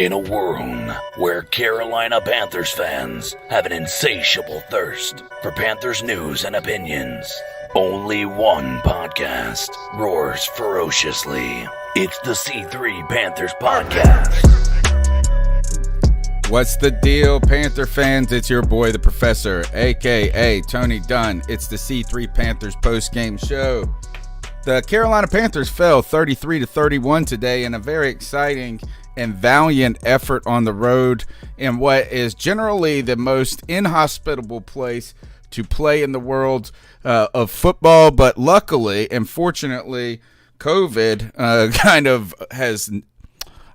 In a world where Carolina Panthers fans have an insatiable thirst for Panthers news and opinions, only one podcast roars ferociously. It's the C3 Panthers Podcast. What's the deal, Panther fans? It's your boy, the Professor, a.k.a. Tony Dunn. It's the C3 Panthers post-game show. The Carolina Panthers fell 33-31 today in a very exciting and valiant effort on the road in what is generally the most inhospitable place to play in the world of football. But luckily and fortunately, COVID kind of has,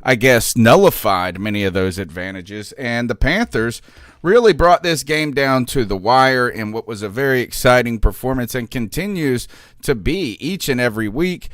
I guess, nullified many of those advantages. And the Panthers really brought this game down to the wire in what was a very exciting performance and continues to be each and every week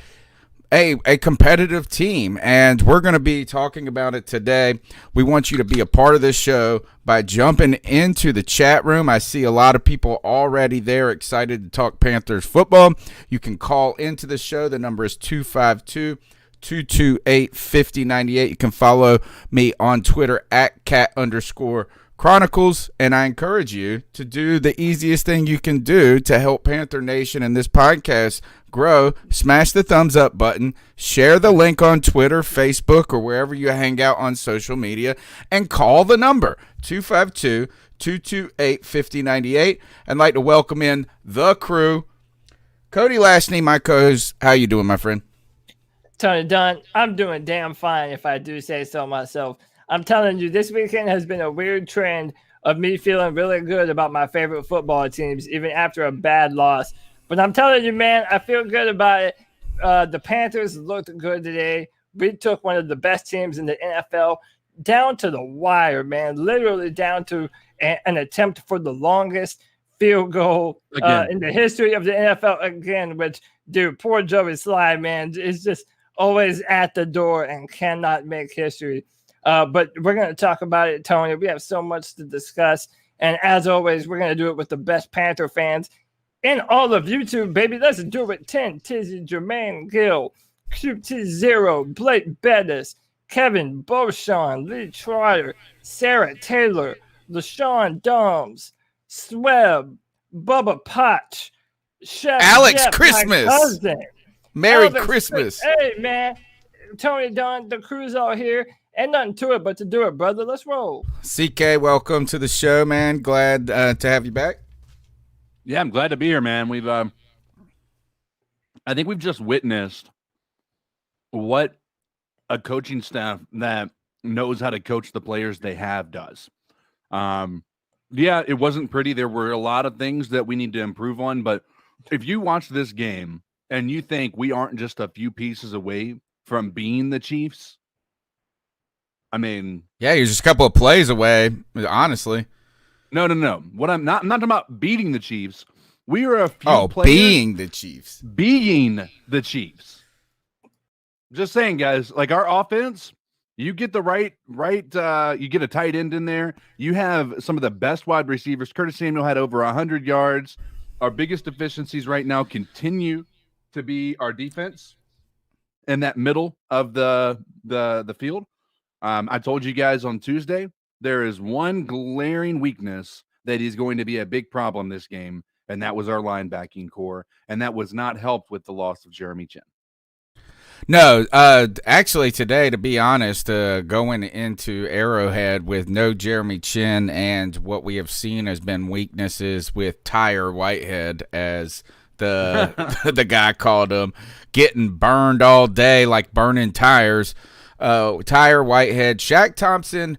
a competitive team, and we're going to be talking about it today. We want you to be a part of this show by jumping into the chat room. I see a lot of people already there excited to talk Panthers football. You can call into the show. The number is 252-228-5098. You can follow me on Twitter at @cat_Chronicles, and I encourage you to do the easiest thing you can do to help Panther Nation and this podcast grow. Smash the thumbs up button, share the link on Twitter, Facebook, or wherever you hang out on social media, and call the number 252-228-5098. I'd like to welcome in the crew. Cody Lashney, my co-host. How you doing, my friend? Tony Dunn, I'm doing damn fine if I do say so myself. I'm telling you, this weekend has been a weird trend of me feeling really good about my favorite football teams, even after a bad loss. But I'm telling you, man, I feel good about it. The Panthers looked good today. We took one of the best teams in the NFL down to the wire, man, literally down to an attempt for the longest field goal in the history of the NFL again, which, dude, poor Joey Sly, man, is just always at the door and cannot make history. But we're going to talk about it, Tony. We have so much to discuss. And as always, we're going to do it with the best Panther fans in all of YouTube, baby. Let's do it. 10, Tizzy, Jermaine Gill, QT0, Blake Bettis, Kevin Beauchamp, Lee Troyer, Sarah Taylor, LaShawn Doms, Sweb, Bubba Potch, Chef Alex Jeff, Christmas. my cousin. Merry Alex Christmas. Hey, man. Tony Dunn, the crew's all here. Ain't nothing to it but to do it, brother. Let's roll. CK, welcome to the show, man. Glad to have you back. Yeah, I'm glad to be here, man. I think we've just witnessed what a coaching staff that knows how to coach the players they have does. Yeah, it wasn't pretty. There were a lot of things that we need to improve on, but if you watch this game and you think we aren't just a few pieces away from being the Chiefs, I mean, yeah, you're just a couple of plays away, honestly. No. I'm not talking about beating the Chiefs. We are a few players. Being the Chiefs. Being the Chiefs. Just saying, guys, like our offense, you get the right, you get a tight end in there. You have some of the best wide receivers. Curtis Samuel had over 100 yards. Our biggest deficiencies right now continue to be our defense in that middle of the field. I told you guys on Tuesday, there is one glaring weakness that is going to be a big problem this game, and that was our linebacking core, and that was not helped with the loss of Jeremy Chin. No, actually today, to be honest, going into Arrowhead with no Jeremy Chin and what we have seen has been weaknesses with Tyre Whitehead, as the guy called him, getting burned all day like burning tires. Tyre Whitehead, Shaq Thompson,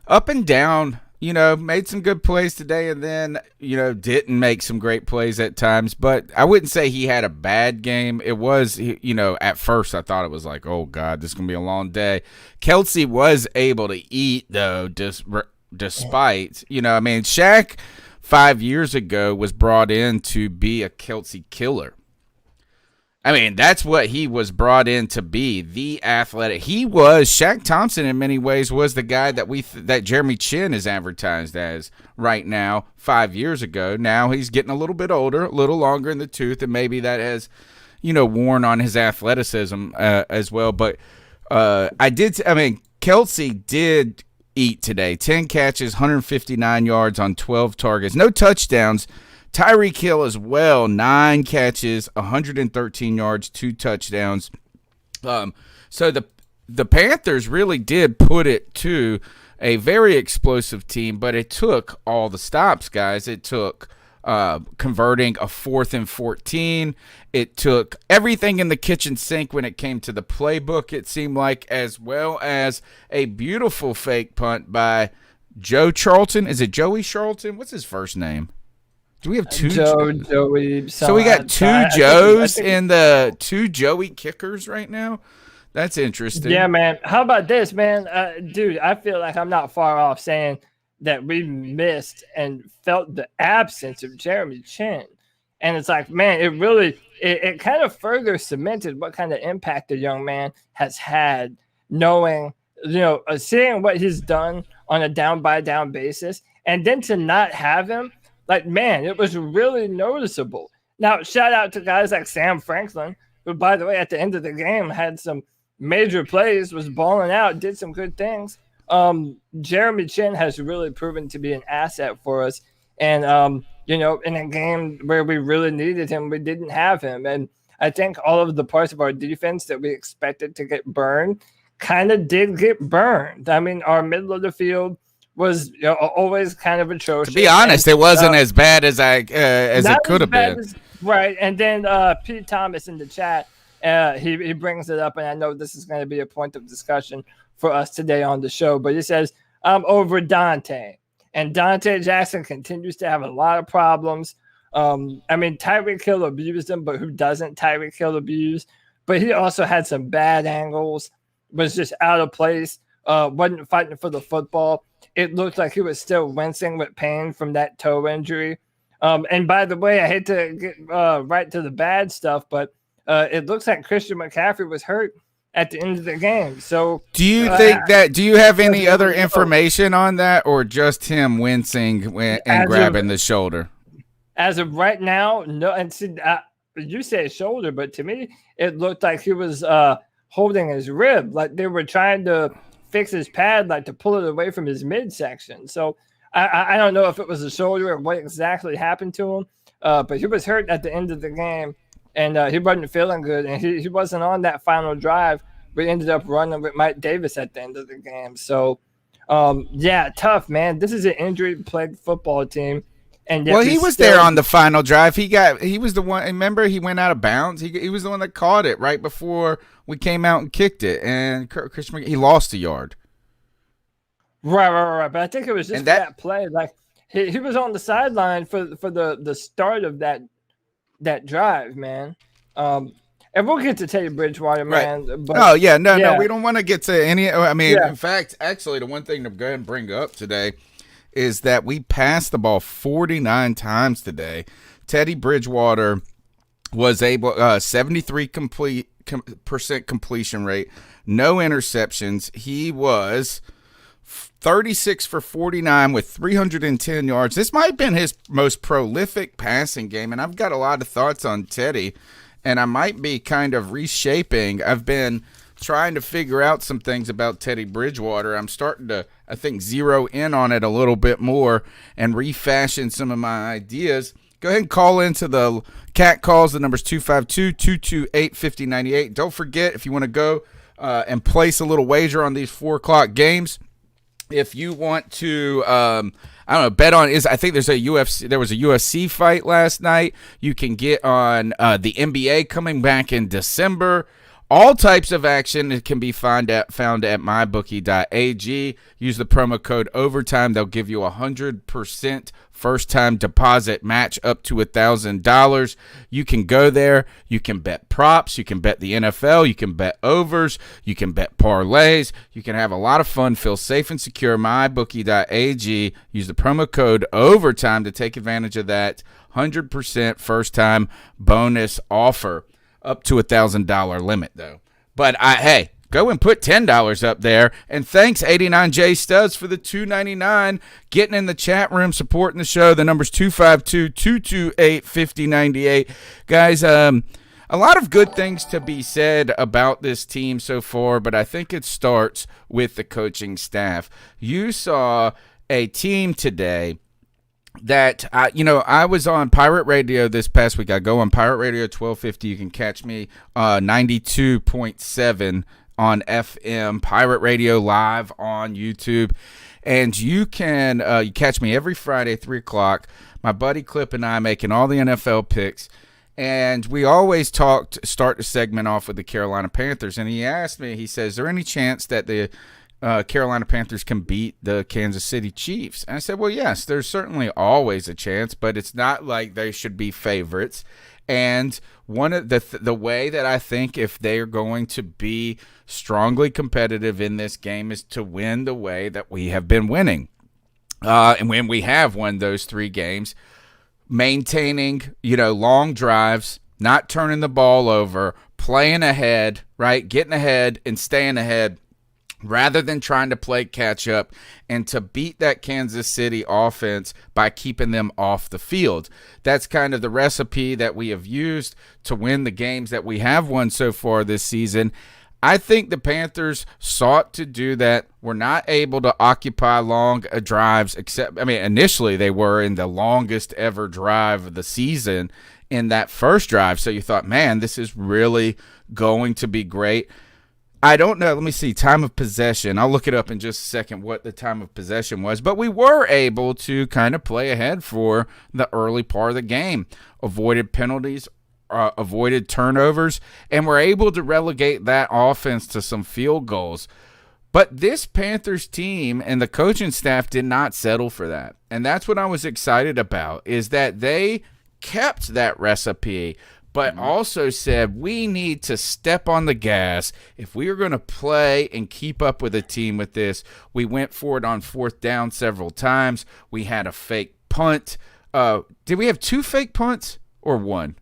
up and down, made some good plays today and then, didn't make some great plays at times. But I wouldn't say he had a bad game. It was, at first I thought it was like, oh, God, this is going to be a long day. Kelsey was able to eat, though, despite, Shaq 5 years ago was brought in to be a Kelsey killer. I mean, that's what he was brought in to be, the athletic. Shaq Thompson in many ways was the guy that Jeremy Chin is advertised as right now 5 years ago. Now he's getting a little bit older, a little longer in the tooth, and maybe that has, worn on his athleticism as well. But Kelsey did eat today. 10 catches, 159 yards on 12 targets. No touchdowns. Tyreek Hill as well. 9 catches, 113 yards, 2 touchdowns. So the Panthers really did put it to a very explosive team, but it took all the stops, guys. It took converting a 4th and 14. It took everything in the kitchen sink when it came to the playbook, it seemed like, as well as a beautiful fake punt by Joe Charlton. Is it Joey Charlton? What's his first name? Do we have two? Joey. So we got two Joes and the 2 Joey kickers right now. That's interesting. Yeah, man. How about this, man? Dude, I feel like I'm not far off saying that we missed and felt the absence of Jeremy Chin. And it's like, man, it kind of further cemented what kind of impact the young man has had, knowing, seeing what he's done on a down-by-down basis. And then to not have him, like, man, it was really noticeable. Now, shout out to guys like Sam Franklin, who, by the way, at the end of the game had some major plays, was balling out, did some good things. Jeremy Chin has really proven to be an asset for us. And, in a game where we really needed him, we didn't have him. And I think all of the parts of our defense that we expected to get burned kind of did get burned. I mean, our middle of the field was always kind of atrocious. To be honest, it wasn't as bad as it could have been. Right. And then Pete Thomas in the chat, he brings it up, and I know this is going to be a point of discussion for us today on the show, but he says, I'm over Dante. And Dante Jackson continues to have a lot of problems. Tyreek Hill abused him, but who doesn't Tyreek Hill abuse? But he also had some bad angles, was just out of place, wasn't fighting for the football. It looked like he was still wincing with pain from that toe injury. And by the way, I hate to get right to the bad stuff, but it looks like Christian McCaffrey was hurt at the end of the game. So do you think do you have any other information on that, or just him wincing and grabbing the shoulder? As of right now, no. And see, you say shoulder, but to me, it looked like he was holding his rib, like they were trying to fix his pad, like to pull it away from his midsection. So I don't know if it was a shoulder or what exactly happened to him, but he was hurt at the end of the game. And he wasn't feeling good, and he wasn't on that final drive. We ended up running with Mike Davis at the end of the game. So, tough, man. This is an injury-plagued football team. And well, he was there on the final drive. He was the one. Remember, he went out of bounds. He was the one that caught it right before we came out and kicked it, and Christian, he lost a yard. Right. But I think it was just that play. Like he was on the sideline for the start of that drive, man. And we'll get to Teddy Bridgewater, man. Right. But, no, we don't want to get to any. I mean, in fact, actually, the one thing to go ahead and bring up today is that we passed the ball 49 times today. Teddy Bridgewater was able 73% completion rate, no interceptions. He was 36 for 49 with 310 yards. This might have been his most prolific passing game, and I've got a lot of thoughts on Teddy, and I might be kind of reshaping. I've been trying to figure out some things about Teddy Bridgewater. I'm starting to, I think, zero in on it a little bit more and refashion some of my ideas. Go ahead and call into the cat calls. The number's 252-228-5098. Don't forget, if you want to go and place a little wager on these 4 o'clock games, if you want to, bet on I think there was a UFC fight last night. You can get on the NBA coming back in December. All types of action. It can be found at mybookie.ag. Use the promo code OVERTIME. They'll give you 100% first-time deposit match up to $1,000. You can go there. You can bet props. You can bet the NFL. You can bet overs. You can bet parlays. You can have a lot of fun. Feel safe and secure. mybookie.ag. Use the promo code OVERTIME to take advantage of that 100% first-time bonus offer. Up to $1,000 limit, though. But, hey, go and put $10 up there. And thanks, 89J Studs, for the $2.99. Getting in the chat room, supporting the show. The number's 252-228-5098. Guys, a lot of good things to be said about this team so far, but I think it starts with the coaching staff. You saw a team today that, I was on Pirate Radio this past week. I go on Pirate Radio 1250. You can catch me 92.7 on FM, Pirate Radio Live on YouTube. And you can you catch me every Friday, 3 o'clock. My buddy Clip and I making all the NFL picks. And we always start the segment off with the Carolina Panthers. And he asked me, he says, is there any chance that the Carolina Panthers can beat the Kansas City Chiefs? And I said, well, yes, there's certainly always a chance, but it's not like they should be favorites. And one of the way that I think if they're going to be strongly competitive in this game is to win the way that we have been winning. And when we have won those 3 games, maintaining, long drives, not turning the ball over, playing ahead, right? Getting ahead and staying ahead rather than trying to play catch up, and to beat that Kansas City offense by keeping them off the field. That's kind of the recipe that we have used to win the games that we have won so far this season. I think the Panthers sought to do that. Were not able to occupy long drives, initially they were in the longest ever drive of the season in that first drive. So you thought, man, this is really going to be great. I don't know. Let me see. Time of possession. I'll look it up in just a second what the time of possession was. But we were able to kind of play ahead for the early part of the game. Avoided penalties, avoided turnovers, and were able to relegate that offense to some field goals. But this Panthers team and the coaching staff did not settle for that. And that's what I was excited about, is that they kept that recipe, but also said we need to step on the gas. If we are going to play and keep up with a team with this, we went for it on 4th down several times. We had a fake punt. Did we have 2 fake punts or 1?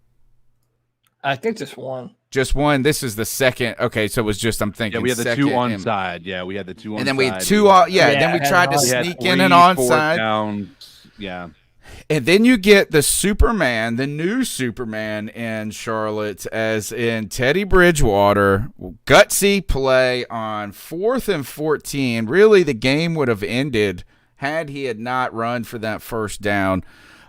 I think just 1. Just 1. This is the second. Okay, so it was just, I'm thinking. Yeah, we had the second 2 onside. Yeah, we had the 2 onside. And then we had 2. Then we tried to sneak in an onside. Downs. Yeah. And then you get the Superman, the new Superman in Charlotte, as in Teddy Bridgewater. Gutsy play on 4th and 14. Really, the game would have ended had he had not run for that first down.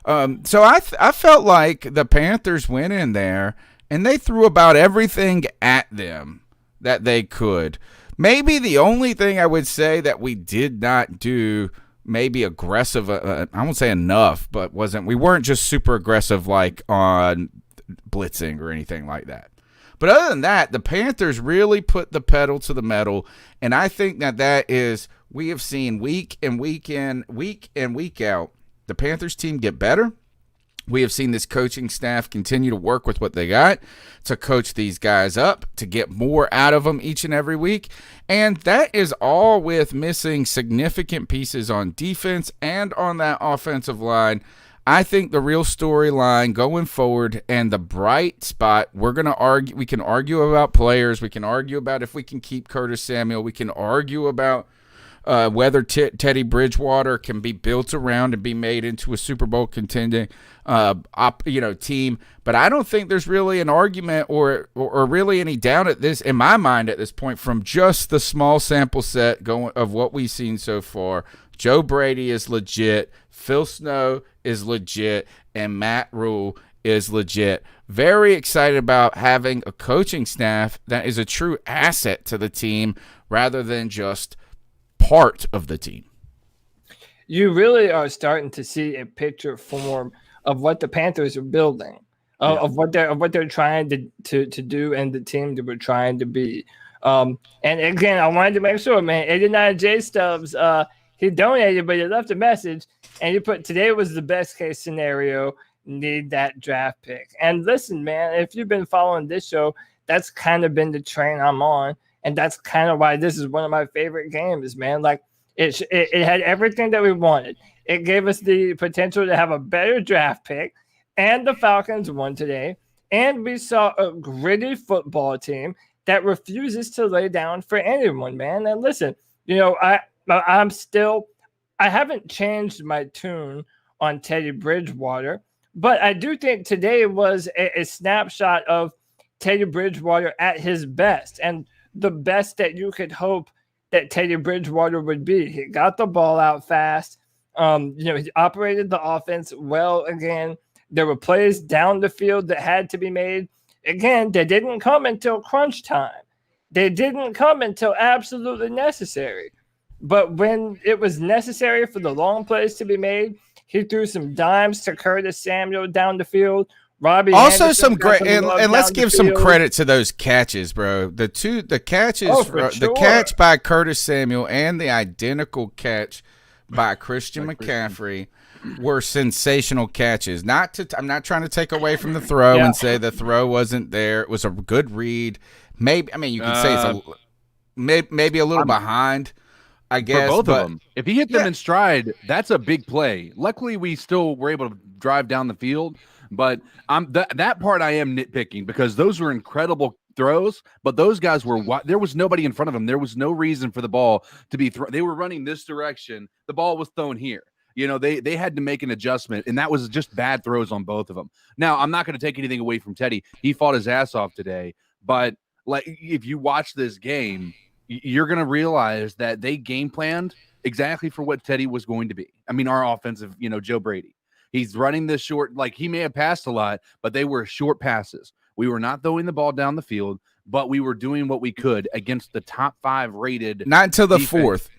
So I felt like the Panthers went in there, and they threw about everything at them that they could. Maybe the only thing I would say that we did not do maybe aggressive, I won't say enough, but we weren't just super aggressive like on blitzing or anything like that. But other than that, the Panthers really put the pedal to the metal, and I think that is, we have seen week and week out, the Panthers team get better. We have seen this coaching staff continue to work with what they got to coach these guys up, to get more out of them each and every week. And that is all with missing significant pieces on defense and on that offensive line. I think the real storyline going forward and the bright spot, we can argue about players. We can argue about if we can keep Curtis Samuel. We can argue about whether Teddy Bridgewater can be built around and be made into a Super Bowl contending team. But I don't think there's really an argument or really any doubt at this, in my mind at this point, from just the small sample set of what we've seen so far. Joe Brady is legit, Phil Snow is legit, and Matt Rule is legit. Very excited about having a coaching staff that is a true asset to the team rather than just part of the team. You really are starting to see a picture form of what the Panthers are building, of what they're trying to do, and the team that we're trying to be. And again, I wanted to make sure, man, 89 J Stubbs, he donated, but he left a message, and he put, today was the best case scenario, need that draft pick. And listen, man, if you've been following this show, that's kind of been the train I'm on. And that's kind of why this is one of my favorite games, man. Like, it had everything that we wanted. It gave us the potential to have a better draft pick, and the Falcons won today. And we saw a gritty football team that refuses to lay down for anyone, man. And listen, I haven't changed my tune on Teddy Bridgewater, but I do think today was a snapshot of Teddy Bridgewater at his best, and the best that you could hope that Teddy Bridgewater would be. He got the ball out fast. He operated the offense well again. There were plays down the field that had to be made. Again, they didn't come until crunch time. They didn't come until absolutely necessary. But when it was necessary for the long plays to be made, he threw some dimes to Curtis Samuel down the field. Robbie also Anderson some great, and let's give some field. credit to those catches, bro. The catches, the catch by Curtis Samuel and the identical catch by Christian McCaffrey were sensational catches. I'm not trying to take away from the throw and say the throw wasn't there. It was a good read. Maybe, I mean, you can say it's maybe a little behind, I guess. For both of them. If he hit them in stride, that's a big play. Luckily, we still were able to drive down the field. But that part I am nitpicking because those were incredible throws, but those guys there was nobody in front of them. There was no reason for the ball to be thrown. They were running this direction. The ball was thrown here. They had to make an adjustment, and that was just bad throws on both of them. Now, I'm not going to take anything away from Teddy. He fought his ass off today, but like if you watch this game, you're going to realize that they game planned exactly for what Teddy was going to be. I mean, our offensive, Joe Brady. He's running this short, like he may have passed a lot, but they were short passes. We were not throwing the ball down the field, but we were doing what we could against the top 5 rated. Not until the defense. fourth.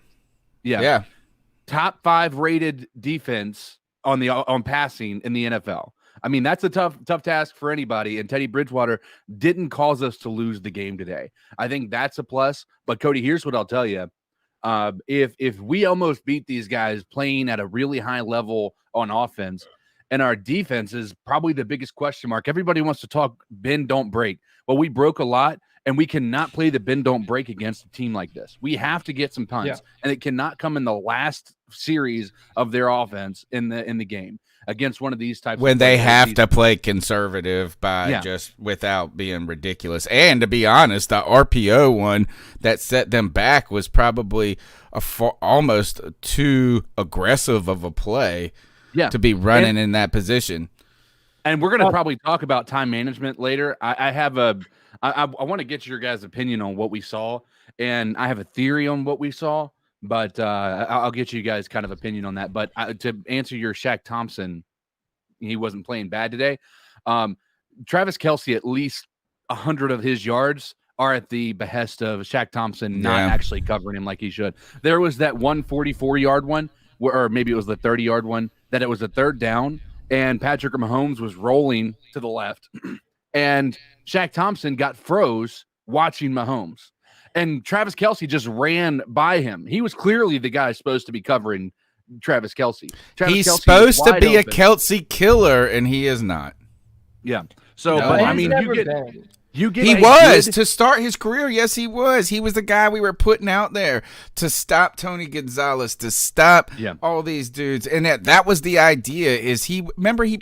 Yeah. Top 5 rated defense on passing in the NFL. I mean, that's a tough task for anybody. And Teddy Bridgewater didn't cause us to lose the game today. I think that's a plus. But Cody, here's what I'll tell you. If we almost beat these guys playing at a really high level on offense, and our defense is probably the biggest question mark. Everybody wants to talk bend, don't break. Well, we broke a lot, and we cannot play the bend, don't break against a team like this. We have to get some punts, and it cannot come in the last series of their offense in the game against one of these types. When they have to play conservative just without being ridiculous. And to be honest, the RPO one that set them back was probably almost too aggressive of a play to be running in that position. And we're going to probably talk about time management later. I want to get your guys' opinion on what we saw, and I have a theory on what we saw, but I'll get you guys kind of opinion on that. But to answer your Shaq Thompson, he wasn't playing bad today. Travis Kelce, at least 100 of his yards are at the behest of Shaq Thompson not actually covering him like he should. There was that 144-yard one, or maybe it was the 30-yard one, that it was a third down, and Patrick Mahomes was rolling to the left, and Shaq Thompson got froze watching Mahomes. And Travis Kelce just ran by him. He was clearly the guy supposed to be covering Travis Kelce. He's supposed to be a Kelce killer, and he is not. Yeah. So, but I mean, he was to start his career. Yes, he was. He was the guy we were putting out there to stop Tony Gonzalez, to stop all these dudes. And that was the idea. He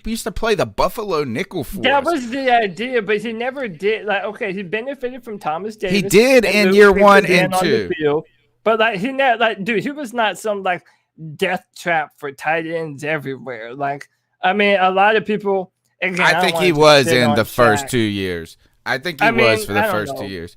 used to play the Buffalo nickel for us. That was the idea, but he never did. Like, okay, he benefited from Thomas Davis. He did in year 1 and 2. But he was not some like death trap for tight ends everywhere. Like, I mean, a lot of people. Again, I think he was in the first 2 years. I think he was for the first 2 years.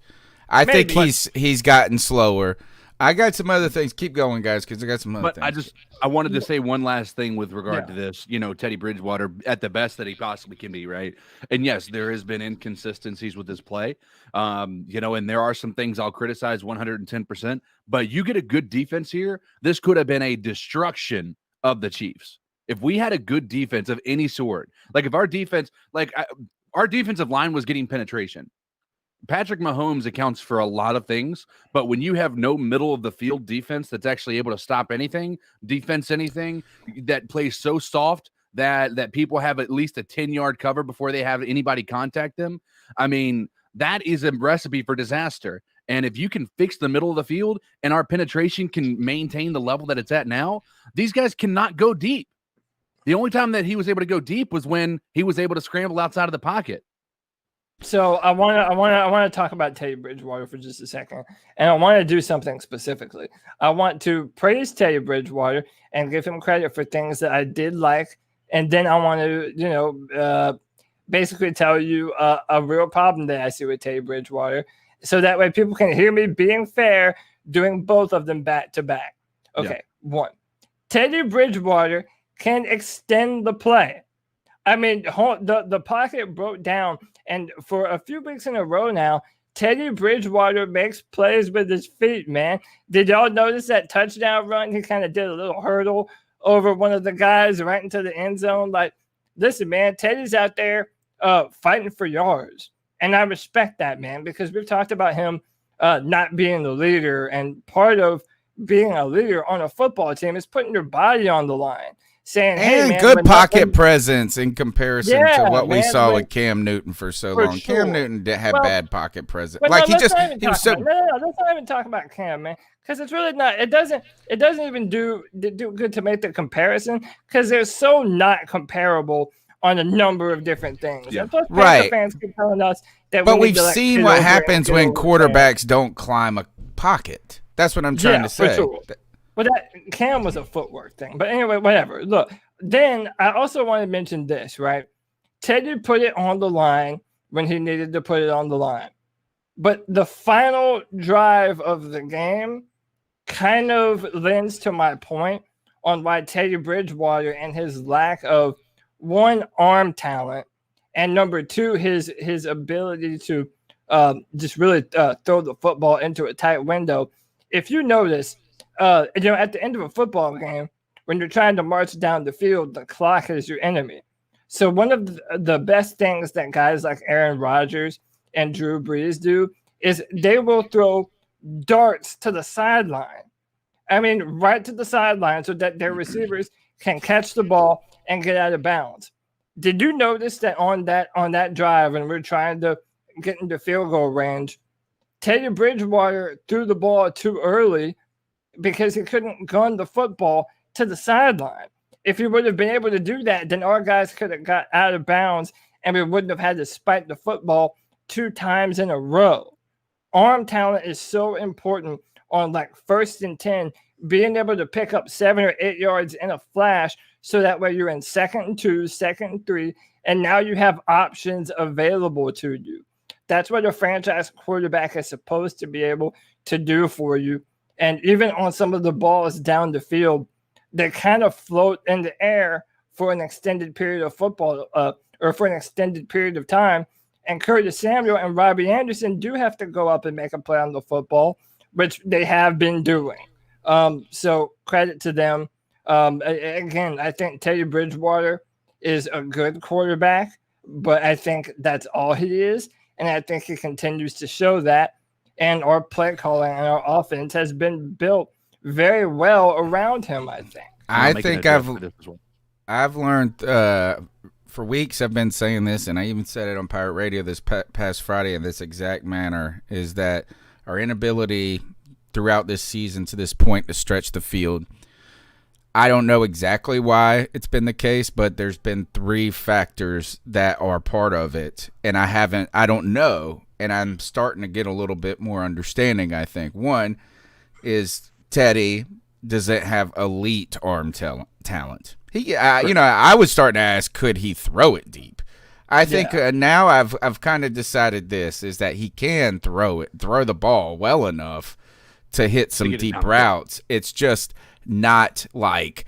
I think he's gotten slower. I got some other things. Keep going, guys, because I got some other things. I wanted to say one last thing with regard to this. Teddy Bridgewater at the best that he possibly can be, right? And yes, there has been inconsistencies with his play. And there are some things I'll criticize 110%. But you get a good defense here, this could have been a destruction of the Chiefs. If we had a good defense of any sort, like if our defense, our defensive line was getting penetration. Patrick Mahomes accounts for a lot of things, but when you have no middle of the field defense that's actually able to stop anything, that plays so soft that people have at least a 10-yard cover before they have anybody contact them, I mean, that is a recipe for disaster. And if you can fix the middle of the field and our penetration can maintain the level that it's at now, these guys cannot go deep. The only time that he was able to go deep was when he was able to scramble outside of the pocket. So I want to talk about Teddy Bridgewater for just a second, and I want to do something specifically. I want to praise Teddy Bridgewater and give him credit for things that I did like, and then I want to, basically tell you a real problem that I see with Teddy Bridgewater. So that way people can hear me being fair, doing both of them back to back. Okay, 1. Teddy Bridgewater can extend the play. I mean, the pocket broke down, and for a few weeks in a row now, Teddy Bridgewater makes plays with his feet, man. Did y'all notice that touchdown run? He kind of did a little hurdle over one of the guys right into the end zone. Like, listen, man, Teddy's out there fighting for yards. And I respect that, man, because we've talked about him not being the leader. And part of being a leader on a football team is putting your body on the line. Saying, hey, man, good pocket presence in comparison to what we saw with Cam Newton for so long. Sure. Cam Newton did have bad pocket presence. Like he was so. No, let's not even talk about Cam, man, because it's really not. It doesn't even do good to make the comparison because they're so not comparable on a number of different things. Yeah. And plus, Panther fans keep telling us that. But we've seen what happens when quarterbacks don't climb a pocket. That's what I'm trying to say. For sure. Well, that Cam was a footwork thing. But anyway, whatever. Look, then I also want to mention this, right? Teddy put it on the line when he needed to put it on the line. But the final drive of the game kind of lends to my point on why Teddy Bridgewater and his lack of, 1, arm talent, and number 2, his ability to just really throw the football into a tight window. If you notice, at the end of a football game, when you're trying to march down the field, the clock is your enemy. So one of the best things that guys like Aaron Rodgers and Drew Brees do is they will throw darts to the sideline. I mean, right to the sideline so that their receivers can catch the ball and get out of bounds. Did you notice that on that drive when we're trying to get into field goal range, Teddy Bridgewater threw the ball too early because he couldn't gun the football to the sideline. If he would have been able to do that, then our guys could have got out of bounds and we wouldn't have had to spike the football 2 times in a row. Arm talent is so important on like 1st and 10, being able to pick up 7 or 8 yards in a flash so that way you're in 2nd and 2, 2nd and 3, and now you have options available to you. That's what a franchise quarterback is supposed to be able to do for you. And even on some of the balls down the field, they kind of float in the air for an extended period of football or for an extended period of time. And Curtis Samuel and Robbie Anderson do have to go up and make a play on the football, which they have been doing. So credit to them. Again, I think Teddy Bridgewater is a good quarterback, but I think that's all he is. And I think he continues to show that. And our play calling and our offense has been built very well around him, I think. I think I've learned for weeks I've been saying this, and I even said it on Pirate Radio this past Friday in this exact manner, is that our inability throughout this season to this point to stretch the field. I don't know exactly why it's been the case, but there's been 3 factors that are part of it, and I don't know, and I'm starting to get a little bit more understanding, I think. One is Teddy doesn't have elite arm talent. I was starting to ask, could he throw it deep? I think now I've kind of decided this is that he can throw the ball well enough to hit some deep routes. It's just not like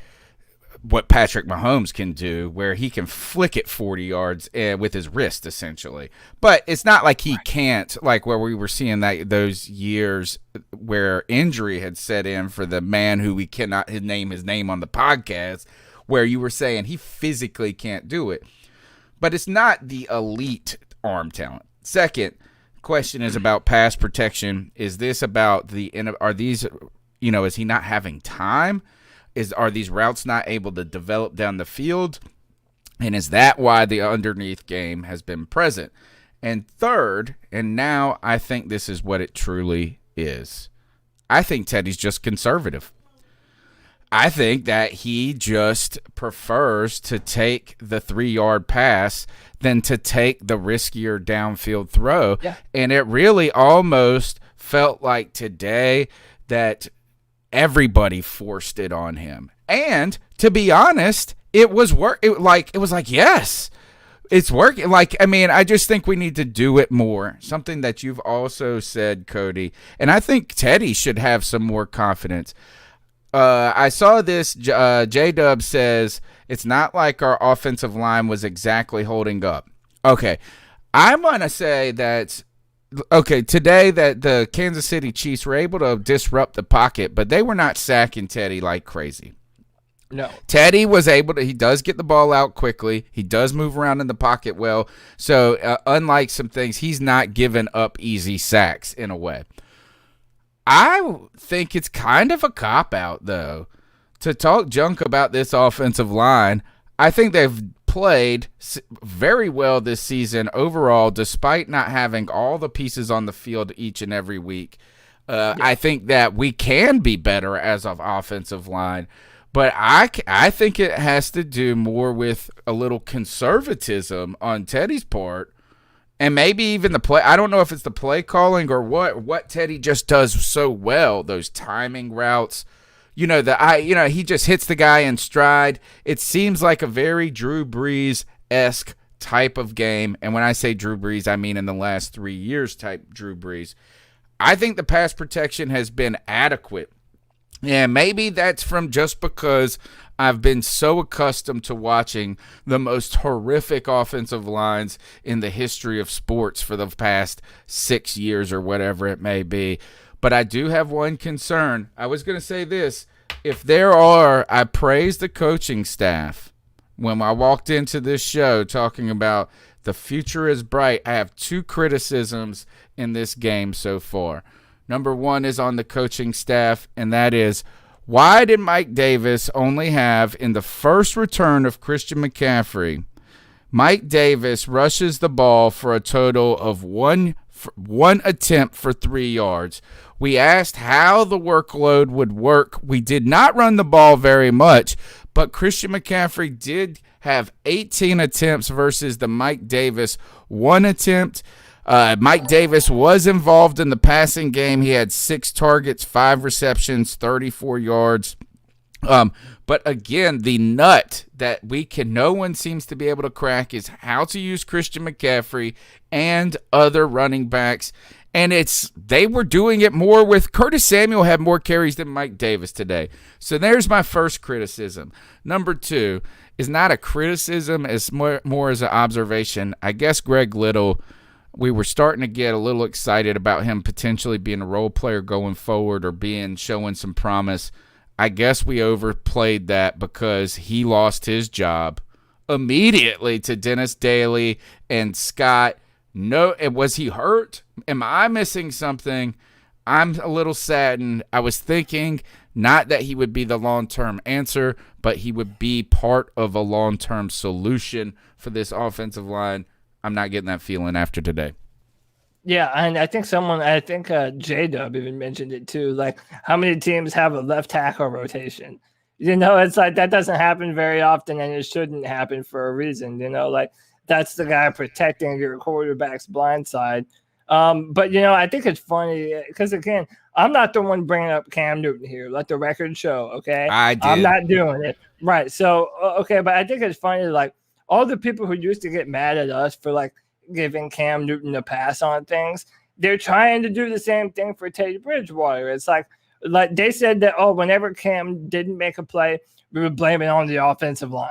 what Patrick Mahomes can do, where he can flick it 40 yards with his wrist, essentially. But it's not like he can't, like where we were seeing those years where injury had set in for the man who we cannot name his name on the podcast, where you were saying he physically can't do it. But it's not the elite arm talent. Second question is about pass protection. Is this about is he not having time? Are these routes not able to develop down the field? And is that why the underneath game has been present? And third, and now I think this is what it truly is, I think Teddy's just conservative. I think that he just prefers to take the 3-yard pass than to take the riskier downfield throw. Yeah. And it really almost felt like today that everybody forced it on him. And to be honest, it was like, yes, It's working. Like, I mean, I just think we need to do it more. Something that you've also said, Cody. And I think Teddy should have some more confidence. I saw this. J-Dub says, it's not like our offensive line was exactly holding up. Okay. I'm going to say that, today that the Kansas City Chiefs were able to disrupt the pocket, but they were not sacking Teddy like crazy. No. Teddy was able to, he does get the ball out quickly. He does move around in the pocket well. So unlike some things, he's not giving up easy sacks in a way. I think it's kind of a cop-out, though, to talk junk about this offensive line. I think they've played very well this season overall, despite not having all the pieces on the field each and every week. I think that we can be better as of offensive line. But I think it has to do more with a little conservatism on Teddy's part, and maybe even the play. I don't know if it's the play calling or what Teddy just does so well. Those timing routes, he just hits the guy in stride. It seems like a very Drew Brees-esque type of game. And when I say Drew Brees, I mean in the last 3 years type Drew Brees. I think the pass protection has been adequate. Yeah, maybe that's from just because I've been so accustomed to watching the most horrific offensive lines in the history of sports for the past 6 years or whatever it may be. But I do have one concern. I was going to say this. I praise the coaching staff. When I walked into this show talking about the future is bright, I have 2 criticisms in this game so far. Number 1 is on the coaching staff, and that is, why did Mike Davis only have, in the first return of Christian McCaffrey, Mike Davis rushes the ball for a total of one attempt for 3 yards? We asked how the workload would work. We did not run the ball very much, but Christian McCaffrey did have 18 attempts versus the Mike Davis 1 attempt. Mike Davis was involved in the passing game. He had 6 targets, 5 receptions, 34 yards. But again, the nut that no one seems to be able to crack is how to use Christian McCaffrey and other running backs. And they were doing it more with Curtis Samuel had more carries than Mike Davis today. So there's my first criticism. Number 2 is not a criticism, it's more as an observation. I guess Greg Little, we were starting to get a little excited about him potentially being a role player going forward or showing some promise. I guess we overplayed that because he lost his job immediately to Dennis Daly and Scott. No, was he hurt? Am I missing something? I'm a little saddened. I was thinking not that he would be the long-term answer, but he would be part of a long-term solution for this offensive line. I'm not getting that feeling after today. Yeah, and I think J-Dub even mentioned it too. Like, how many teams have a left tackle rotation? It's like that doesn't happen very often, and it shouldn't happen for a reason. Like that's the guy protecting your quarterback's blind side. But I think it's funny because again, I'm not the one bringing up Cam Newton here. Let the record show, okay? I did. I'm not doing it, right? So okay, but I think it's funny, like, all the people who used to get mad at us for like giving Cam Newton a pass on things, they're trying to do the same thing for Teddy Bridgewater. It's like they said that, whenever Cam didn't make a play, we would blame it on the offensive line.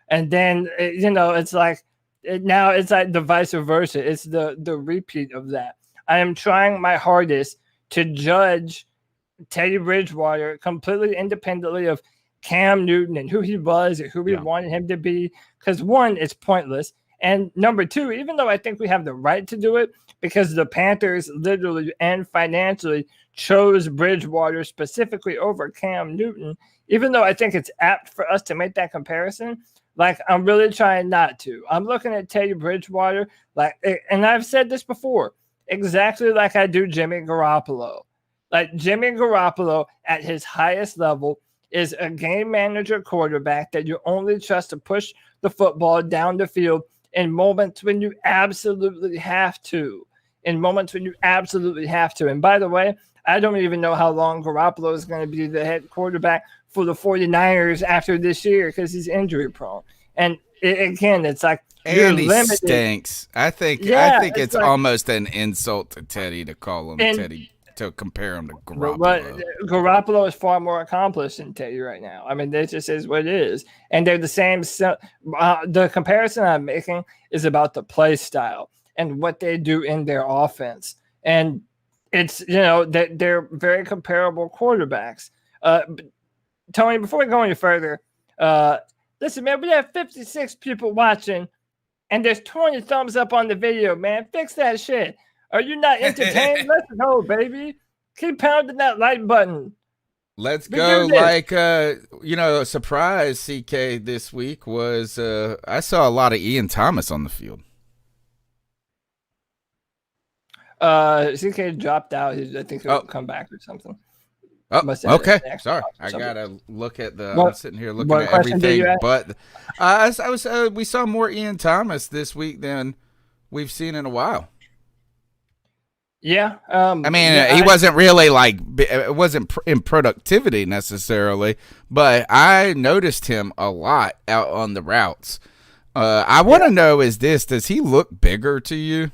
And then, it's like now it's like the vice versa. It's the repeat of that. I am trying my hardest to judge Teddy Bridgewater completely independently of Cam Newton and who he was or who we wanted him to be. Because 1, it's pointless. And number 2, even though I think we have the right to do it because the Panthers literally and financially chose Bridgewater specifically over Cam Newton, even though I think it's apt for us to make that comparison, like I'm really trying not to. I'm looking at Teddy Bridgewater, and I've said this before, exactly like I do Jimmy Garoppolo. Like Jimmy Garoppolo at his highest level is a game manager quarterback that you only trust to push the football down the field in moments when you absolutely have to. And by the way, I don't even know how long Garoppolo is going to be the head quarterback for the 49ers after this year because he's injury prone. And again, it's like you're And he limited. stinks. I think it's like, almost an insult to Teddy to call him Teddy, to compare him to Garoppolo. Garoppolo is far more accomplished than Teddy right now. I mean, that just is what it is. And they're the same. The comparison I'm making is about the play style and what they do in their offense. And it's, they're very comparable quarterbacks. Tony, before we go any further, listen, man, we have 56 people watching, and there's 20 thumbs up on the video, man. Fix that shit. Are you not entertained? Let's go, baby. Keep pounding that like button. Let's go. Like, a surprise, CK, this week was I saw a lot of Ian Thomas on the field. CK dropped out. I think he'll come back or something. Oh, okay. Sorry, I gotta look at the. I'm sitting here looking at everything, but we saw more Ian Thomas this week than we've seen in a while. Yeah. He wasn't really it wasn't in productivity necessarily, but I noticed him a lot out on the routes. I want to know does he look bigger to you?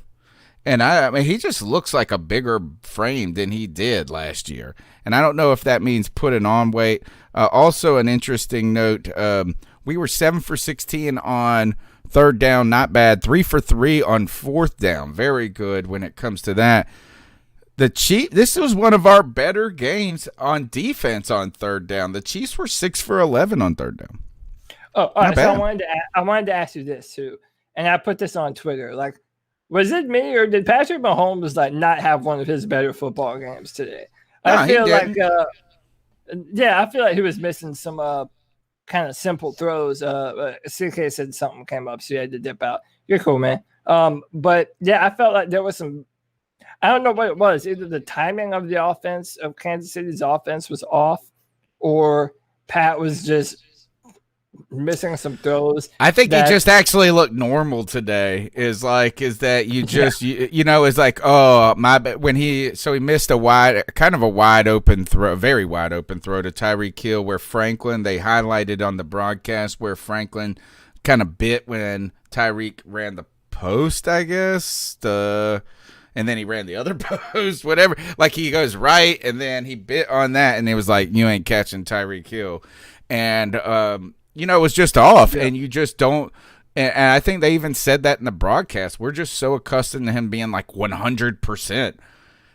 And he just looks like a bigger frame than he did last year. And I don't know if that means putting on weight. Also, an interesting note, we were 7 for 16 on third down, not bad. 3 for 3 on fourth down, very good when it comes to that. This was one of our better games on defense on third down. The Chiefs were 6 for 11 on third down. Oh, all right. So I wanted to ask you this too, and I put this on Twitter. Like, was it me or did Patrick Mahomes not have one of his better football games today? I feel like he was missing some kind of simple throws. CK said something came up, so he had to dip out. You're cool, man. But yeah, I felt like there was some. I don't know what it was. Either the timing of the offense of Kansas City's offense was off, or Pat was just missing some throws. I think he just actually looked normal today. Is that you just it's like, oh my bad, when he missed a wide open throw, a very wide open throw to Tyreek Hill where Franklin, they highlighted on the broadcast where Franklin kind of bit when Tyreek ran the post, I guess, and then he ran the other post, whatever. Like he goes right and then he bit on that and it was like, you ain't catching Tyreek Hill. And it was just off, and you just don't. And I think they even said that in the broadcast. We're just so accustomed to him being like 100%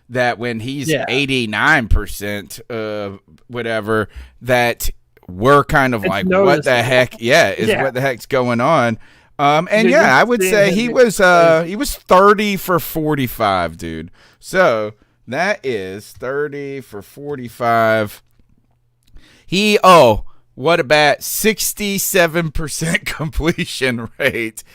that when he's 89%, whatever, that we're kind of like, what the heck? What the heck's going on? I would say he was 30 for 45, dude. So that is 30 for 45. What about 67% completion rate?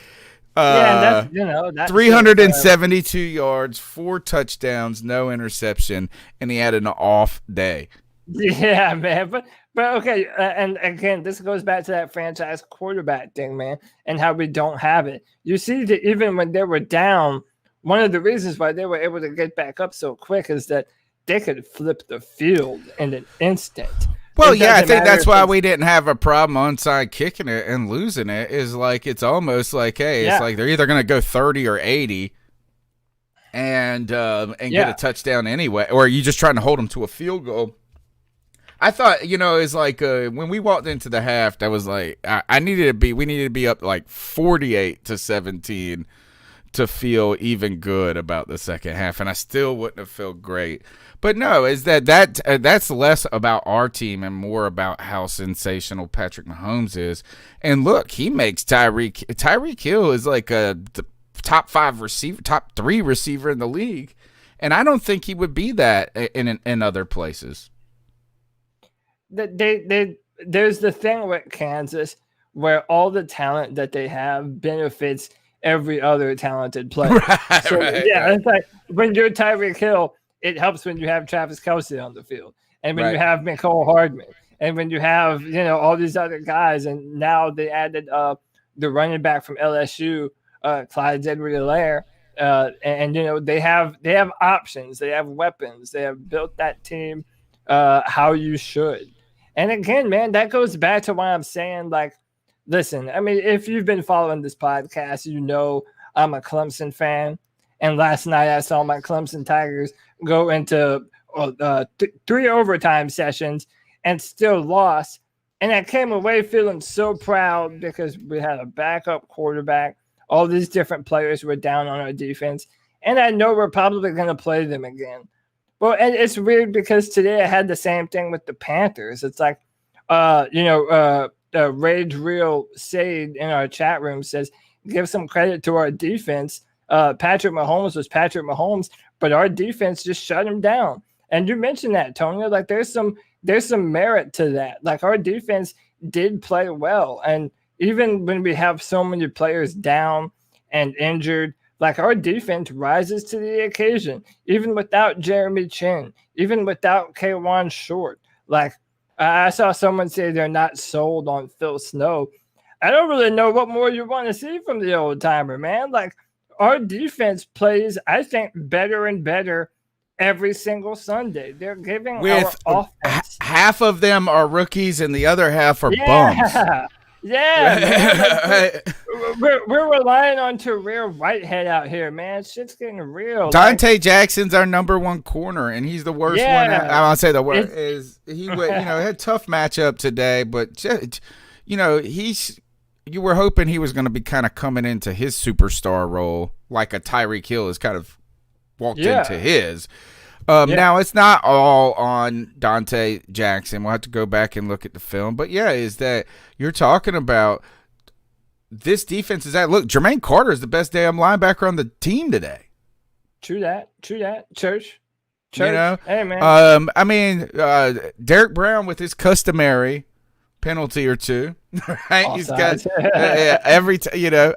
That's 372 yards, 4 touchdowns, no interception, and he had an off day. Yeah, man. But okay, and again, this goes back to that franchise quarterback thing, man, and how we don't have it. You see that even when they were down, one of the reasons why they were able to get back up so quick is that they could flip the field in an instant. Well, I think that's why we didn't have a problem onside kicking it and losing it. Is like it's almost like, hey, it's like they're either going to go 30 or 80 and get a touchdown anyway, or are you just trying to hold them to a field goal? I thought, it's like when we walked into the half, that was like we needed to be up like 48-17 to feel even good about the second half, and I still wouldn't have felt great. But no, is that's less about our team and more about how sensational Patrick Mahomes is. And look, he makes Tyreek Hill is like the top 5 receiver, top 3 receiver in the league, and I don't think he would be that in other places. There's the thing with Kansas where all the talent that they have benefits every other talented player. It's like when you're Tyreek Hill, it helps when you have Travis Kelce on the field, and when you have Mecole Hardman, and when you have all these other guys, and now they added the running back from LSU, Clyde Edwards-Helaire, and they have options, they have weapons, they have built that team how you should. And again, man, that goes back to why I'm saying like listen, I mean, if you've been following this podcast, you know I'm a Clemson fan. And last night I saw my Clemson Tigers go into 3 overtime sessions and still lost. And I came away feeling so proud because we had a backup quarterback. All these different players were down on our defense. And I know we're probably going to play them again. Well, and it's weird because today I had the same thing with the Panthers. It's like, Rage Real Sade in our chat room says, give some credit to our defense. Patrick Mahomes was Patrick Mahomes, but our defense just shut him down. And you mentioned that, Tony. Like there's some merit to that. Like our defense did play well, and even when we have so many players down and injured, like our defense rises to the occasion. Even without Jeremy Chin, even without K'Wan Short. Like I saw someone say they're not sold on Phil Snow. I don't really know what more you want to see from the old timer, man. Like our defense plays, I think, better and better every single Sunday. They're giving with our offense. Half of them are rookies and the other half are bums. Yeah, man. We're relying on Terrell Whitehead out here, man. Shit's getting real. Dante Jackson's our number 1 corner, and he's the worst one. I want to say the worst is he would, had a tough matchup today, but you were hoping he was going to be kind of coming into his superstar role, like a Tyreek Hill has kind of walked into his. Now, it's not all on Dante Jackson. We'll have to go back and look at the film. But, is that you're talking about this defense is that. Look, Jermaine Carter is the best damn linebacker on the team today. True that. Church. Hey, man. Derek Brown with his customary penalty or two, right? Awesome. He's got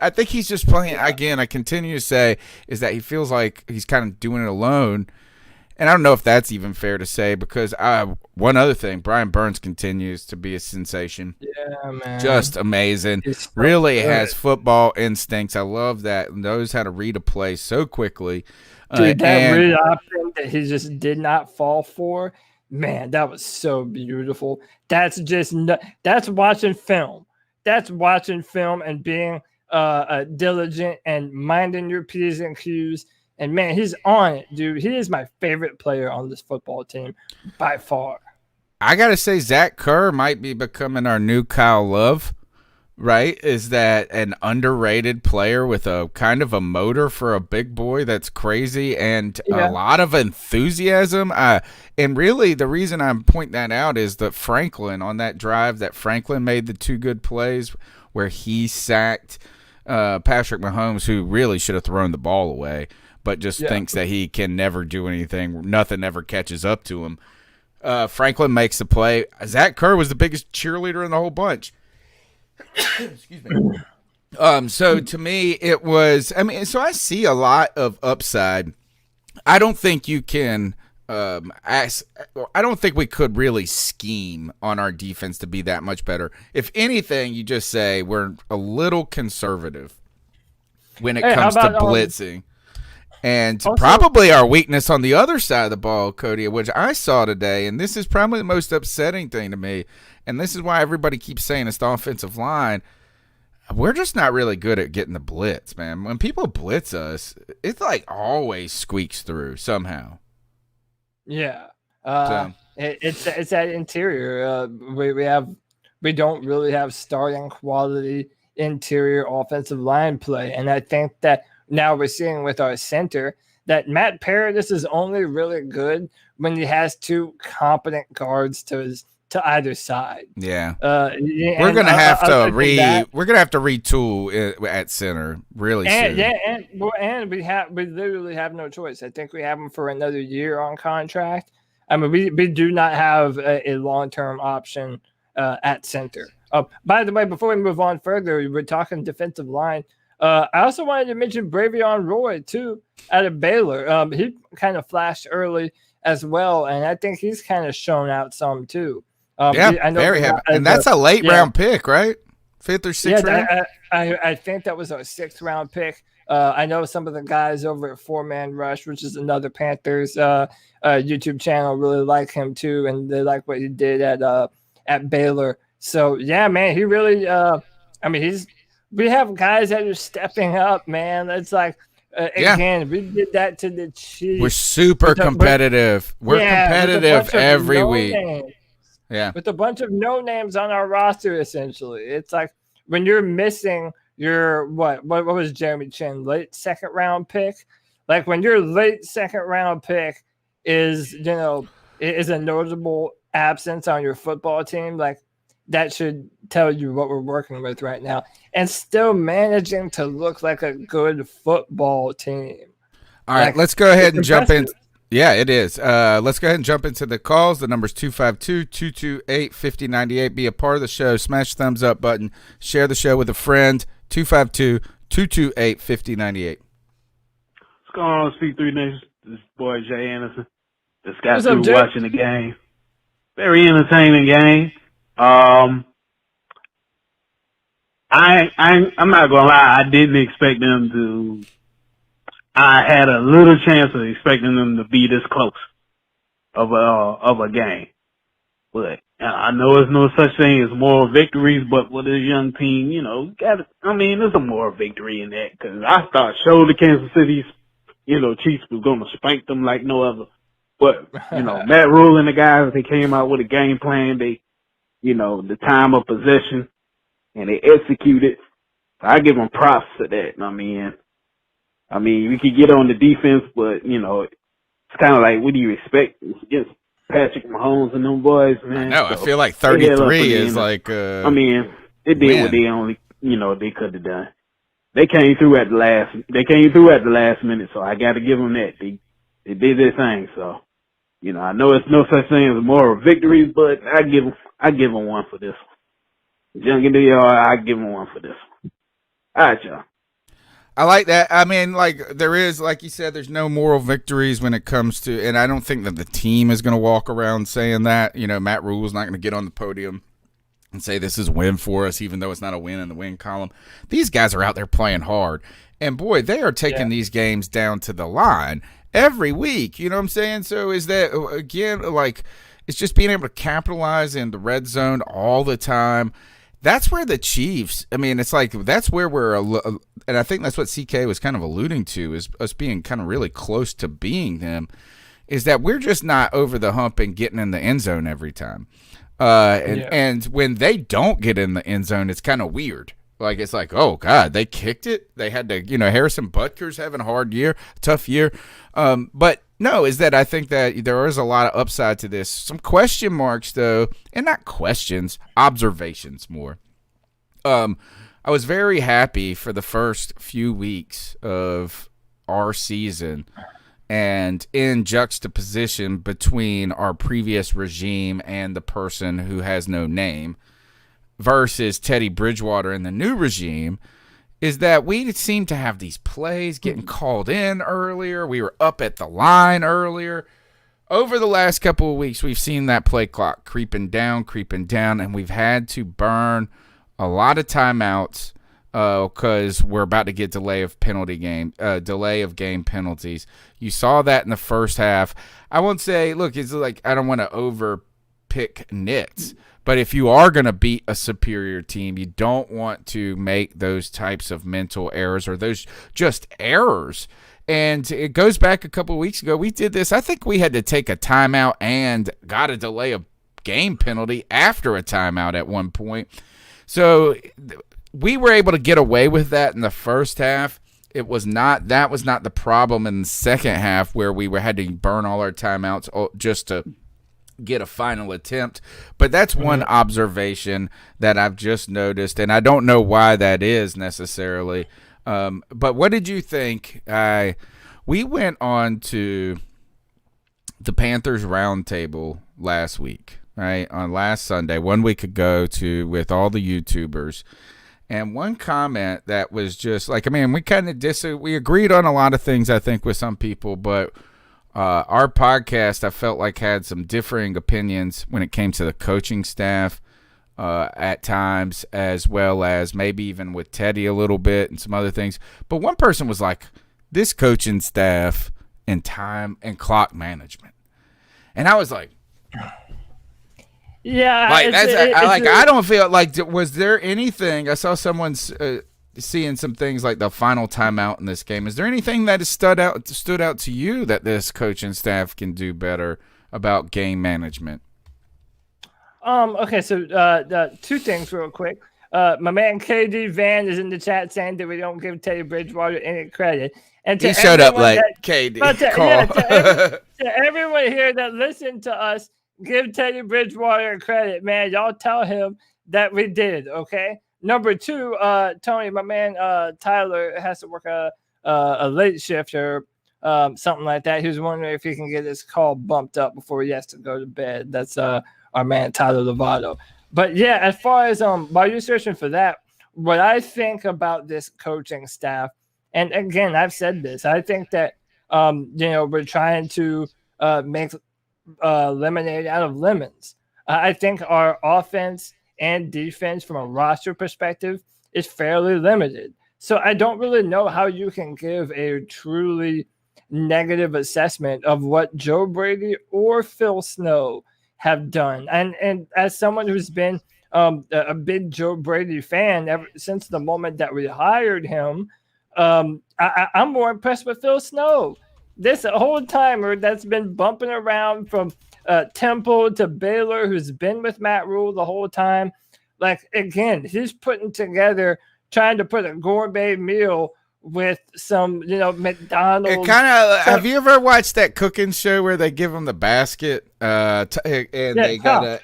I think he's just playing again. I continue to say is that he feels like he's kind of doing it alone, and I don't know if that's even fair to say because one other thing, Brian Burns continues to be a sensation. Yeah, man, just amazing. Really has football instincts. I love that. Knows how to read a play so quickly. Dude, that read option that he just did not fall for. Man, that was so beautiful. That's watching film. That's watching film and being diligent and minding your P's and Q's. And, man, he's on it, dude. He is my favorite player on this football team by far. I got to say Zach Kerr might be becoming our new Kyle Love, right? Is that an underrated player with a kind of a motor for a big boy that's crazy and a lot of enthusiasm? And really the reason I'm pointing that out is that Franklin, on that drive that Franklin made the 2 good plays where he sacked Patrick Mahomes, who really should have thrown the ball away, but just thinks that he can never do anything. Nothing ever catches up to him. Franklin makes the play. Zach Kerr was the biggest cheerleader in the whole bunch. Excuse me. So to me, it was. So I see a lot of upside. I don't think you can. I don't think we could really scheme on our defense to be that much better. If anything, you just say we're a little conservative when it comes to blitzing. And also, probably our weakness on the other side of the ball, Cody, which I saw today, and this is probably the most upsetting thing to me, and this is why everybody keeps saying it's the offensive line. We're just not really good at getting the blitz, man. When people blitz us, it's like always squeaks through somehow. Yeah. It's that interior. We don't really have starting quality interior offensive line play, and I think that now we're seeing with our center that Matt Paradis is only really good when he has 2 competent guards to either side. Yeah, we're gonna have to retool at center really soon. And we literally have no choice. I think we have him for another year on contract. I mean, we do not have a long-term option at center. By the way, before we move on further, we're talking defensive line. I also wanted to mention Bravion Roy, too, out of Baylor. He kind of flashed early as well, and I think he's kind of shown out some, too. Very happy. And that's a late-round pick, right? 5th or 6th round? I think that was our 6th-round pick. I know some of the guys over at 4-Man Rush, which is another Panthers YouTube channel, really like him, too, and they like what he did at Baylor. So, yeah, man, he really I mean, we have guys that are stepping up, man. It's like, again, we did that to the Chiefs. We're super competitive. We're competitive every week. Yeah. With a bunch of no names on our roster, essentially. It's like when you're missing your, what was Jeremy Chin, late second round pick? Like when your late second round pick is a notable absence on your football team, like that should tell you what we're working with right now, and still managing to look like a good football team. All right, let's go ahead and jump in. Yeah, it is. Let's go ahead and jump into the calls. The number's 252-228-5098. Be a part of the show. Smash the thumbs up button. Share the show with a friend. 252-228-5098. What's going on, C3 Nation? This boy Jay Anderson. Just got through watching the game. Very entertaining game. I'm not gonna lie. I didn't expect them to. I had a little chance of expecting them to be this close of a game, but I know there's no such thing as moral victories. But with a young team, there's a moral victory in that, because I thought the Kansas City's, Chiefs was gonna spank them like no other. But Matt Rule and the guys, they came out with a game plan. They, the time of possession, and they executed. I give them props for that. I mean, we could get on the defense, but it's kind of like, what do you expect against Patrick Mahomes and them boys, man? No, I feel like 33 is like. They did what they only, they could have done. They came through at the last. They came through at the last minute, so I got to give them that. They did their thing, so. I know it's no such thing as moral victories, but I give them one for this one. Young in the yard, I give them one for this one. All right, y'all. I like that. I mean, like, there is, like you said, there's no moral victories when it comes to, and I don't think that the team is going to walk around saying that. Matt Rule's not going to get on the podium and say this is a win for us, even though it's not a win in the win column. These guys are out there playing hard. And, boy, they are taking these games down to the line every week. You know what I'm saying? So is that, again, like, it's just being able to capitalize in the red zone all the time. That's where the Chiefs, I mean, it's like that's where we're, and I think that's what CK was kind of alluding to, is us being kind of really close to being them, is that we're just not over the hump and getting in the end zone every time. And when they don't get in the end zone, it's kind of weird. Like, it's like, oh, God, they kicked it. They had to, Harrison Butker's having a tough year. But no, is that I think that there is a lot of upside to this. Some question marks, though, and not questions, observations more. I was very happy for the first few weeks of our season, and in juxtaposition between our previous regime and the person who has no name versus Teddy Bridgewater and the new regime, is that we seem to have these plays getting called in earlier. We were up at the line earlier. Over the last couple of weeks, we've seen that play clock creeping down, and we've had to burn a lot of timeouts because we're about to get delay of game penalties. You saw that in the first half. I won't say, look, it's like I don't want to overpick nits. But if you are going to beat a superior team, you don't want to make those types of mental errors or those just errors. And it goes back a couple of weeks ago. We did this. I think we had to take a timeout and got a delay of game penalty after a timeout at one point. So we were able to get away with that in the first half. That was not the problem in the second half, where we had to burn all our timeouts just to get a final attempt. But that's one observation that I've just noticed, and I don't know why that is necessarily. But what did you think? We went on to the Panthers roundtable last week, right? On last Sunday, 1 week ago, with all the YouTubers. And one comment that was just like, I mean, we kind of we agreed on a lot of things, I think, with some people, but our podcast, I felt like, had some differing opinions when it came to the coaching staff at times, as well as maybe even with Teddy a little bit and some other things. But one person was like, this coaching staff and time and clock management. And I was like, Yeah, Like I don't feel like, was there anything? I saw someone seeing some things like the final timeout in this game. Is there anything that has stood out to you that this coaching staff can do better about game management? Okay, so two things real quick. My man KD Van is in the chat saying that we don't give Teddy Bridgewater any credit. And he showed up late, KD. To everyone here that listened to us, give Teddy Bridgewater credit, man. Y'all tell him that we did, okay? Number two, Tony, my man Tyler has to work a late shift or something like that. He was wondering if he can get his call bumped up before he has to go to bed. That's our man Tyler Lovato. But yeah, as far as while you're searching for that, what I think about this coaching staff, and again, I've said this, I think that we're trying to make lemonade out of lemons. I think our offense and defense from a roster perspective is fairly limited. So I don't really know how you can give a truly negative assessment of what Joe Brady or Phil Snow have done. And as someone who's been a big Joe Brady fan ever since the moment that we hired him, I'm more impressed with Phil Snow. This whole timer that's been bumping around from Temple to Baylor, who's been with Matt Rule the whole time. Like, again, he's putting together, trying to put a gourmet meal with some, McDonald's. It kind of. Have you ever watched that cooking show where they give them the basket and they got a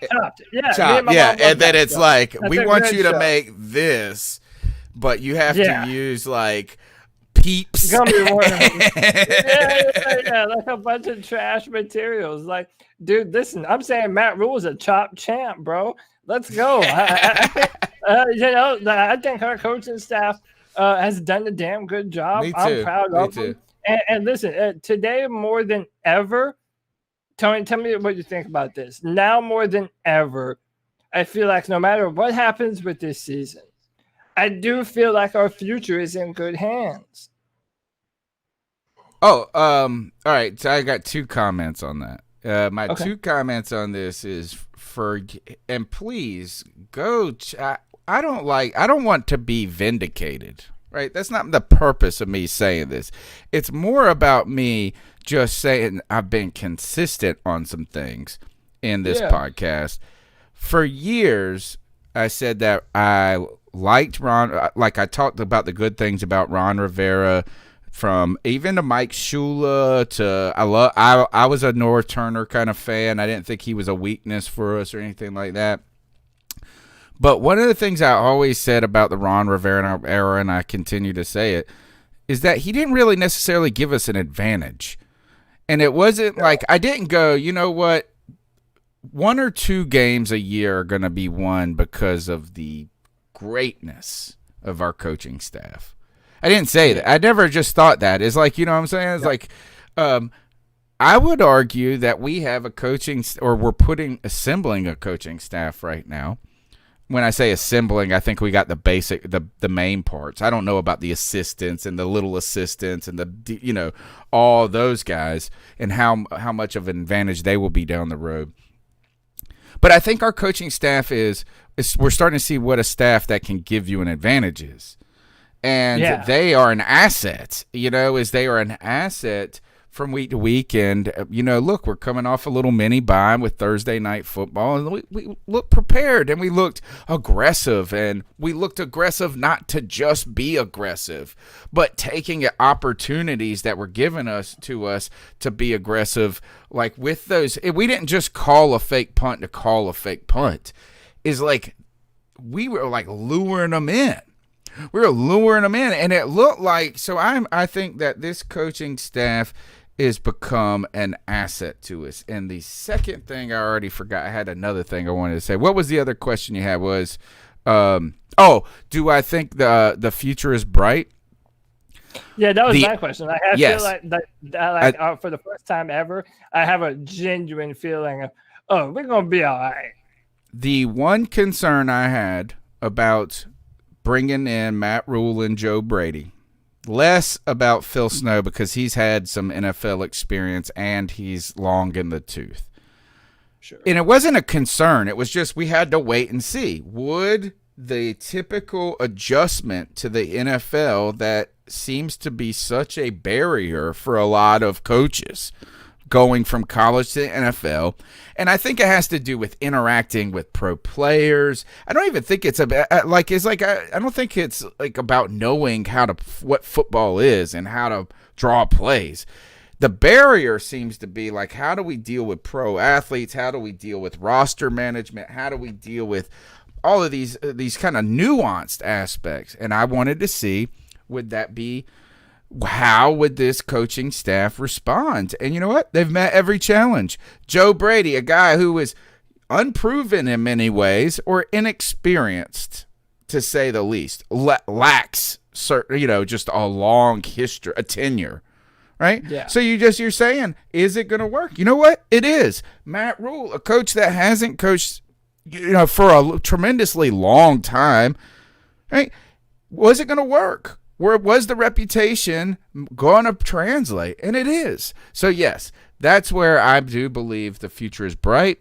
chopped. And then it's like, we want you to make this, but you have to use like Peeps. Gummy worms. Like a bunch of trash materials. Like, dude, listen, I'm saying Matt Rule is a chop champ, bro. Let's go. I think our coaching staff has done a damn good job. Me too. I'm proud of them. And listen, today more than ever, Tony, tell me what you think about this. Now more than ever, I feel like no matter what happens with this season, I do feel like our future is in good hands. Oh, all right. So I got two comments on that. My two comments on this is and please go. I don't want to be vindicated, right? That's not the purpose of me saying this. It's more about me just saying I've been consistent on some things in this podcast. For years, I said that I liked Ron. Like, I talked about the good things about Ron Rivera, from even to Mike Shula to I was a North Turner kind of fan. I didn't think he was a weakness for us or anything like that. But one of the things I always said about the Ron Rivera era, and I continue to say it, is that he didn't really necessarily give us an advantage. And it wasn't like I didn't go, you know what, 1 or 2 games a year are going to be won because of the greatness of our coaching staff. I didn't say that. I never just thought that. It's like, you know what I'm saying? It's like, I would argue that we have we're assembling a coaching staff right now. When I say assembling, I think we got the main parts. I don't know about the assistants and the little assistants and all those guys and how much of an advantage they will be down the road. But I think our coaching staff we're starting to see what a staff that can give you an advantage is. And they are an asset, they are an asset from week to week. And, look, we're coming off a little mini bye with Thursday night football, and we looked prepared, and we looked aggressive, and we looked aggressive not to just be aggressive, but taking opportunities that were given to us to be aggressive. Like with those, we didn't just call a fake punt to call a fake punt. Is like we were like luring them in. We were luring them in, and it looked like. So I think that this coaching staff is become an asset to us. And the second thing I already forgot. I had another thing I wanted to say. What was the other question you had? Was, do I think the future is bright? Yeah, that was my question. I feel like for the first time ever, I have a genuine feeling of, we're gonna be all right. The one concern I had about bringing in Matt Rule and Joe Brady, less about Phil Snow because he's had some NFL experience and he's long in the tooth. Sure. And it wasn't a concern. It was just we had to wait and see. Would the typical adjustment to the NFL that seems to be such a barrier for a lot of coaches going from college to the NFL, and I think it has to do with interacting with pro players. I don't even think it's about I don't think it's like about knowing what football is and how to draw plays. The barrier seems to be like, how do we deal with pro athletes? How do we deal with roster management? How do we deal with all of these kind of nuanced aspects? And I wanted to see, how would this coaching staff respond? And you know what? They've met every challenge. Joe Brady, a guy who is unproven in many ways or inexperienced, to say the least, lacks just a long history, a tenure. Right? Yeah. So you're saying, is it going to work? You know what? It is. Matt Rule, a coach that hasn't coached, for a tremendously long time, right? Was it going to work? Was the reputation going to translate? And it is. So yes, that's where I do believe the future is bright.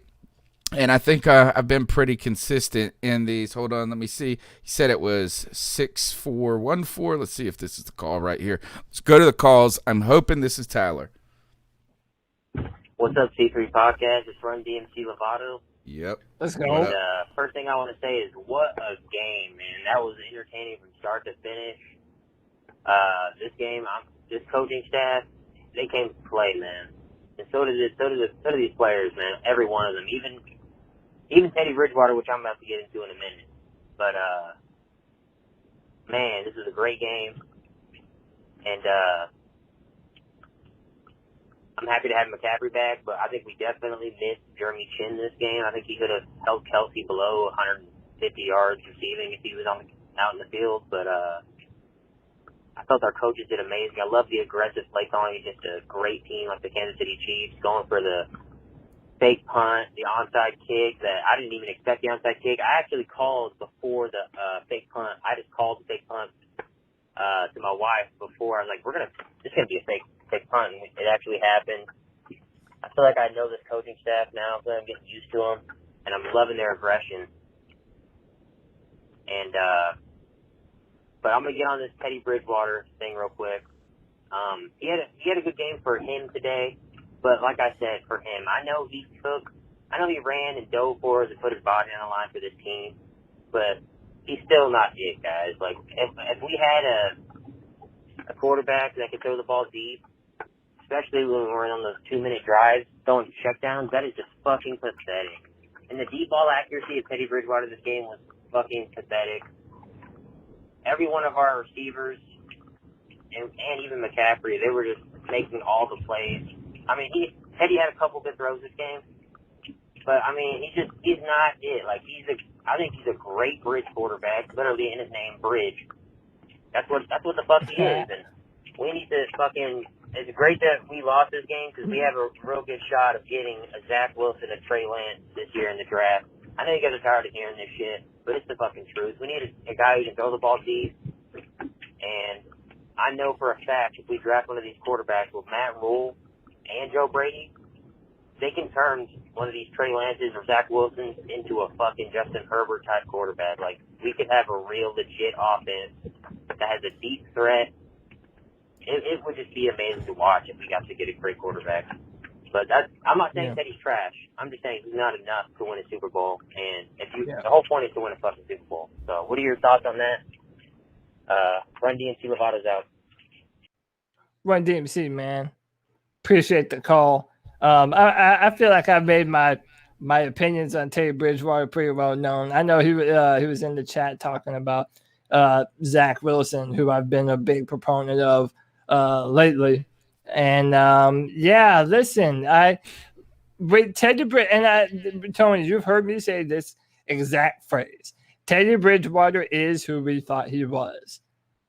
And I think I've been pretty consistent in these. Hold on, let me see. He said it was 6414. Let's see if this is the call right here. Let's go to the calls. I'm hoping this is Tyler. What's up, C3 Podcast? It's Run DMC Lovato. Yep. Let's go. And, first thing I want to say is what a game, man. That was entertaining from start to finish. This game, this coaching staff, they came to play, man. And so did these players, man. Every one of them, even Teddy Bridgewater, which I'm about to get into in a minute. But man, this is a great game, and I'm happy to have McCaffrey back. But I think we definitely missed Jeremy Chin this game. I think he could have held Kelsey below 150 yards receiving if he was out in the field. But I felt our coaches did amazing. I love the aggressive play calling against a great team like the Kansas City Chiefs, going for the fake punt, the onside kick that I didn't even expect the onside kick. I actually called before the fake punt. I just called the fake punt to my wife before. I was like, this is going to be a fake punt. And it actually happened. I feel like I know this coaching staff now. I feel like I'm getting used to them, and I'm loving their aggression. And, but I'm going to get on this Teddy Bridgewater thing real quick. He had a good game for him today, but like I said, for him, I know he ran and dove for us and put his body on the line for this team, but he's still not it, guys. Like, if we had a quarterback that could throw the ball deep, especially when we're on those 2-minute drives, throwing checkdowns, that is just fucking pathetic. And the deep ball accuracy of Teddy Bridgewater this game was fucking pathetic. Every one of our receivers, and even McCaffrey, they were just making all the plays. I mean, Teddy had a couple good throws this game, but I mean, he's not it. Like, I think he's a great bridge quarterback, literally in his name, Bridge. That's what the fuck he is, and we need to fucking. It's great that we lost this game because we have a real good shot of getting a Zach Wilson, a Trey Lance this year in the draft. I know you guys are tired of hearing this shit, but it's the fucking truth. We need a guy who can throw the ball deep, and I know for a fact if we draft one of these quarterbacks with Matt Rule and Joe Brady, they can turn one of these Trey Lances or Zach Wilsons into a fucking Justin Herbert type quarterback. Like, we could have a real legit offense that has a deep threat. It would just be amazing to watch if we got to get a great quarterback. But I'm not saying that he's trash. I'm just saying he's not enough to win a Super Bowl. And the whole point is to win a fucking Super Bowl. So what are your thoughts on that? Run DMC Lovato's out. Run DMC, man. Appreciate the call. I feel like I've made my opinions on Teddy Bridgewater pretty well known. I know he was in the chat talking about Zach Wilson, who I've been a big proponent of lately. And listen, Tony, you've heard me say this exact phrase. Teddy Bridgewater is who we thought he was.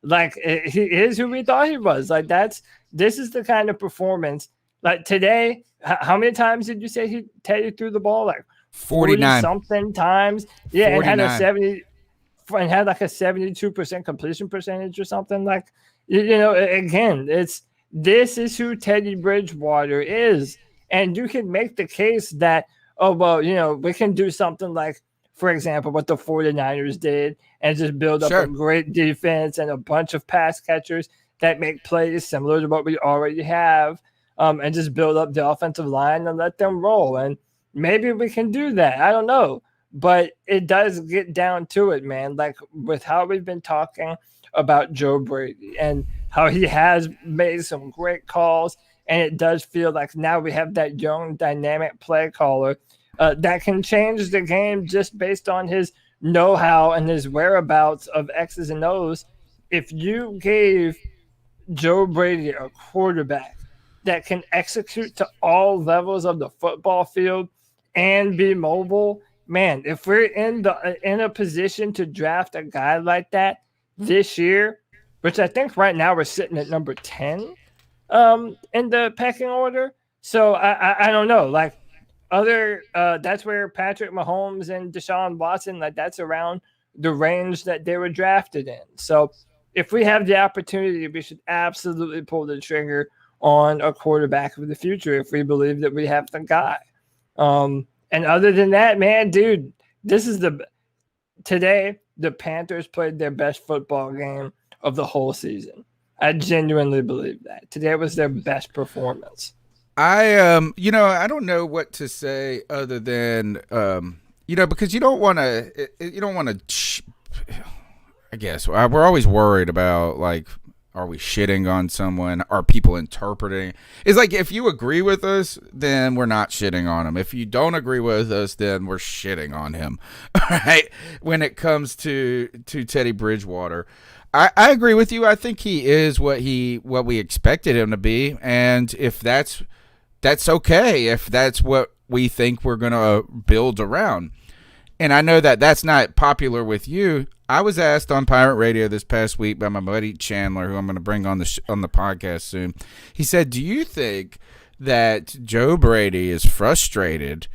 Like, he is who we thought he was. Like, this is the kind of performance. Like today, how many times did you say Teddy threw the ball? Like 49 something times. Yeah, 49. and had like a 72% completion percentage or something. Like, again, this is who Teddy Bridgewater is. And you can make the case that oh, well, we can do something like, for example, what the 49ers did and just build up a great defense and a bunch of pass catchers that make plays similar to what we already have, and just build up the offensive line and let them roll. And maybe we can do that. I don't know. But it does get down to it, man. Like with how we've been talking about Joe Brady and how he has made some great calls. And it does feel like now we have that young, dynamic play caller that can change the game just based on his know-how and his whereabouts of X's and O's. If you gave Joe Brady a quarterback that can execute to all levels of the football field and be mobile, man, if we're in a position to draft a guy like that this year, which I think right now we're sitting at number 10 in the pecking order. So I don't know. Like that's where Patrick Mahomes and Deshaun Watson, like that's around the range that they were drafted in. So if we have the opportunity, we should absolutely pull the trigger on a quarterback of the future if we believe that we have the guy. And other than that, man, dude, today the Panthers played their best football game of the whole season. I genuinely believe that. Today was their best performance. I don't know what to say other than because you don't want to I guess we're always worried about, like, are we shitting on someone? Are people interpreting? It's like, if you agree with us, then we're not shitting on him. If you don't agree with us, then we're shitting on him. Right? When it comes to Teddy Bridgewater, I agree with you. I think he is what we expected him to be, and if that's okay. If that's what we think we're gonna build around. And I know that that's not popular with you. I was asked on Pirate Radio this past week by my buddy Chandler, who I'm going to bring on the podcast soon. He said, do you think that Joe Brady is frustrated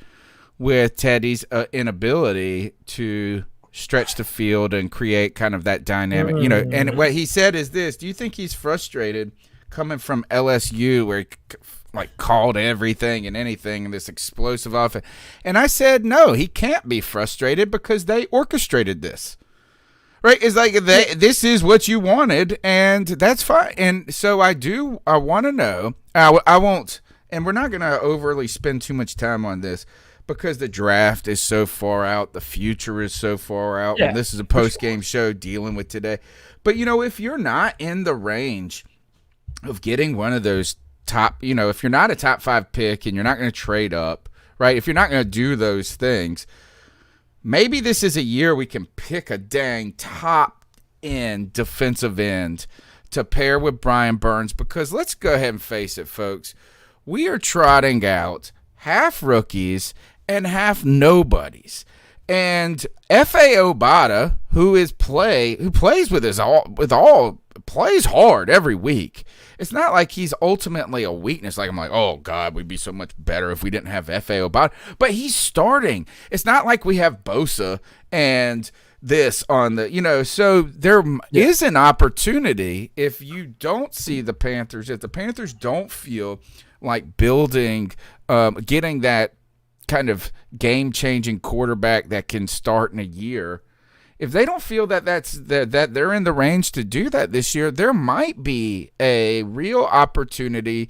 with Teddy's inability to stretch the field and create kind of that dynamic? And what he said is this: do you think he's frustrated coming from LSU, where he called everything and anything in this explosive offense? And I said, no, he can't be frustrated because they orchestrated this. Right? It's like this is what you wanted, and that's fine. And so I want to know. I won't, and we're not going to overly spend too much time on this because the draft is so far out, the future is so far out. Yeah, and this is a post-game show dealing with today. But if you're not in the range of getting one of those top, if you're not a top 5 pick and you're not going to trade up, right? If you're not going to do those things, maybe this is a year we can pick a dang top-end defensive end to pair with Brian Burns, because let's go ahead and face it, folks. We are trotting out half rookies and half nobodies. And F.A. Obata, who plays hard every week. It's not like he's ultimately a weakness. Like, I'm like, oh, God, we'd be so much better if we didn't have F.A. Obata. But he's starting. It's not like we have Bosa and this on the, so there is an opportunity if you don't see the Panthers, if the Panthers don't feel like building, getting that kind of game-changing quarterback that can start in a year. If they don't feel that that they're in the range to do that this year, there might be a real opportunity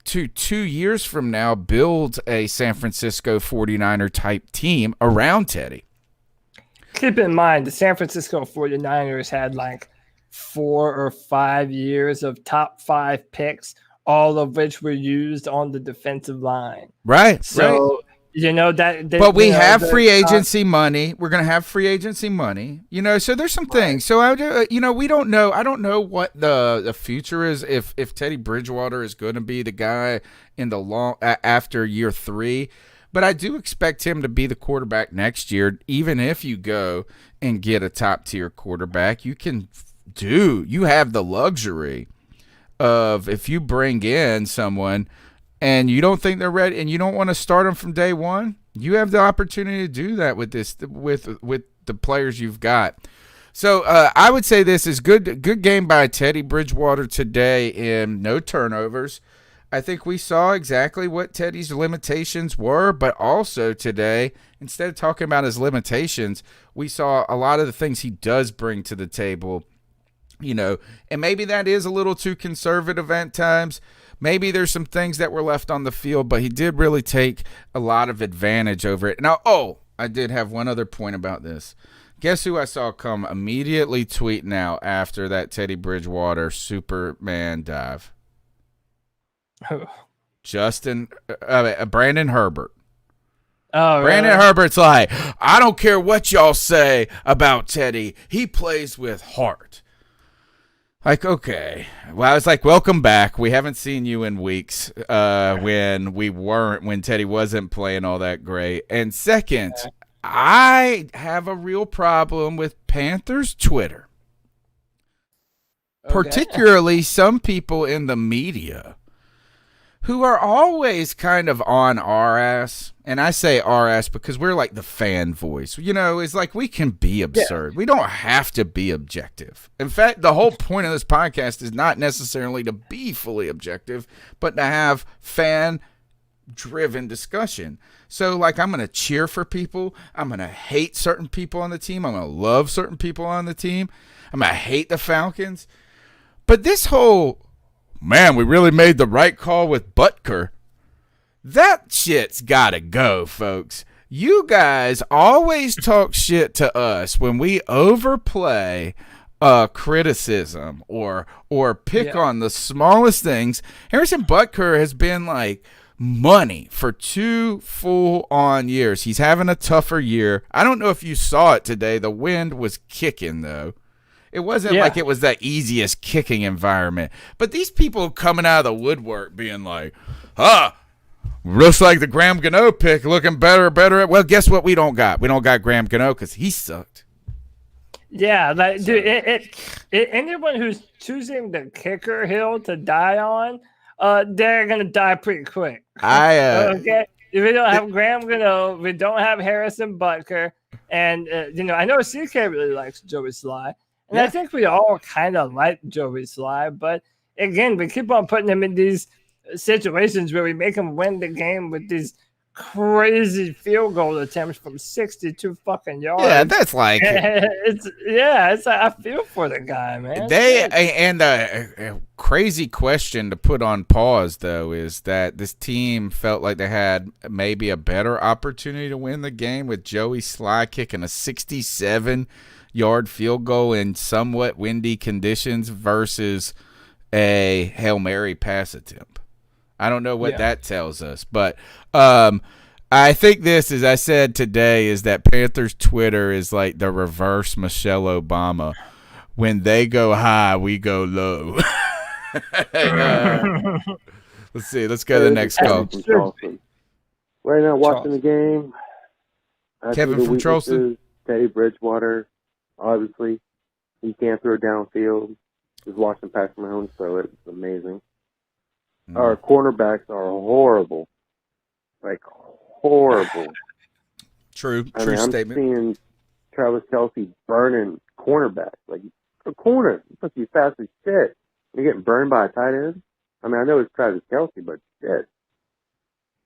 to 2 years from now build a San Francisco 49er type team around Teddy. Keep in mind, the San Francisco 49ers had like 4 or 5 years of top 5 picks, all of which were used on the defensive line. Right. So, but we have free agency money. We're going to have free agency money, so there's some things. So, we don't know. I don't know what the future is if Teddy Bridgewater is going to be the guy in the after year 3. But I do expect him to be the quarterback next year, even if you go and get a top-tier quarterback. You have the luxury of, if you bring in someone and you don't think they're ready and you don't want to start them from day one, you have the opportunity to do that with the players you've got. So I would say this is good game by Teddy Bridgewater today, in no turnovers. I think we saw exactly what Teddy's limitations were, but also today, instead of talking about his limitations, we saw a lot of the things he does bring to the table, and maybe that is a little too conservative at times. Maybe there's some things that were left on the field, but he did really take a lot of advantage over it. Now, I did have one other point about this. Guess who I saw come immediately tweeting out after that Teddy Bridgewater Superman dive? Brandon Herbert. Oh, Brandon really? Herbert's like, I don't care what y'all say about Teddy. He plays with heart. Like, okay. Well, I was like, welcome back. We haven't seen you in weeks when Teddy wasn't playing all that great. And second, I have a real problem with Panthers Twitter. Okay. Particularly some people in the media who are always kind of on our ass. And I say our ass because we're like the fan voice. It's like we can be absurd. Yeah. We don't have to be objective. In fact, the whole point of this podcast is not necessarily to be fully objective, but to have fan-driven discussion. So, like, I'm going to cheer for people. I'm going to hate certain people on the team. I'm going to love certain people on the team. I'm going to hate the Falcons. But this whole... Man, we really made the right call with Butker. That shit's gotta go, folks. You guys always talk shit to us when we overplay criticism or pick on the smallest things. Harrison Butker has been like money for 2 full-on years. He's having a tougher year. I don't know if you saw it today. The wind was kicking, though. It wasn't like it was the easiest kicking environment. But these people coming out of the woodwork being like, looks like the Graham Gano pick looking better. Well, guess what we don't got? We don't got Graham Gano because he sucked. Yeah, like, dude, anyone who's choosing the kicker hill to die on, they're going to die pretty quick. Okay? If we don't have Graham Gano, we don't have Harrison Butker, and, I know CK really likes Joey Sly. And I think we all kind of like Joey Sly, but again, we keep on putting him in these situations where we make him win the game with these crazy field goal attempts from 62 fucking yards. Yeah, that's like it's like I feel for the guy, man. A crazy question to put on pause though is that this team felt like they had maybe a better opportunity to win the game with Joey Sly kicking a 67-yard field goal in somewhat windy conditions versus a Hail Mary pass attempt. I don't know what that tells us, but I think this, as I said today, is that Panthers Twitter is like the reverse Michelle Obama. When they go high, we go low. Let's see. Let's go to the next call. Right now, watching the game. Kevin from Charleston. Teddy Bridgewater, obviously. He can't throw downfield. Just watching Patrick Mahomes throw it. It's amazing. Our cornerbacks are horrible. Like, horrible. True I'm statement. Seeing Travis Kelce burning cornerbacks. Like, a corner. You're supposed to be fast as shit. You're getting burned by a tight end. I mean, I know it's Travis Kelce, but shit.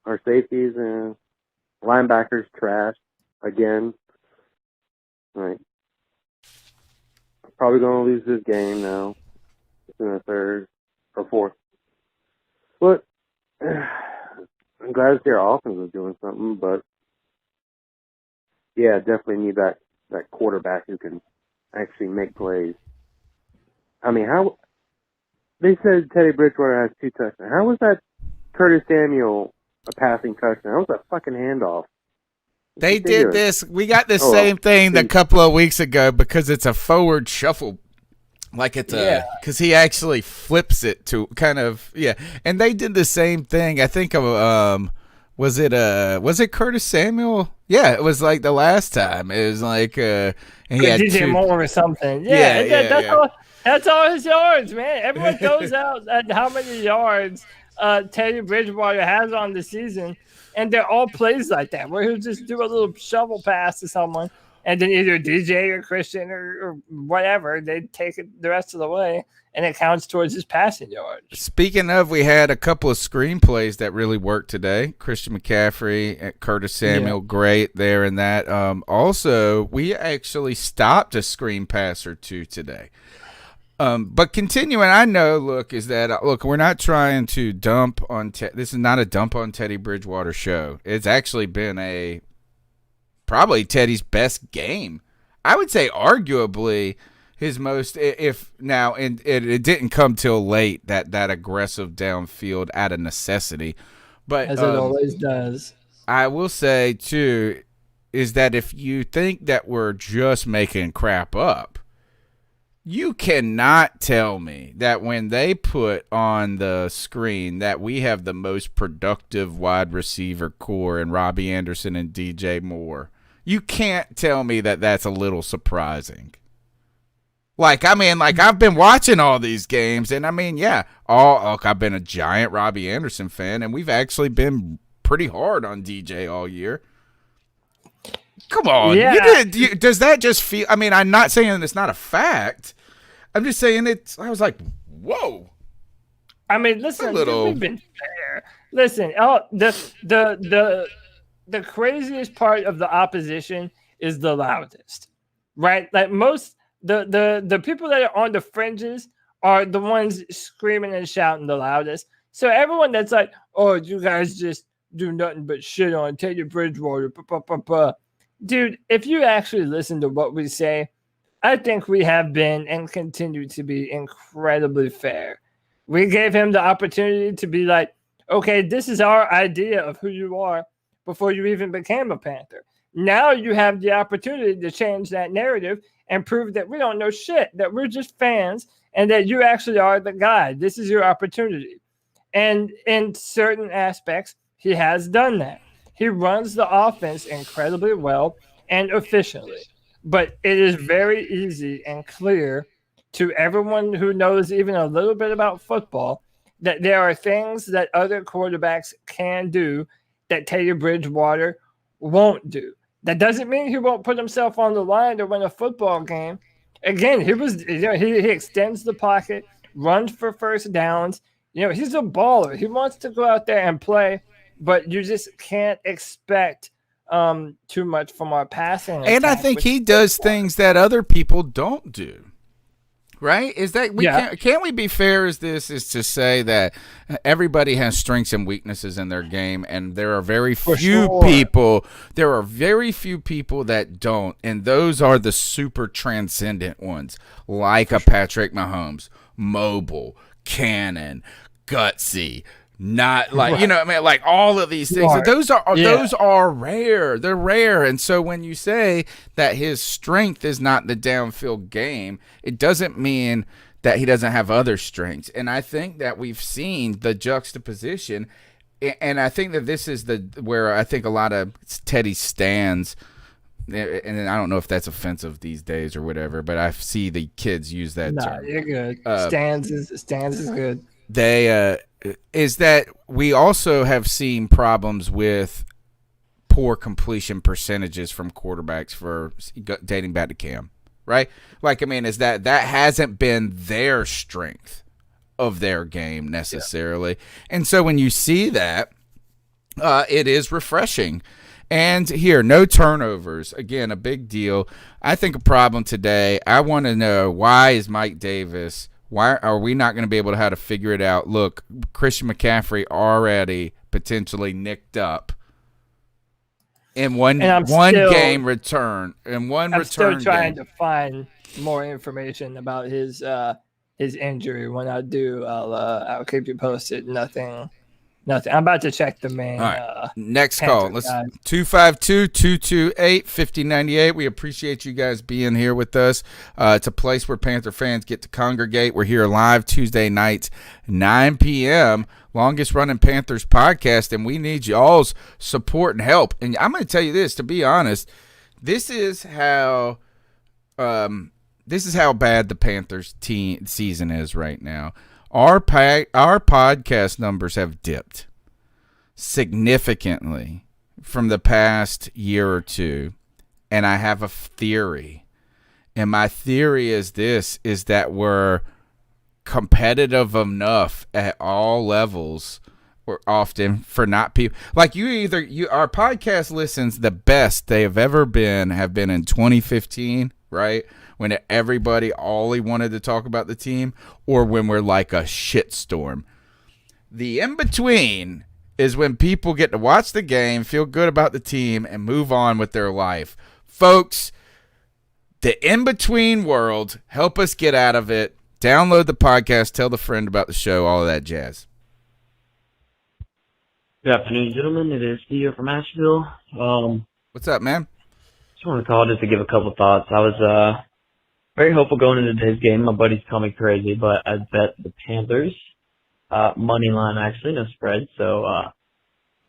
Our safeties and linebackers trash again. Right. Probably going to lose this game now. It's in the third or fourth. But I'm glad to see our offense is doing something. But yeah, definitely need that quarterback who can actually make plays. I mean, how they said Teddy Bridgewater has 2 touchdowns. How was that Curtis Samuel a passing touchdown? How was that fucking handoff? They did this. We got the same thing a couple of weeks ago because it's a forward shuffle. Like it's because he actually flips it to kind of, and they did the same thing. I think was it Curtis Samuel? Yeah, it was like the last time. It was like and he had DJ Moore or something. That's all his yards, man. Everyone throws out at how many yards Teddy Bridgewater has on the season, and they're all plays like that where he'll just do a little shovel pass to someone. and then either DJ or Christian or whatever, they take it the rest of the way, and it counts towards his passing yards. Speaking of, we had a couple of screenplays that really worked today. Christian McCaffrey, Curtis Samuel, great there in that. Also, we actually stopped a screen pass or two today. But continuing, I know, look, we're not trying to dump on this is not a dump on Teddy Bridgewater show. It's actually been probably Teddy's best game. I would say arguably his most, and it didn't come till late, that aggressive downfield out of necessity. But as it always does. I will say, too, is that if you think that we're just making crap up, you cannot tell me that when they put on the screen that we have the most productive wide receiver core in Robbie Anderson and DJ Moore. You can't tell me that that's a little surprising. I've been watching all these games, and I've been a giant Robbie Anderson fan, and we've actually been pretty hard on DJ all year. Come on. Yeah. Does that just feel, I'm not saying that it's not a fact. I'm just saying I was like, whoa. Listen, we've been fair. Listen, the craziest part of the opposition is the loudest, right? Like most, the people that are on the fringes are the ones screaming and shouting the loudest. So everyone that's like, oh, you guys just do nothing but shit on Teddy Bridgewater, dude, if you actually listen to what we say, I think we have been and continue to be incredibly fair. We gave him the opportunity to be like, okay, this is our idea of who you are before you even became a Panther. Now you have the opportunity to change that narrative and prove that we don't know shit, that we're just fans, and that you actually are the guy. This is your opportunity. And in certain aspects, he has done that. He runs the offense incredibly well and efficiently. But it is very easy and clear to everyone who knows even a little bit about football that there are things that other quarterbacks can do that Teddy Bridgewater won't do. That doesn't mean he won't put himself on the line to win a football game. Again, he extends the pocket, runs for first downs. He's a baller. He wants to go out there and play, but you just can't expect too much from our passing. And I think he does things that other people don't do. Right? Is that can't we be fair as this is to say that everybody has strengths and weaknesses in their game, and there are very few people that don't, and those are the super transcendent ones, like a Patrick Mahomes, mobile, cannon, gutsy, not like like all of these things. Right. Those are rare. They're rare. And so when you say that his strength is not the downfield game, it doesn't mean that he doesn't have other strengths. And I think that we've seen the juxtaposition, and I think that this is where I think a lot of Teddy stands. And I don't know if that's offensive these days or whatever, but I see the kids use that term. You're good. Stands is good. Is that we also have seen problems with poor completion percentages from quarterbacks for dating back to Cam, right? Is that hasn't been their strength of their game necessarily. Yeah. And so when you see that, it is refreshing. And here, no turnovers. Again, a big deal. I think a problem today, I want to know, why is Mike Davis – why are we not going to be able to how to figure it out? Look, Christian McCaffrey already potentially nicked up in one game return. I'm still trying to find more information about his injury. When I do, I'll keep you posted. Nothing. I'm about to check the main. All right. Next call. Let's 252-228-5098. We appreciate you guys being here with us. It's a place where Panther fans get to congregate. We're here live Tuesday nights, 9 p.m. Longest running Panthers podcast, and we need y'all's support and help. And I'm going to tell you this, to be honest, this is how bad the Panthers season is right now. Our podcast numbers have dipped significantly from the past year or two. and I have a theory. And my theory is that we're competitive enough at all levels or often for not people like our podcast listens the best they have ever been have been in 2015, right? When everybody only wanted to talk about the team, or when we're like a shitstorm. The in-between is when people get to watch the game, feel good about the team, and move on with their life. Folks, the in-between world, help us get out of it. Download the podcast, tell the friend about the show, all of that jazz. Good afternoon, gentlemen. It is Theo from Asheville. What's up, man? Just want to call just to give a couple thoughts. I was very hopeful going into today's game. My buddies call me crazy, but I bet the Panthers. Money line, actually, no spread. So,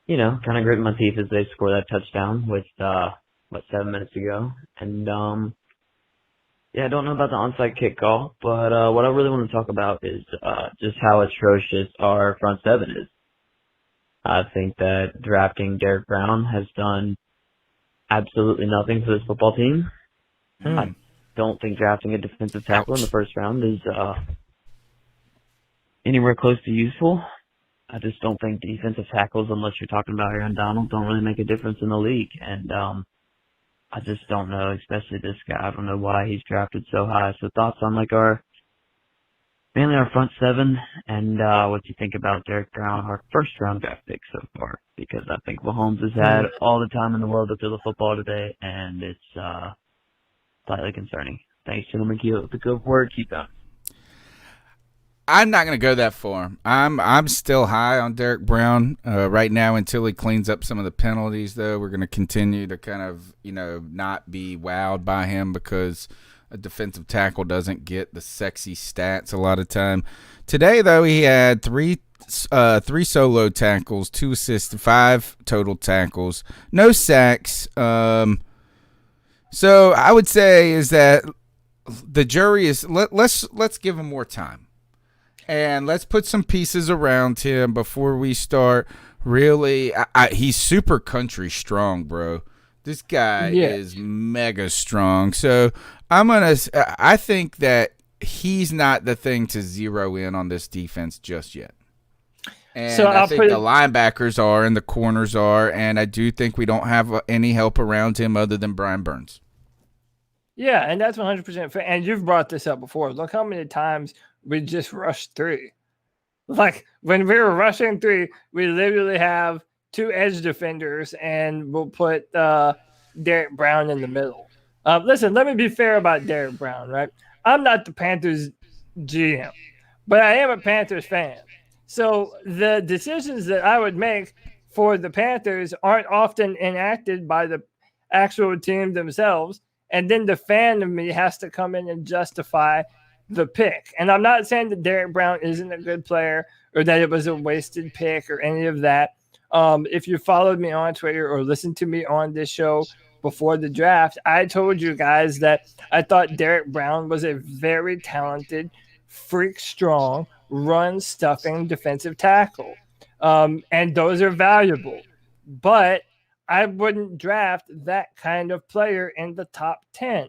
kind of gritting my teeth as they score that touchdown with, 7 minutes ago. And, I don't know about the onside kick call, but what I really want to talk about is just how atrocious our front seven is. I think that drafting Derek Brown has done absolutely nothing for this football team. I don't think drafting a defensive tackle in the first round is anywhere close to useful. I just don't think defensive tackles, unless you're talking about Aaron Donald, don't really make a difference in the league. And I just don't know, especially this guy. I don't know why he's drafted so high. So thoughts on mainly our front seven, and what you think about Derek Brown, our first round draft pick so far, because I think Mahomes has had all the time in the world to throw the football today, and it's slightly concerning. Thanks, gentlemen. Keep up the good work. Keep going. I'm not going to go that far. I'm still high on Derek Brown right now until he cleans up some of the penalties, though. We're going to continue to kind of, not be wowed by him because a defensive tackle doesn't get the sexy stats a lot of time. Today, though, he had three solo tackles, 2 assists, 5 total tackles, no sacks. So I would say is that the jury is let's give him more time. And let's put some pieces around him before we start. Really, he's super country strong, bro. This guy is mega strong. So I think that he's not the thing to zero in on this defense just yet. And so I think the linebackers are and the corners are, and I do think we don't have any help around him other than Brian Burns. Yeah, and that's 100% fair. And you've brought this up before. Look how many times we just rushed 3. Like, when we were rushing 3, we literally have 2 edge defenders, and we'll put Derek Brown in the middle. Listen, let me be fair about Derek Brown, right? I'm not the Panthers GM, but I am a Panthers fan. So the decisions that I would make for the Panthers aren't often enacted by the actual team themselves, and then the fan of me has to come in and justify the pick. And I'm not saying that Derek Brown isn't a good player or that it was a wasted pick or any of that. If you followed me on Twitter or listened to me on this show before the draft, I told you guys that I thought Derek Brown was a very talented, freak strong, run stuffing defensive tackle. And those are valuable. But I wouldn't draft that kind of player in the top 10.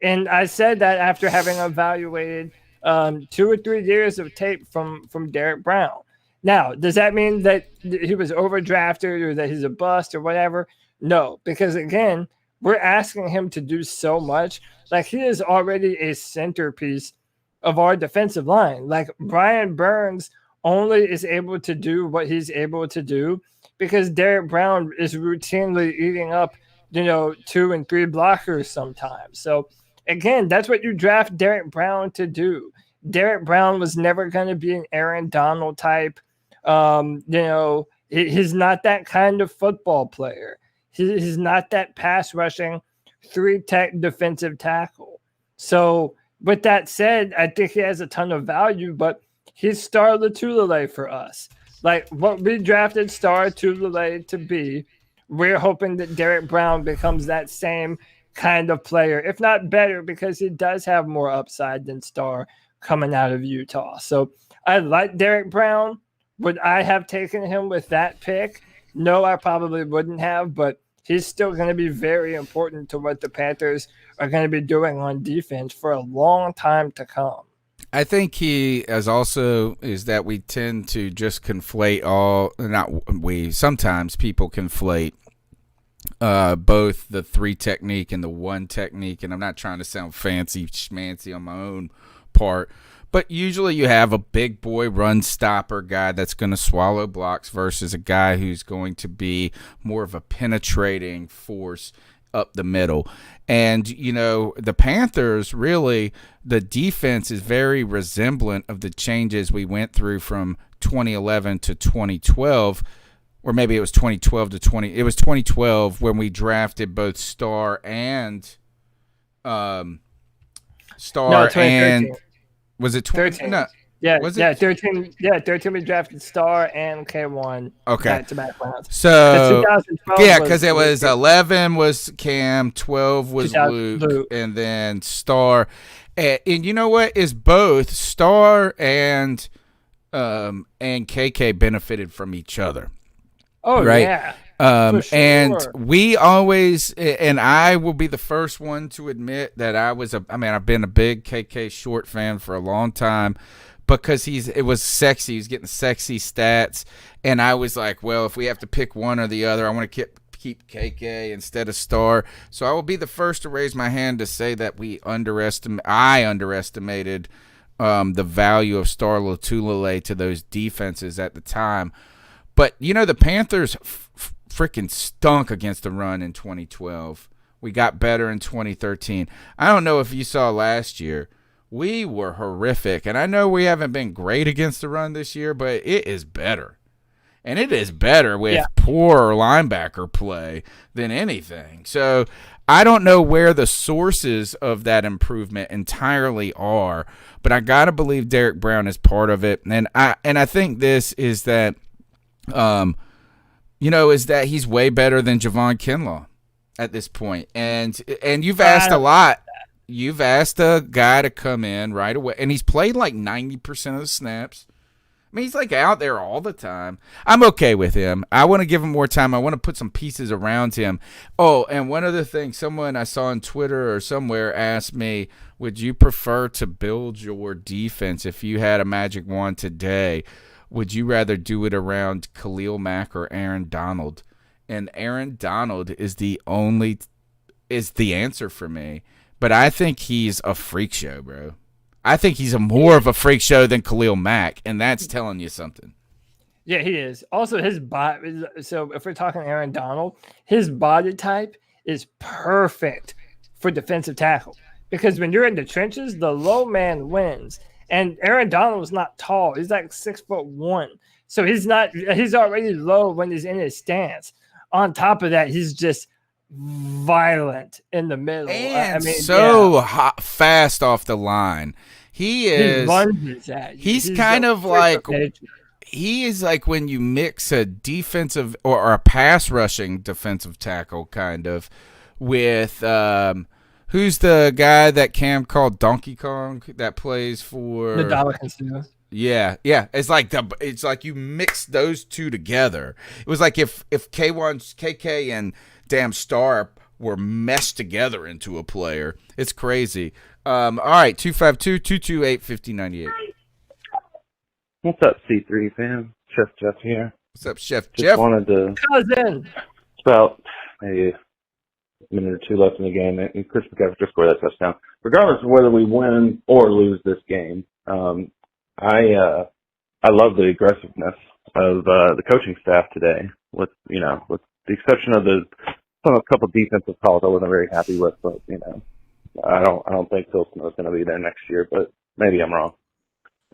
And I said that after having evaluated 2 or 3 years of tape from Derek Brown. Now, does that mean that he was overdrafted or that he's a bust or whatever? No, because again, we're asking him to do so much. Like, he is already a centerpiece of our defensive line. Like, Brian Burns only is able to do what he's able to do because Derek Brown is routinely eating up, 2 and 3 blockers sometimes. So again, that's what you draft Derek Brown to do. Derek Brown was never going to be an Aaron Donald type. He's not that kind of football player. He's not that pass rushing 3-tech defensive tackle. So with that said, I think he has a ton of value, but he's Star Lotulelei for us. Like, what we drafted Star Lotulelei to be, we're hoping that Derek Brown becomes that same kind of player, if not better, because he does have more upside than Star coming out of Utah. So I like Derek Brown. Would I have taken him with that pick? No, I probably wouldn't have, but he's still going to be very important to what the Panthers are going to be doing on defense for a long time to come. I think he is also is that we tend to just conflate sometimes people conflate both the 3 technique and the 1 technique, and I'm not trying to sound fancy schmancy on my own part, but usually you have a big boy run stopper guy that's going to swallow blocks versus a guy who's going to be more of a penetrating force up the middle. And, you know, the Panthers, really, the defense is very resemblant of the changes we went through from 2011 to 2012, or maybe it was 2012 to 20. It was 2012 when we drafted both Star and was it 13? No. Yeah, was yeah, it? 13. Yeah, 13 we drafted Star and K1. Okay. Back-to-back rounds. So, 2012 yeah, because it was 11 was Cam, 12 was 2000 Luke, and then Star. And you know what? Is both Star and KK benefited from each other. Oh, right? yeah. For sure. And we always, and I will be the first one to admit that I've been a big KK Short fan for a long time because it was sexy. He was getting sexy stats. And I was like, well, if we have to pick one or the other, I want to keep KK instead of Star. So I will be the first to raise my hand to say that I underestimated the value of Star Lotulelei to those defenses at the time. But, you know, the Panthers freaking stunk against the run in 2012. We got better in 2013. I don't know if you saw last year. We were horrific. And I know we haven't been great against the run this year, but it is better. And it is better with poor linebacker play than anything. So I don't know where the sources of that improvement entirely are, but I got to believe Derek Brown is part of it. And I think this is that is that he's way better than Javon Kinlaw at this point. And you've asked a lot. You've asked a guy to come in right away, and he's played like 90% of the snaps. I mean, he's like out there all the time. I'm okay with him. I want to give him more time. I want to put some pieces around him. Oh, and one other thing, someone I saw on Twitter or somewhere asked me, would you prefer to build your defense if you had a magic wand today? Would you rather do it around Khalil Mack or Aaron Donald? And Aaron Donald is the answer for me. But I think he's a freak show, bro. I think he's more of a freak show than Khalil Mack, and that's telling you something. Yeah, he is. Also, his body. So if we're talking Aaron Donald, his body type is perfect for defensive tackle because when you're in the trenches, the low man wins. And Aaron Donald is not tall. He's like 6'1". So he's already low when he's in his stance. On top of that, he's just violent in the middle. And hot, fast off the line. He lunges at you. He's kind of like he is like when you mix a defensive or a pass rushing defensive tackle kind of with who's the guy that Cam called Donkey Kong that plays for the Yeah. It's like you mix those two together. It was like if KK and damn Star were meshed together into a player. It's crazy. All right, 252-228-5098. What's up, C3 fam? Chef Jeff here. What's up, Chef Just Jeff? wanted to. Cousin. It's about maybe a minute or two left in the game, and Chris McCaffrey just scored that touchdown. Regardless of whether we win or lose this game, I love the aggressiveness of the coaching staff today. With the exception of a couple defensive calls I wasn't very happy with, but I don't think Pilsen is going to be there next year, but maybe I'm wrong.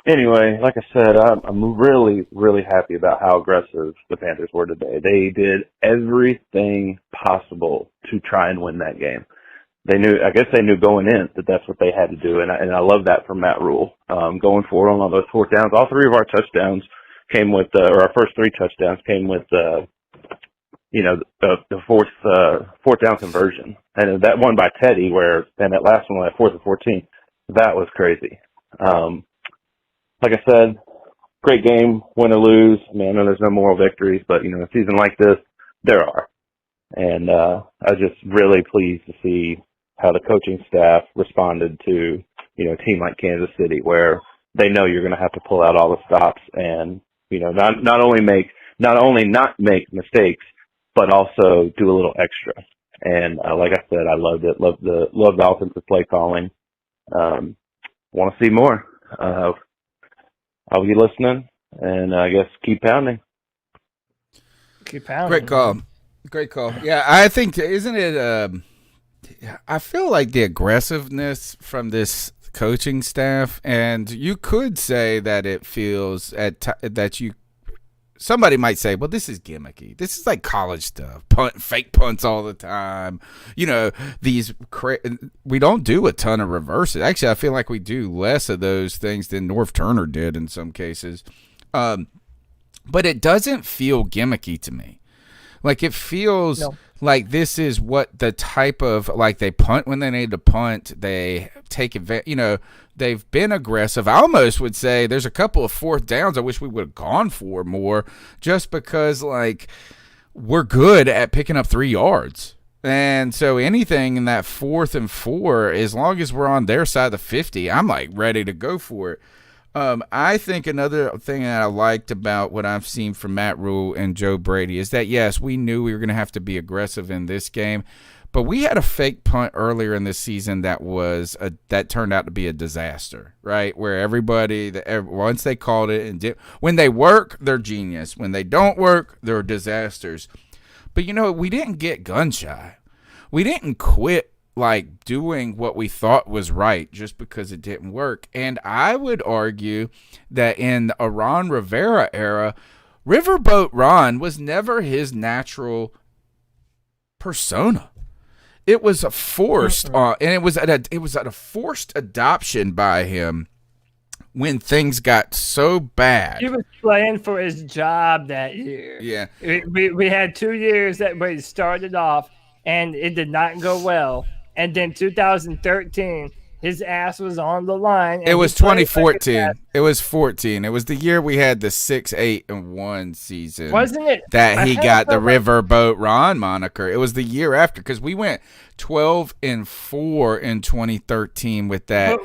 Anyway, like I said, I'm really, really happy about how aggressive the Panthers were today. They did everything possible to try and win that game. I guess they knew going in that that's what they had to do, and I love that from Matt Rule. Going forward on all those fourth downs, all three of our touchdowns came with, or our first three touchdowns came with, the fourth down conversion. And that one by Teddy, and that last one, that 4th and 14, that was crazy. Like I said, great game, win or lose. I mean, I know there's no moral victories, but, a season like this, there are. And I was just really pleased to see how the coaching staff responded to, a team like Kansas City, where they know you're going to have to pull out all the stops and, not only not make mistakes, but also do a little extra. And like I said, I loved it. Loved the offensive play calling. Want to see more. I'll be listening, and I guess keep pounding. Keep pounding. Great call. Yeah, I think, isn't it, I feel like the aggressiveness from this coaching staff, and you could say that it feels somebody might say, well, this is gimmicky. This is like college stuff. Fake punts all the time. We don't do a ton of reverses. Actually, I feel like we do less of those things than North Turner did in some cases. But it doesn't feel gimmicky to me. Like, it feels like this is what the type of, like, they punt when they need to punt. They take advantage, they've been aggressive. I almost would say there's a couple of fourth downs I wish we would have gone for more, just because, like, we're good at picking up 3 yards. And so anything in that 4th and 4, as long as we're on their side of the 50, I'm, like, ready to go for it. I think another thing that I liked about what I've seen from Matt Rule and Joe Brady is that, yes, we knew we were going to have to be aggressive in this game, but we had a fake punt earlier in this season that turned out to be a disaster, right? Where once they called it, when they work, they're genius. When they don't work, they're disasters. But, we didn't get gun shy. We didn't quit like doing what we thought was right just because it didn't work. And I would argue that in a Ron Rivera era, Riverboat Ron was never his natural persona. It was a forced, and it was a forced adoption by him when things got so bad. He was playing for his job that year. Yeah, we had 2 years that we started off, and it did not go well. And then 2013, his ass was on the line. It was 2014. It was 14. It was the year we had the 6-8-1 season. Wasn't it? That he got the Riverboat Ron moniker. It was the year after, because we went 12-4 in 2013 with that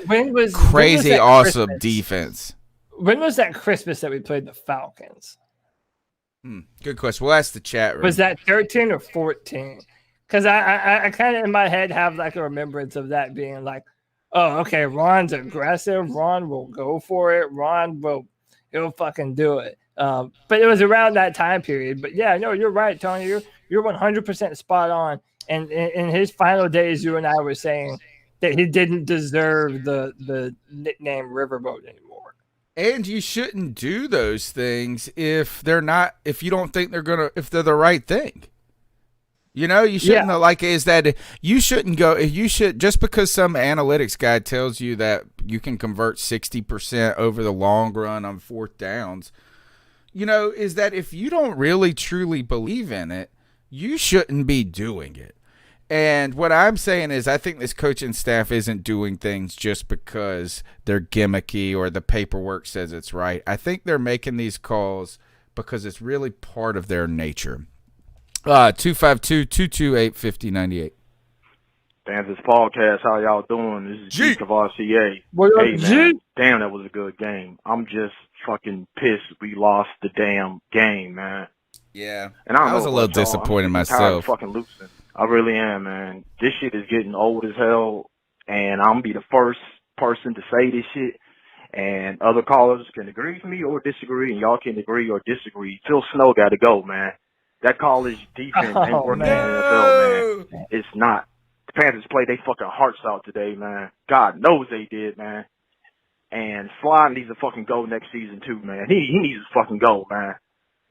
crazy awesome defense. When was that Christmas that we played the Falcons? Good question. Well, that's the chat room. Was that 13 or 14? Because I kind of in my head have like a remembrance of that being like, oh, okay, Ron's aggressive. Ron will go for it. He'll fucking do it. But it was around that time period. But yeah, no, you're right, Tony. You're 100% spot on. And in his final days, you and I were saying that he didn't deserve the nickname Riverboat anymore. And you shouldn't do those things if you don't think if they're the right thing. You shouldn't you shouldn't go. You should, just because some analytics guy tells you that you can convert 60% over the long run on 4th downs, is that if you don't really truly believe in it, you shouldn't be doing it. And what I'm saying is, I think this coaching staff isn't doing things just because they're gimmicky or the paperwork says it's right. I think they're making these calls because it's really part of their nature. 252-228-5098. Panthers podcast, how y'all doing? This is G of RCA. Hey, man, damn, that was a good game. I'm just fucking pissed we lost the damn game, man. Yeah, and I was a little disappointed myself. Tired of fucking losing. I really am, man. This shit is getting old as hell, and I'm gonna be the first person to say this shit. And other callers can agree with me or disagree, and y'all can agree or disagree. Phil Snow got to go, man. That college defense ain't working in the NFL, man. It's not. The Panthers played their fucking hearts out today, man. God knows they did, man. And Sly needs to fucking go next season, too, man. He needs to fucking go, man.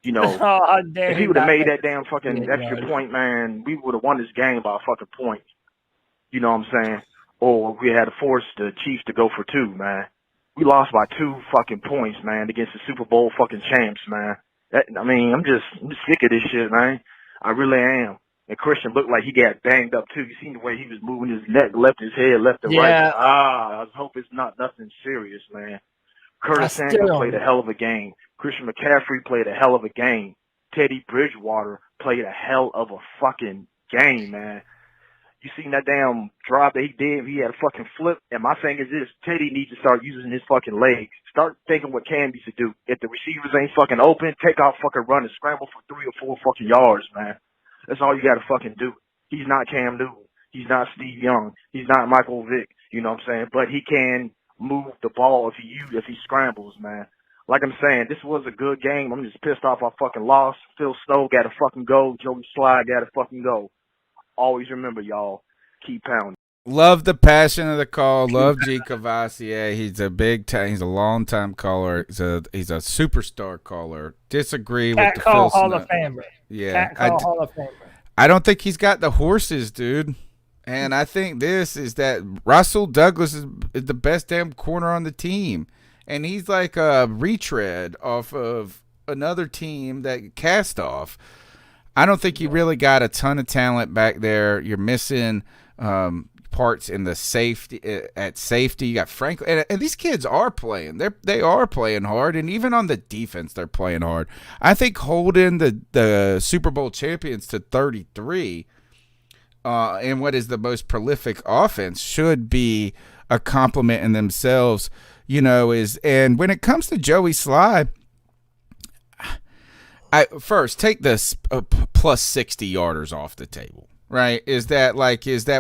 If he would have made that damn fucking extra point, man, we would have won this game by a fucking point. You know what I'm saying? Or we had to force the Chiefs to go for 2, man. We lost by 2 fucking points, man, against the Super Bowl fucking champs, man. I'm just sick of this shit, man. I really am. And Christian looked like he got banged up too. You seen the way he was moving his neck, left his head, left and right. I hope it's not nothing serious, man. Curtis Samuel played a hell of a game. Christian McCaffrey played a hell of a game. Teddy Bridgewater played a hell of a fucking game, man. You seen that damn drop that he did? He had a fucking flip. And my thing is this: Teddy needs to start using his fucking legs. Start thinking what Cam used to do. If the receivers ain't fucking open, take off fucking run and scramble for 3 or 4 fucking yards, man. That's all you got to fucking do. He's not Cam Newton. He's not Steve Young. He's not Michael Vick. You know what I'm saying? But he can move the ball if he scrambles, man. Like I'm saying, this was a good game. I'm just pissed off I fucking lost. Phil Snow got to fucking go. Joey Slye got to fucking go. Always remember, y'all, keep pounding. Love the passion of the call. Love G. Cavassier. He's a big time. He's a long time caller. He's a superstar caller. Disagree with the Phil Hall of Famer. Yeah, Hall of Famer. I don't think he's got the horses, dude. And I think this is that Russell Douglas is the best damn corner on the team, and he's like a retread off of another team that cast off. I don't think you really got a ton of talent back there. You're missing parts in the safety at safety. You got Franklin, and these kids are playing. They are playing hard, and even on the defense, they're playing hard. I think holding the Super Bowl champions to 33 in what is the most prolific offense should be a compliment in themselves. And when it comes to Joey Slye, first take this plus 60 yarders off the table, right? Is that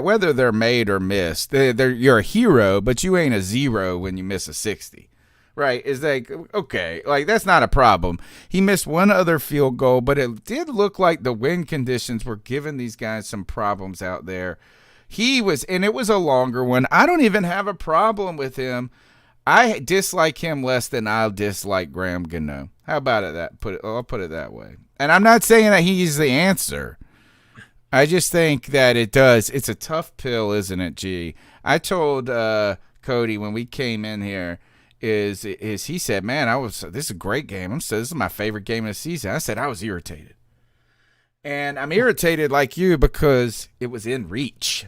whether they're made or missed, you're a hero, but you ain't a zero when you miss a 60, right? Is like, okay, like that's not a problem. He missed one other field goal, but it did look like the wind conditions were giving these guys some problems out there. And it was a longer one. I don't even have a problem with him. I dislike him less than I'll dislike Graham Gano. How about it? I'll put it that way. And I'm not saying that he's the answer. I just think that it's a tough pill, isn't it, G? I told Cody when we came in here, is he said, man, this is a great game. This is my favorite game of the season. I said I was irritated. And I'm irritated like you because it was in reach.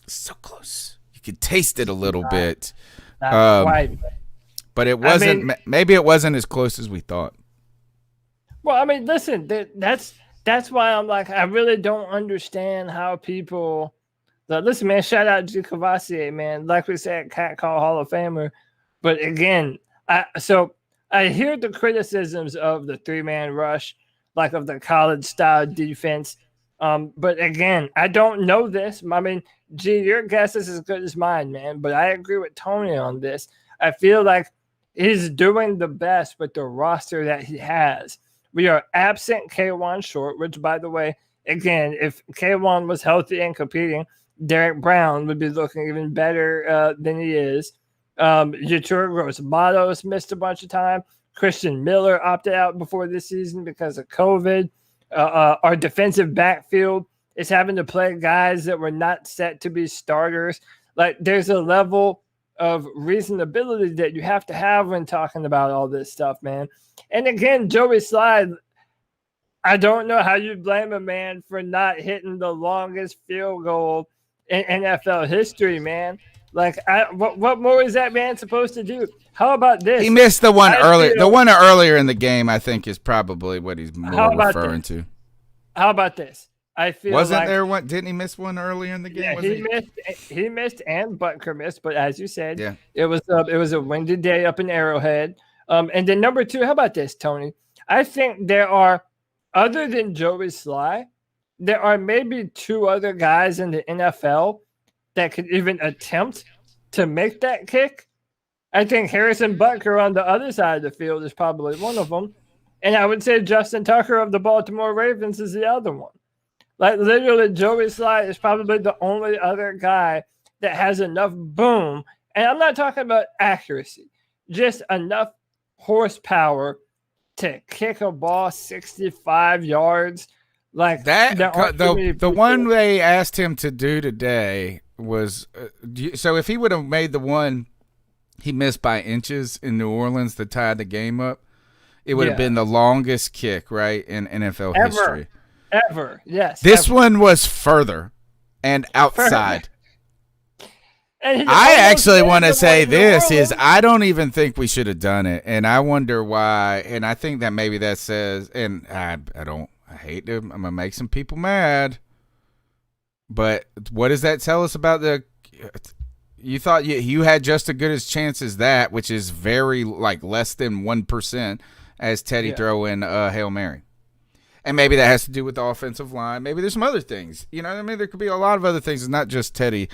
So close. You could taste it a little bit. But it wasn't. Maybe it wasn't as close as we thought. Well, I mean, listen. That's why I'm like, I really don't understand how people. Listen, man. Shout out to Cavassier, man. Like we said, Cat Call Hall of Famer. But again, I hear the criticisms of the 3-man rush, like of the college style defense. But again, I don't know this. I mean, G, your guess is as good as mine, man. But I agree with Tony on this. I feel like he's doing the best with the roster that he has. We are absent K1 Short, which, by the way, again, if K1 was healthy and competing, Derek Brown would be looking even better than he is. Yatur Gross-Matos missed a bunch of time. Christian Miller opted out before this season because of COVID. Our defensive backfield is having to play guys that were not set to be starters. Like, there's a level of reasonability that you have to have when talking about all this stuff, man. And again, Joey Slye, I don't know how you blame a man for not hitting the longest field goal in NFL history, man. Like, what more is that man supposed to do? How about this? He missed the one earlier. The one earlier in the game, I think, is probably what he's more referring to. How about this? I feel wasn't there one? Didn't he miss one earlier in the game? Yeah, he missed, and Butker missed. But as you said, yeah, it was a windy day up in Arrowhead. And then number 2, how about this, Tony? I think there are, other than Joey Slye, there are maybe 2 other guys in the NFL that could even attempt to make that kick. I think Harrison Butker on the other side of the field is probably one of them. And I would say Justin Tucker of the Baltimore Ravens is the other one. Like, literally, Joey Slye is probably the only other guy that has enough boom. And I'm not talking about accuracy, just enough horsepower to kick a ball 65 yards. Like that, the one they asked him to do today was so if he would have made the one he missed by inches in New Orleans to tie the game up, it would have been the longest kick, right, in NFL history. Ever, yes. This one was further and outside. I actually want to say this is I don't even think we should have done it, and I wonder why. And I think that maybe that says, and I hate to, I'm gonna make some people mad, but what does that tell us about the? You thought you had just as good as chance as that, which is very like less than 1%, as Teddy throwing Hail Mary. And maybe that has to do with the offensive line. Maybe there's some other things. You know what I mean? There could be a lot of other things. It's not just Teddy.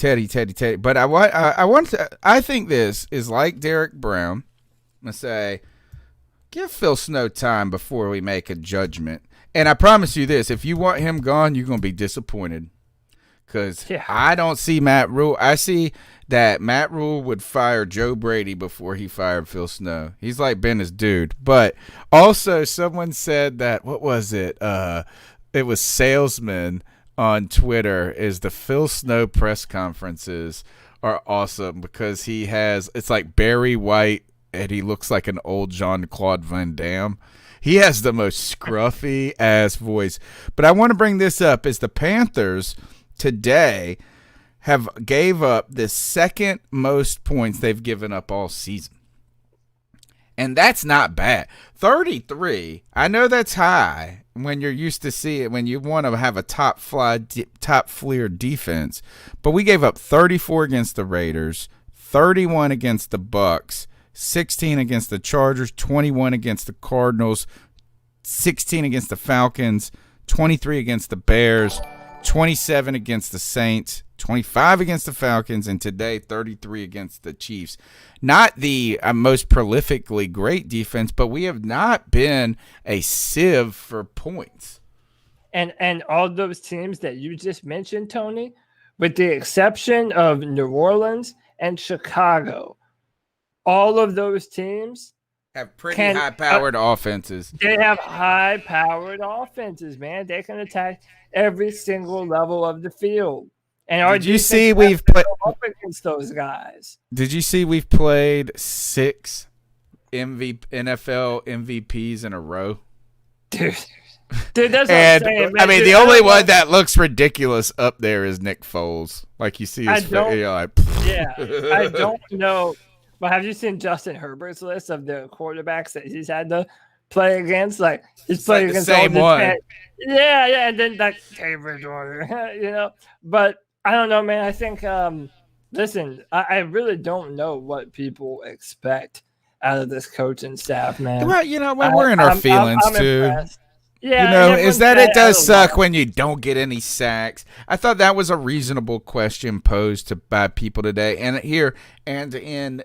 But I think this is like Derek Brown. I'm going to say, give Phil Snow time before we make a judgment. And I promise you this, if you want him gone, you're going to be disappointed. Because I don't see Matt Rule. I see that Matt Rule would fire Joe Brady before he fired Phil Snow. He's like been his dude. But also someone said that, what was it? It was Salesman on Twitter, is the Phil Snow press conferences are awesome because he has, it's like Barry White and he looks like an old Jean-Claude Van Damme. He has the most scruffy ass voice. But I want to bring this up is the Panthers today have gave up the second most points they've given up all season. And that's not bad. 33, I know that's high when you're used to see it, when you want to have a top flair defense. But we gave up 34 against the Raiders, 31 against the Bucks, 16 against the Chargers, 21 against the Cardinals, 16 against the Falcons, 23 against the Bears, 27 against the Saints, 25 against the Falcons, and today 33 against the Chiefs. Not the most prolifically great defense, but we have not been a sieve for points. And all those teams that you just mentioned, Tony, with the exception of New Orleans and Chicago, all of those teams have pretty high-powered offenses. They have high-powered offenses, man. They can attack every single level of the field. And our did you see we've played up against those guys? Did you see we've played 6 NFL MVPs in a row? Dude, that's what I'm saying, man. I mean, Dude, the only one that looks ridiculous up there is Nick Foles. Like you see his face, you're like, I don't know. But have you seen Justin Herbert's list of the quarterbacks that he's had to play against? Like he's played like against the same all one. And then like Bridgewater, you know. But I don't know, man. I think listen, I really don't know what people expect out of this coaching staff, man. Well, you know, when we're in our feelings I'm too. Impressed. Yeah, you know, is that it does suck when you don't get any sacks. I thought that was a reasonable question posed by people today, and here and in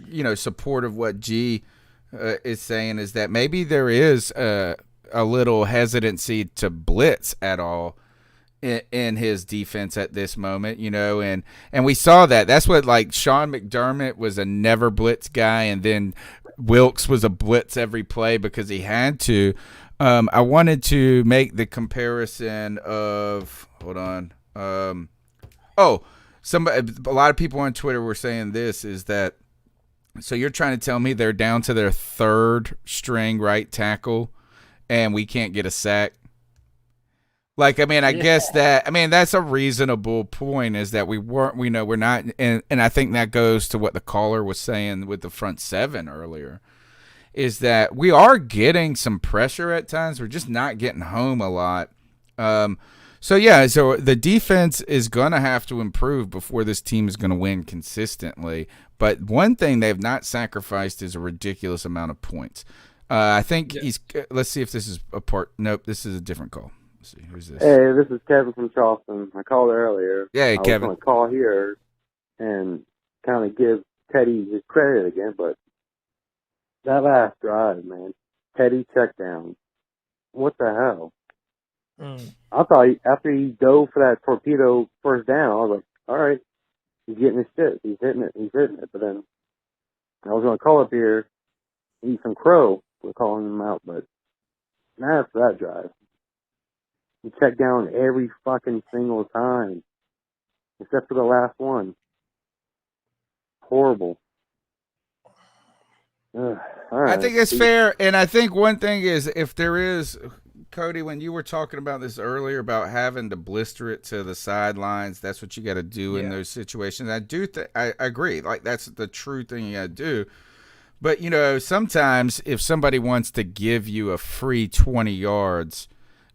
you know support of what G is saying is that maybe there is a little hesitancy to blitz at all in his defense at this moment, you know, and we saw that. That's what like Sean McDermott was a never blitz guy, and then Wilkes was a blitz every play because he had to. I wanted to make the comparison of a lot of people on Twitter were saying this is that so you're trying to tell me they're down to their third string right tackle and we can't get a sack? Like, I mean, I guess that's a reasonable point is that we're not, and I think that goes to what the caller was saying with the front seven earlier. Is that we are getting some pressure at times. We're just not getting home a lot. So the defense is going to have to improve before this team is going to win consistently. But one thing they've not sacrificed is a ridiculous amount of points. I think let's see if this is a part. Nope, this is a different call. Let's see, who's this? Hey, this is Kevin from Charleston. I called earlier. Yeah, Kevin. I was going to call here and kind of give Teddy his credit again, but that last drive, man, Teddy check down. What the hell? I thought after he dove for that torpedo first down, I was like, all right, he's getting his shit. He's hitting it. But then I was going to call up here, eat some crow. We're calling him out, but not after that drive. He checked down every fucking single time, except for the last one. Horrible. All right. I think it's fair, and I think one thing is if there is Cody, when you were talking about this earlier about having to blister it to the sidelines, that's what you got to do in those situations. I agree. Like, that's the true thing you got to do. But, sometimes if somebody wants to give you a free 20 yards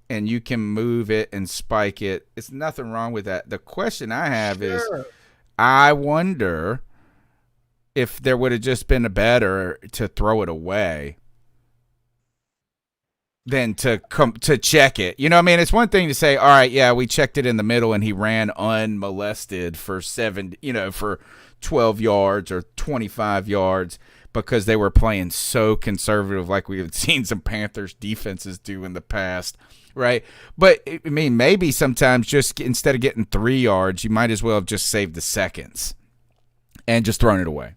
and you can move it and spike it, it's nothing wrong with that. The question I have is, I wonder if there would have just been better to throw it away than to check it. You know what I mean? It's one thing to say, all right, yeah, we checked it in the middle and he ran unmolested for 12 yards or 25 yards because they were playing so conservative like we have seen some Panthers defenses do in the past, right? But, I mean, maybe sometimes just instead of getting 3 yards, you might as well have just saved the seconds and just thrown it away.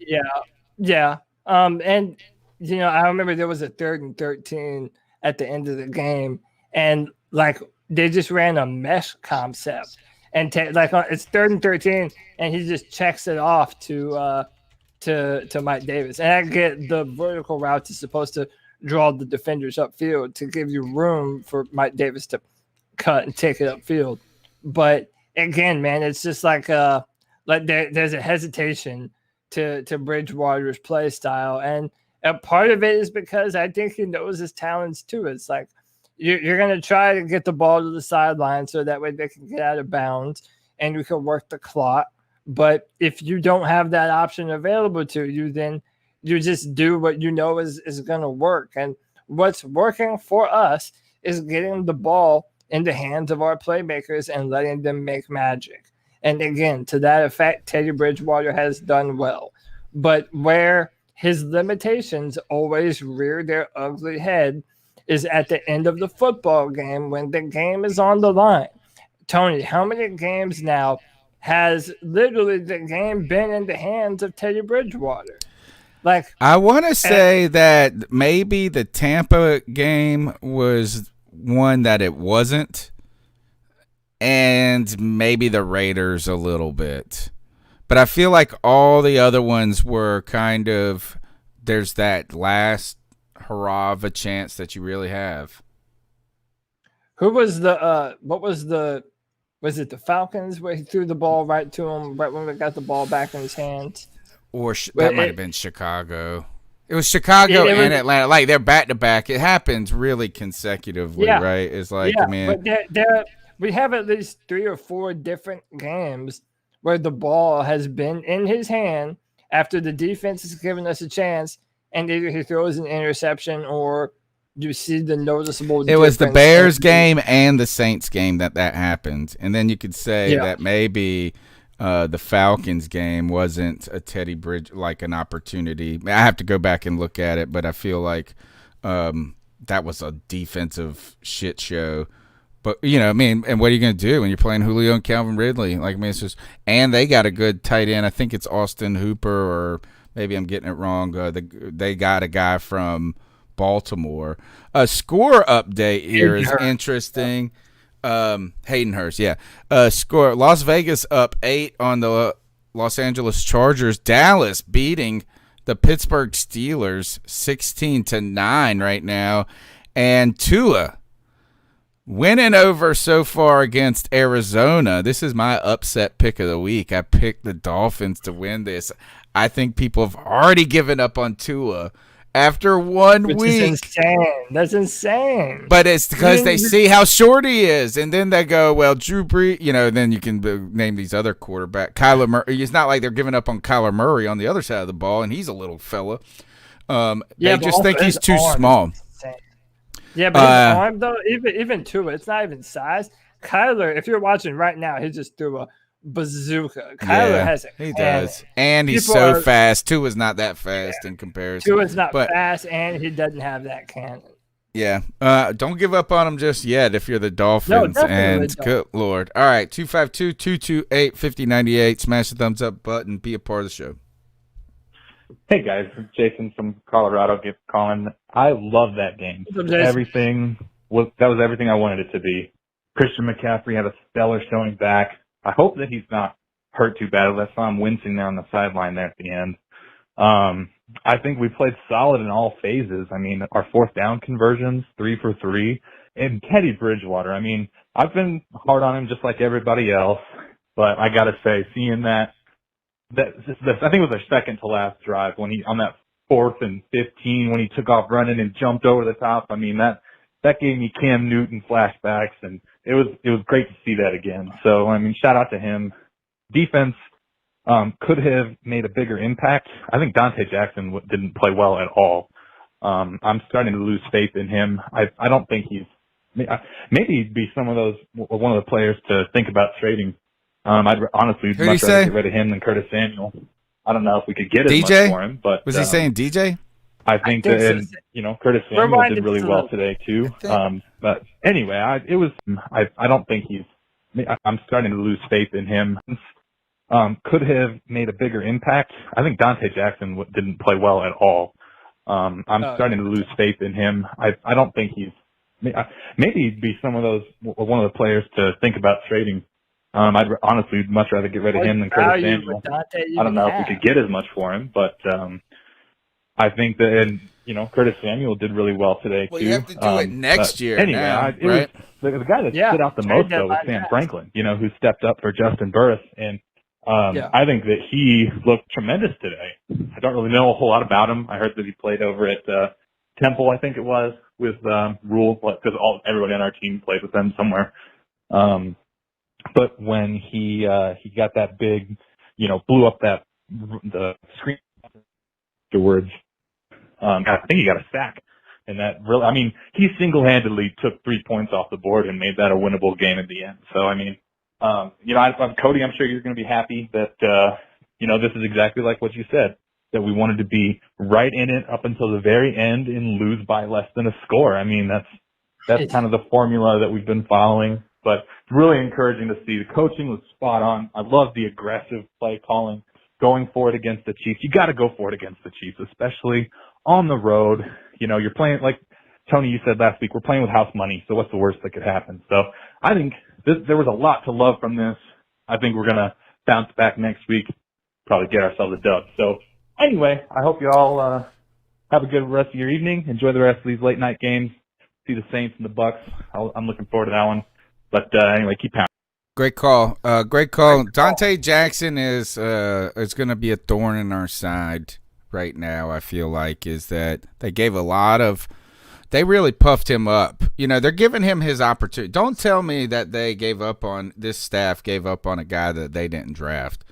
Yeah. And, I remember there was a 3rd and 13 at the end of the game, and like they just ran a mesh concept, and it's 3rd and 13, and he just checks it off to Mike Davis. And I get the vertical route is supposed to draw the defenders upfield to give you room for Mike Davis to cut and take it upfield. But again, man, it's just like there's a hesitation to Bridgewater's play style, and a part of it is because I think he knows his talents too. It's like you're going to try to get the ball to the sideline so that way they can get out of bounds and you can work the clock. But if you don't have that option available to you, then you just do what you know is going to work. And what's working for us is getting the ball in the hands of our playmakers and letting them make magic. And again, to that effect, Teddy Bridgewater has done well. But where his limitations always rear their ugly head is at the end of the football game when the game is on the line. Tony, how many games now has literally the game been in the hands of Teddy Bridgewater? Like, I want to say that maybe the Tampa game was one that it wasn't, and maybe the Raiders a little bit. But I feel like all the other ones were kind of, there's that last hurrah of a chance that you really have. Who was was it the Falcons where he threw the ball right to him right when we got the ball back in his hands? Or that might have been Chicago. It was Chicago and Atlanta. Like, they're back-to-back. It happens really consecutively, right? It's like, I mean. But we have at least 3 or 4 different games where the ball has been in his hand after the defense has given us a chance, and either he throws an interception or you see the noticeable difference. It was the Bears game and the Saints game that happened. And then you could say that maybe the Falcons game wasn't a Teddy Bridge, like an opportunity. I have to go back and look at it, but I feel like that was a defensive shit show. But, I mean, and what are you going to do when you're playing Julio and Calvin Ridley? Like, I mean, it's just, and they got a good tight end. I think it's Austin Hooper, or maybe I'm getting it wrong. They got a guy from Baltimore. A score update here is interesting. Hayden Hurst, score. Las Vegas up 8 on the Los Angeles Chargers. Dallas beating the Pittsburgh Steelers 16-9 right now. And Tua winning over so far against Arizona. This is my upset pick of the week. I picked the Dolphins to win this. I think people have already given up on Tua after 1 week. Is insane. That's insane. But it's because they see how short he is. And then they go, well, Drew Brees, then you can name these other quarterbacks. Kyler Murray. It's not like they're giving up on Kyler Murray on the other side of the ball, and he's a little fella. They just think he's too small. Yeah, but his arm, though, even Tua, it's not even size. Kyler, if you're watching right now, he just threw a bazooka. Kyler has a he does. And he's fast. Tua's not that fast in comparison. Tua's not fast, and he doesn't have that cannon. Yeah. Don't give up on him just yet if you're the Dolphins. No, and good Lord. All right, 252-228-5098. Smash the thumbs up button. Be a part of the show. Hey guys, Jason from Colorado calling. I love that game. Everything was everything I wanted it to be. Christian McCaffrey had a stellar showing back. I hope that he's not hurt too bad. I saw him wincing there on the sideline there at the end. I think we played solid in all phases. I mean, our fourth down conversions, 3 for 3. And Teddy Bridgewater, I mean, I've been hard on him just like everybody else, but I got to say, seeing that I think it was our second to last drive when he, on that 4th and 15, when he took off running and jumped over the top. I mean, that gave me Cam Newton flashbacks, and it was great to see that again. So, I mean, shout out to him. Defense could have made a bigger impact. I think Dante Jackson didn't play well at all. I'm starting to lose faith in him. I don't think maybe he'd be one of the players to think about trading. I'd honestly much rather get rid of him than Curtis Samuel. I don't know if we could get as much for him, but was he saying DJ? I think that, and, Curtis Samuel did really well today too. But anyway, I don't think I'm starting to lose faith in him. Could have made a bigger impact. I think Dante Jackson didn't play well at all. I'm starting to lose faith in him. I don't think maybe he'd be one of the players to think about trading. I'd honestly much rather get rid of him than Curtis Samuel. I don't know if we could get as much for him, but I think that, and Curtis Samuel did really well today too. Well, you have to do it next year. Anyway, now, right? The guy that stood out the most though was Sam Franklin. Who stepped up for Justin Burris, and I think that he looked tremendous today. I don't really know a whole lot about him. I heard that he played over at Temple, I think it was, with Rule, because everybody on our team played with them somewhere. But when he got that big, blew up the screen afterwards, I think he got a sack. And that really, I mean, he single-handedly took 3 points off the board and made that a winnable game at the end. So, I mean, Cody, I'm sure you're going to be happy that, this is exactly like what you said, that we wanted to be right in it up until the very end and lose by less than a score. I mean, that's kind of the formula that we've been following. But it's really encouraging to see. The coaching was spot on. I love the aggressive play calling, going for it against the Chiefs. You got to go for it against the Chiefs, especially on the road. You're playing, like Tony, you said last week, we're playing with house money, so what's the worst that could happen? So I think there was a lot to love from this. I think we're going to bounce back next week, probably get ourselves a dub. So anyway, I hope you all have a good rest of your evening. Enjoy the rest of these late night games. See the Saints and the Bucks. I'm looking forward to that one. But anyway, keep pounding. Great call. Great call. Dante Jackson is going to be a thorn in our side right now. I feel like is that they gave they really puffed him up. They're giving him his opportunity. Don't tell me that this staff gave up on a guy that they didn't draft,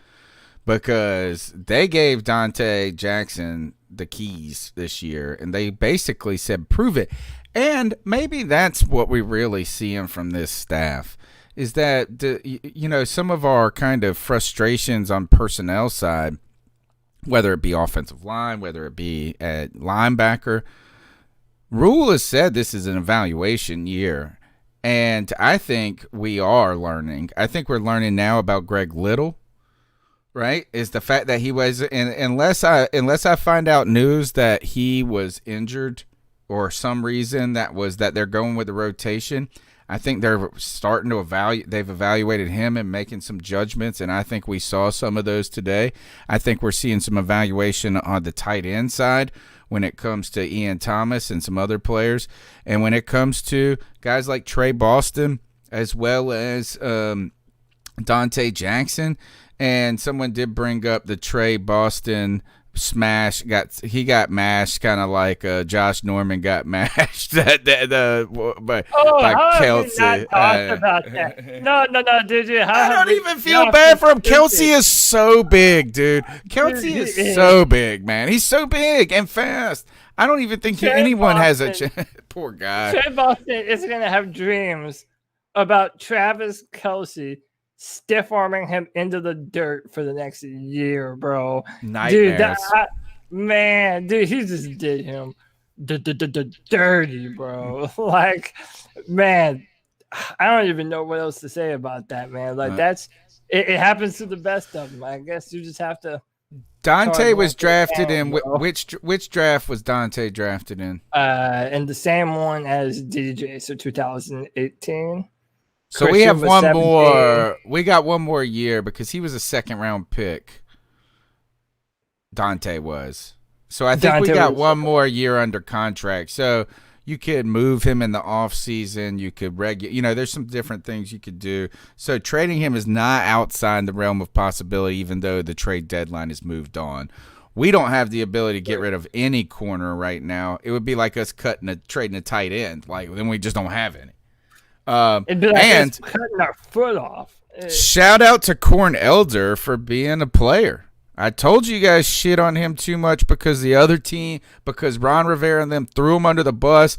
because they gave Dante Jackson the keys this year, and they basically said, prove it. And maybe that's what we really see from this staff, is that, some of our kind of frustrations on personnel side, whether it be offensive line, whether it be at linebacker, Rule has said this is an evaluation year. And I think we are learning. I think we're learning now about Greg Little, right? Is the fact that he was, unless I find out news that he was injured or some reason that they're going with the rotation, I think they're starting to they've evaluated him and making some judgments, and I think we saw some of those today. I think we're seeing some evaluation on the tight end side when it comes to Ian Thomas and some other players. And when it comes to guys like Trey Boston as well as Dante Jackson, and someone did bring up the Trey Boston smash, he got mashed, kind of like Josh Norman got mashed by Kelsey. About that. No, dude. I don't even feel bad for him. Kelsey is so big, dude. Kelsey is so big, man. He's so big and fast. I don't even think anyone has a chance. Poor guy. Trey Boston is going to have dreams about Travis Kelsey stiff-arming him into the dirt for the next year, bro. Nightmares. Dude, he just did him dirty, bro. Like, man, I don't even know what else to say about that, man. Like, it happens to the best of them. I guess you just have to. Dante was drafted in which draft was Dante drafted in? In the same one as DJ, so 2018. So Christian, we have one 17. More. We got one more year because he was a second round pick. Dante was. So I think we Dante got was- one more year under contract. So you could move him in the offseason. You could there's some different things you could do. So trading him is not outside the realm of possibility, even though the trade deadline is moved on. We don't have the ability to get rid of any corner right now. It would be like us trading a tight end. Like, then we just don't have any. It'd be like and us cutting our foot off. shout out to Corn Elder for being a player. I told you guys shit on him too much because the other team, because Ron Rivera and them threw him under the bus,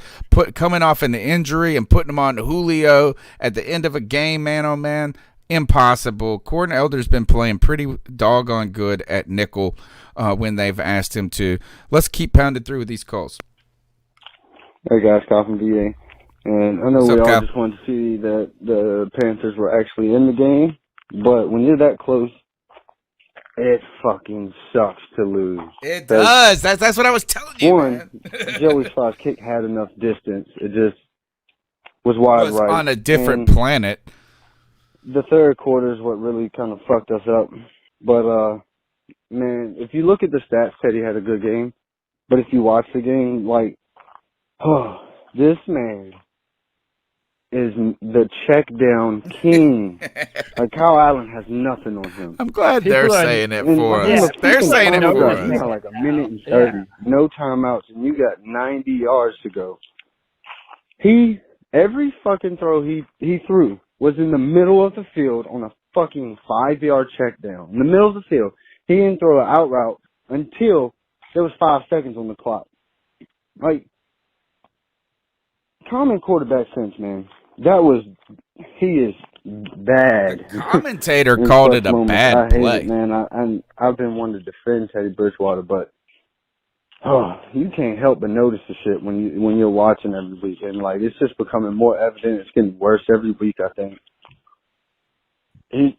coming off an injury and putting him on Julio at the end of a game, man, oh man. Impossible. Corn Elder's been playing pretty doggone good at nickel when they've asked him to. Let's keep pounding through with these calls. Hey guys, Kyle from VA. And I know What's we up, all Kyle? just wanted to see that the Panthers were actually in the game, but when you're that close, it fucking sucks to lose. It does. That's what I was telling you, man. Joey Slott's kick had enough distance. It just was wide Was right. on a different And planet. the third quarter is what really kind of fucked us up. But, man, if you look at the stats, Teddy had a good game. But if you watch the game, like, this man is the check down king. Like, Kyle Allen has nothing on him. I'm glad People they're are- saying it And for again, us. look, They're people saying it talk for about, you us. know, like a minute and 30, no timeouts, and you got 90 yards to go. Every fucking throw he threw was in the middle of the field on a fucking 5-yard check down. In the middle of the field. He didn't throw an out route until there was 5 seconds on the clock. Like, common quarterback sense, man. He is bad. The commentator In called such it a moments. bad I hate play. it, man. I've been wanting to defend Teddy Bridgewater, but you can't help but notice the shit when you're watching every week, and like it's just becoming more evident. It's getting worse every week. I think he's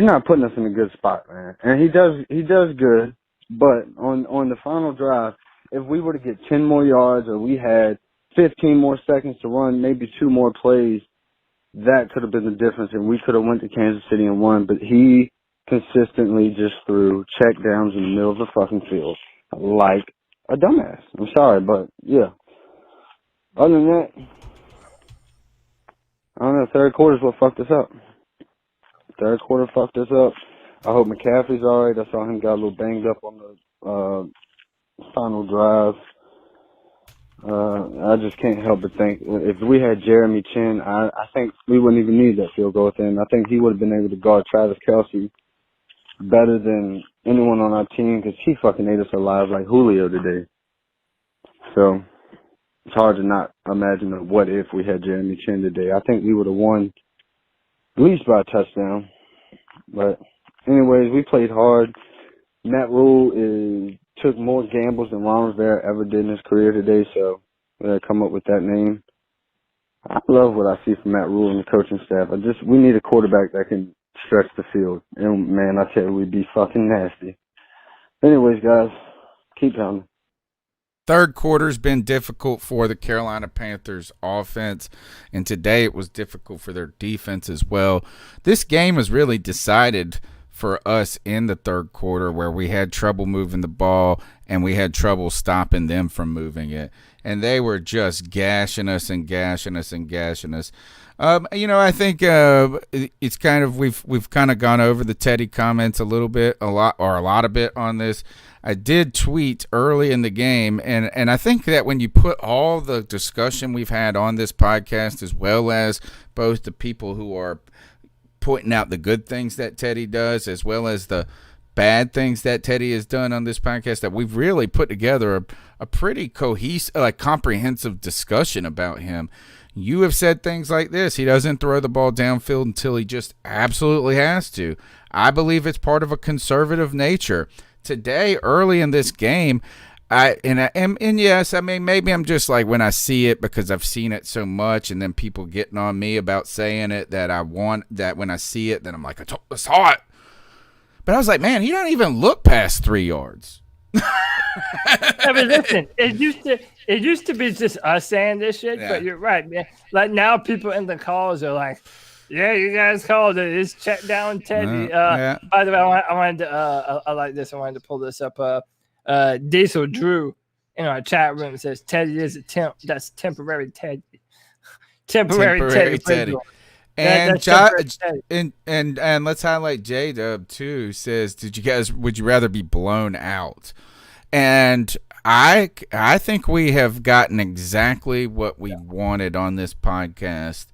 not putting us in a good spot, man. And he does good, but on the final drive, if we were to get 10 more yards or we had 15 more seconds to run, maybe 2 more plays, that could have been the difference, and we could have went to Kansas City and won. But he consistently just threw check downs in the middle of the fucking field like a dumbass. I'm sorry, but yeah. Other than that, I don't know. Third quarter's what fucked us up. Third quarter fucked us up. I hope McCaffrey's alright. I saw him got a little banged up on the final drive. I just can't help but think if we had Jeremy Chin, I think we wouldn't even need that field goal thing. I think he would have been able to guard Travis Kelce better than anyone on our team because he fucking ate us alive like Julio today. So it's hard to not imagine a what if we had Jeremy Chin today. I think we would have won at least by a touchdown. But anyways, we played hard. Matt Rule took more gambles than Ron Rivera ever did in his career today, so we had to come up with that name. I love what I see from Matt Rule and the coaching staff. We need a quarterback that can stretch the field. And man, I tell you, we'd be fucking nasty. Anyways, guys, keep pounding. Third quarter's been difficult for the Carolina Panthers offense, and today it was difficult for their defense as well. This game was really decided for us in the third quarter where we had trouble moving the ball and we had trouble stopping them from moving it. And they were just gashing us and gashing us and gashing us. I think it's kind of we've kind of gone over the Teddy comments a lot of bit on this. I did tweet early in the game, and I think that when you put all the discussion we've had on this podcast, as well as both the people who are pointing out the good things that Teddy does, as well as the bad things that Teddy has done on this podcast, that we've really put together a pretty cohesive, comprehensive discussion about him. You have said things like this: he doesn't throw the ball downfield until he just absolutely has to. I believe it's part of a conservative nature. Today, early in this game, yes, I mean, maybe I'm just like, when I see it, because I've seen it so much, and then people getting on me about saying it, that I want that when I see it, then I'm like, I saw it. But I was like, man, he don't even look past 3 yards. I mean, listen, it used to be just us saying this shit, but you're right, man. Like, now people in the calls are like, yeah, you guys called it. It's check down Teddy. By the way, I wanted to I like this. I wanted to pull this up. Diesel Drew in our chat room says Teddy is a temp. That's temporary Teddy. Temporary Teddy. And and let's highlight J-Dub too. Says, would you rather be blown out? And I think we have gotten exactly what we wanted on this podcast.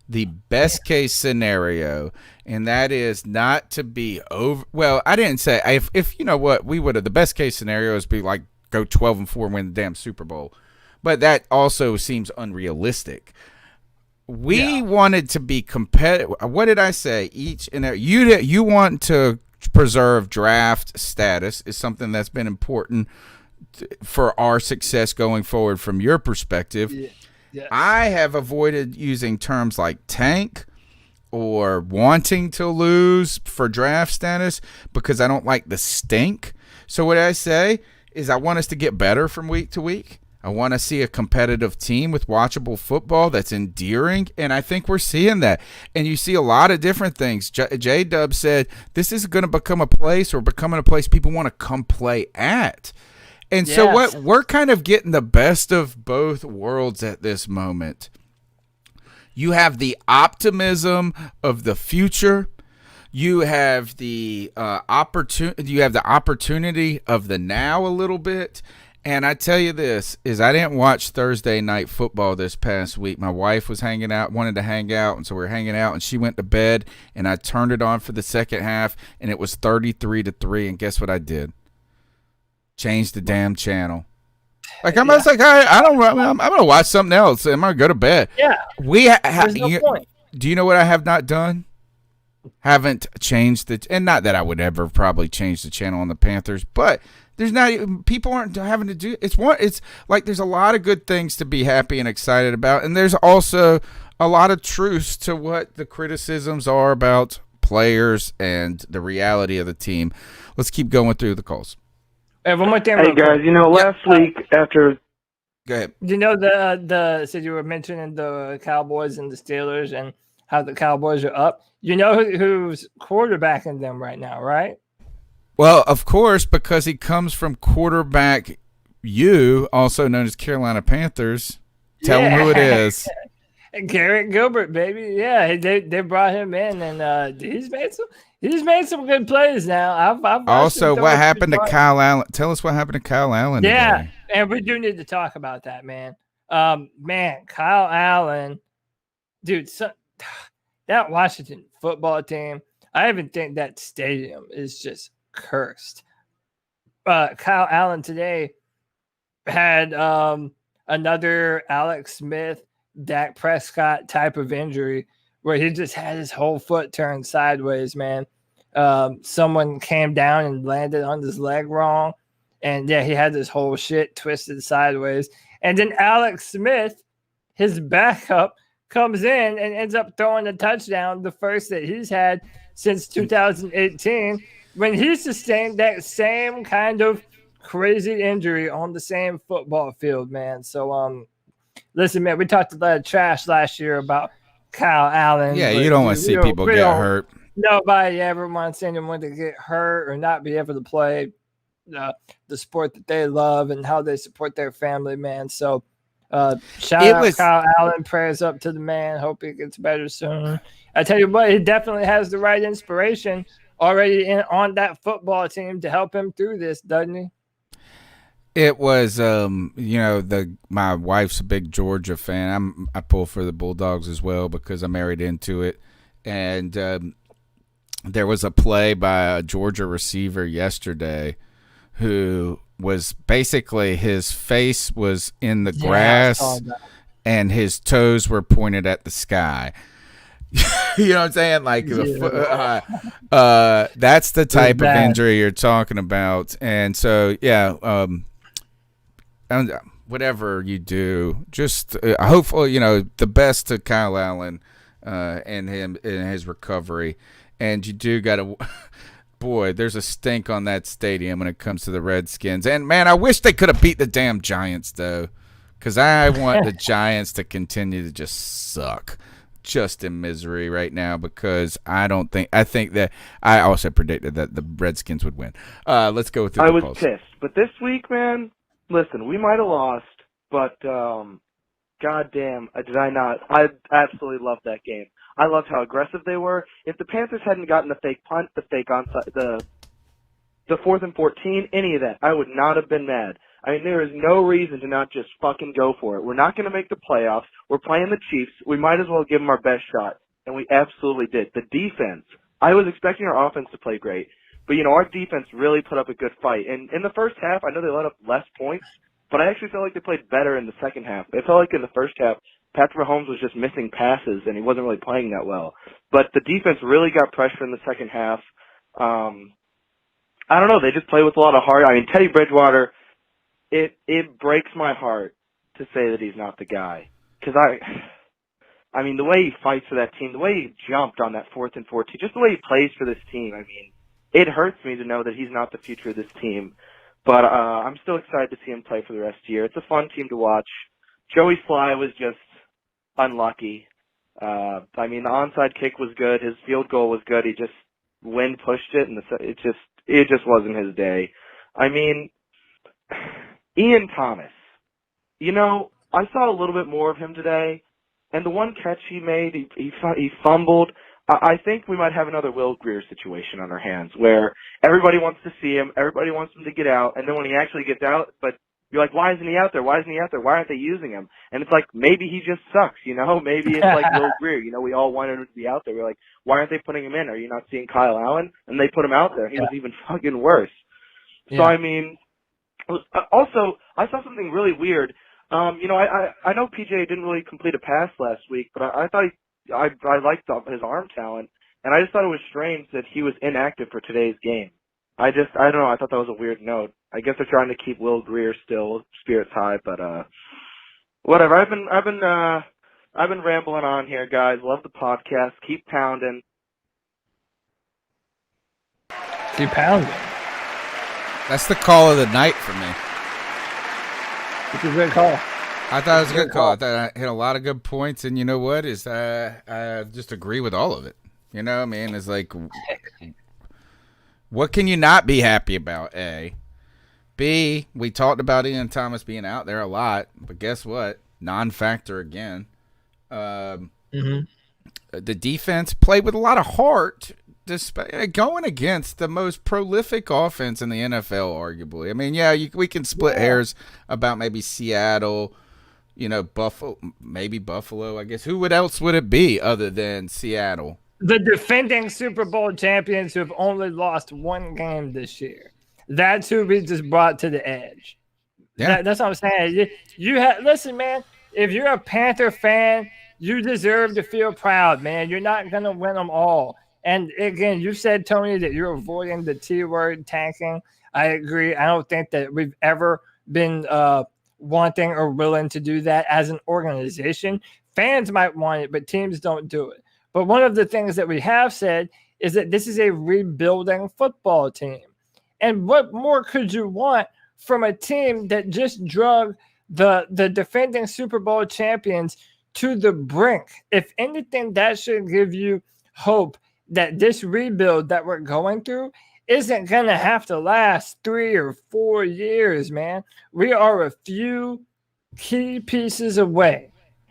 The best case scenario, and that is not to be over. Well, I didn't say if you know what we would have. The best case scenario is be like go 12-4 and win the damn Super Bowl, but that also seems unrealistic. We wanted to be competitive. What did I say? You want to preserve draft status is something that's been important for our success going forward from your perspective. Yeah. Yes. I have avoided using terms like tank or wanting to lose for draft status because I don't like the stink. So what I say is I want us to get better from week to week. I want to see a competitive team with watchable football that's endearing, and I think we're seeing that. And you see a lot of different things. J-Dub said this is going to become a place or becoming a place people want to come play at. And so what we're kind of getting the best of both worlds at this moment. You have the optimism of the future. You have the opportunity of the now a little bit. And I tell you this, is I didn't watch Thursday night football this past week. My wife was wanted to hang out, and so we were hanging out, and she went to bed, and I turned it on for the second half, and it was 33-3, and guess what I did? Changed the damn channel. Like I'm just like I'm gonna watch something else. I'm gonna go to bed. Yeah. Do you know what I have not done? Haven't changed and not that I would ever probably change the channel on the Panthers, but there's not even people aren't having to do it's like there's a lot of good things to be happy and excited about, and there's also a lot of truths to what the criticisms are about players and the reality of the team. Let's keep going through the calls. Hey, one more thing. Hey guys, last week after. Go ahead. So you were mentioning the Cowboys and the Steelers and how the Cowboys are up. You know who's quarterbacking them right now, right? Well, of course, because he comes from quarterback U, also known as Carolina Panthers. Tell him who it is. Garrett Gilbert, baby. Yeah, they brought him in, and he's made some good plays now. I've also, what happened to Kyle Allen? Tell us what happened to Kyle Allen. Yeah, today. And we do need to talk about that, man. Kyle Allen, dude. That Washington football team, I even think that stadium is just cursed. Kyle Allen today had another Alex Smith, Dak Prescott type of injury where he just had his whole foot turned sideways, man. Someone came down and landed on his leg wrong. And he had this whole shit twisted sideways. And then Alex Smith, his backup, comes in and ends up throwing a touchdown, the first that he's had since 2018, when he sustained that same kind of crazy injury on the same football field, man. So, listen, man, we talked a lot of trash last year about Kyle Allen. Yeah, you don't want to see people get hurt. Nobody ever wants anyone to get hurt or not be able to play the sport that they love and how they support their family, man. So, shout out Kyle Allen. Prayers up to the man. Hope he gets better soon. I tell you what, he definitely has the right inspiration already on that football team to help him through this, doesn't he? It was, my wife's a big Georgia fan. I pull for the Bulldogs as well because I'm married into it. And there was a play by a Georgia receiver yesterday who was basically his face was in the grass and his toes were pointed at the sky. You know what I'm saying? Like, that's the type of injury you're talking about. And so, whatever you do, just hopefully, the best to Kyle Allen and him in his recovery. And you do got to, boy, there's a stink on that stadium when it comes to the Redskins. And, man, I wish they could have beat the damn Giants, though, because I want the Giants to continue to just suck. just in misery right now because I think that I also predicted that the Redskins would win. Let's go with I was polls. pissed. But this week, man, listen, we might have lost, but goddamn, did I not? I absolutely loved that game. I loved how aggressive they were. If the Panthers hadn't gotten the fake punt, the fake onside, the 4th and 14, any of that, I would not have been mad. I mean, there is no reason to not just fucking go for it. We're not going to make the playoffs. We're playing the Chiefs. We might as well give them our best shot. And we absolutely did. The defense, I was expecting our offense to play great. But, you know, our defense really put up a good fight. And in the first half, I know they let up less points, but I actually felt like they played better in the second half. It felt like in the first half, Patrick Mahomes was just missing passes, and he wasn't really playing that well. But the defense really got pressure in the second half. I don't know. They just play with a lot of heart. I mean, Teddy Bridgewater, it breaks my heart to say that he's not the guy. Because I mean, the way he fights for that team, the way he jumped on that 4th and 14, just the way he plays for this team, I mean, it hurts me to know that he's not the future of this team. But I'm still excited to see him play for the rest of the year. It's a fun team to watch. Joey Sly was just unlucky. I mean, the onside kick was good. His field goal was good. He just wind pushed it, and it just wasn't his day. I mean, Ian Thomas. You know, I saw a little bit more of him today, and the one catch he made, he fumbled. I think we might have another Will Greer situation on our hands where everybody wants to see him, everybody wants him to get out, and then when he actually gets out, but you're like, why isn't he out there? Why isn't he out there? Why aren't they using him? And it's like, maybe he just sucks, you know? Maybe it's like Will Greer. You know, we all wanted him to be out there. We're like, why aren't they putting him in? Are you not seeing Kyle Allen? And they put him out there. He was even fucking worse. So, I mean, also, I saw something really weird. You know, I know PJ didn't really complete a pass last week, but I thought I liked his arm talent, and I just thought it was strange that he was inactive for today's game. I don't know. I thought that was a weird note. I guess they're trying to keep Will Greer still spirits high, but whatever. I've been rambling on here, guys. Love the podcast. Keep pounding. Keep pounding. That's the call of the night for me. It's a good call. I thought it was a good call. I thought I hit a lot of good points, and you know what? I just agree with all of it. You know, I mean, it's like, what can you not be happy about, A? B, we talked about Ian Thomas being out there a lot, but guess what? Non-factor again. The defense played with a lot of heart, despite going against the most prolific offense in the NFL, arguably. I mean, yeah, we can split hairs about maybe Seattle, you know, Buffalo, I guess. Who else would it be other than Seattle? The defending Super Bowl champions who have only lost one game this year. That's who we just brought to the edge. Yeah. That's what I'm saying. Listen, man, if you're a Panther fan, you deserve to feel proud, man. You're not going to win them all. And again, you said, Tony, that you're avoiding the T word, tanking. I agree. I don't think that we've ever been wanting or willing to do that as an organization. Fans might want it, but teams don't do it. But one of the things that we have said is that this is a rebuilding football team. And what more could you want from a team that just drug the defending Super Bowl champions to the brink? If anything, that should give you hope that this rebuild that we're going through isn't going to have to last 3 or 4 years, man. We are a few key pieces away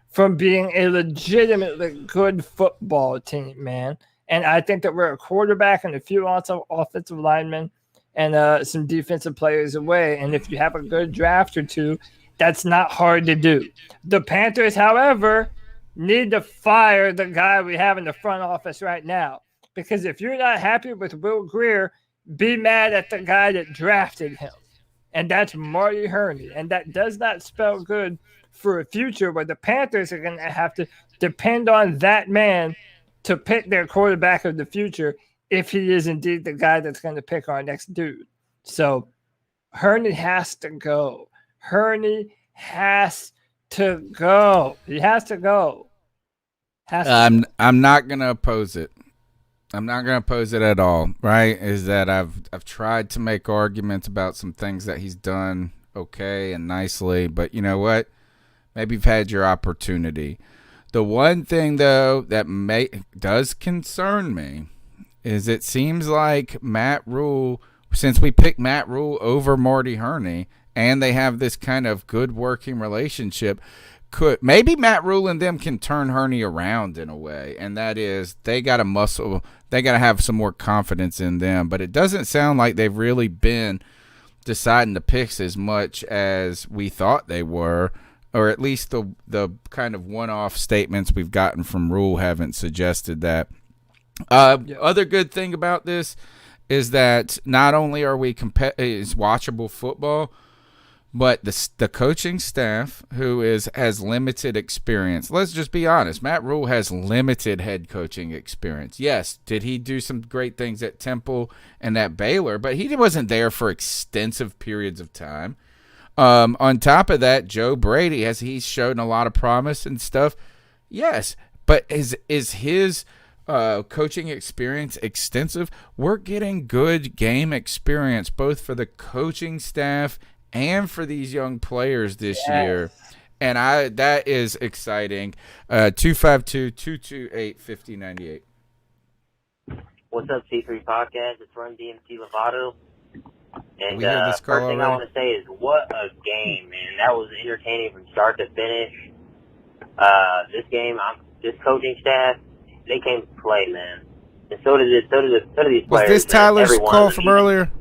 from being a legitimately good football team, man. And I think that we're a quarterback and a few offensive linemen and some defensive players away. And if you have a good draft or two, that's not hard to do. The Panthers, however, need to fire the guy we have in the front office right now. Because if you're not happy with Will Greer, be mad at the guy that drafted him. And that's Marty Herney. And that does not spell good for a future where the Panthers are going to have to depend on that man to pick their quarterback of the future if he is indeed the guy that's going to pick our next dude. So Herney has to go. Herney has to go. He has to go. I'm not going to oppose it. I'm not going to oppose it at all, right? Is that I've tried to make arguments about some things that he's done okay and nicely, but you know what? Maybe you've had your opportunity. The one thing, though, that does concern me is it seems like Matt Rule, since we picked Matt Rule over Marty Herney, and they have this kind of good working relationship, maybe Matt Rule and them can turn Herney around in a way, and that is they got to have some more confidence in them. But it doesn't sound like they've really been deciding the picks as much as we thought they were, or at least the kind of one-off statements we've gotten from Rule haven't suggested that. Other good thing about this is that not only are we is watchable football, but the coaching staff who has limited experience. Let's just be honest. Matt Rule has limited head coaching experience. Yes, did he do some great things at Temple and at Baylor, but he wasn't there for extensive periods of time. On top of that, Joe Brady, he's shown a lot of promise and stuff. Yes, but is his coaching experience extensive? We're getting good game experience both for the coaching staff and for these young players this year, and that is exciting. 252-228-5098. What's up, C3 Podcast? It's Run DMC Lovato. And first thing I want to say is, what a game, man! That was entertaining from start to finish. This game, this coaching staff, they came to play, man. And so did these players. Was this Tyler's call from earlier?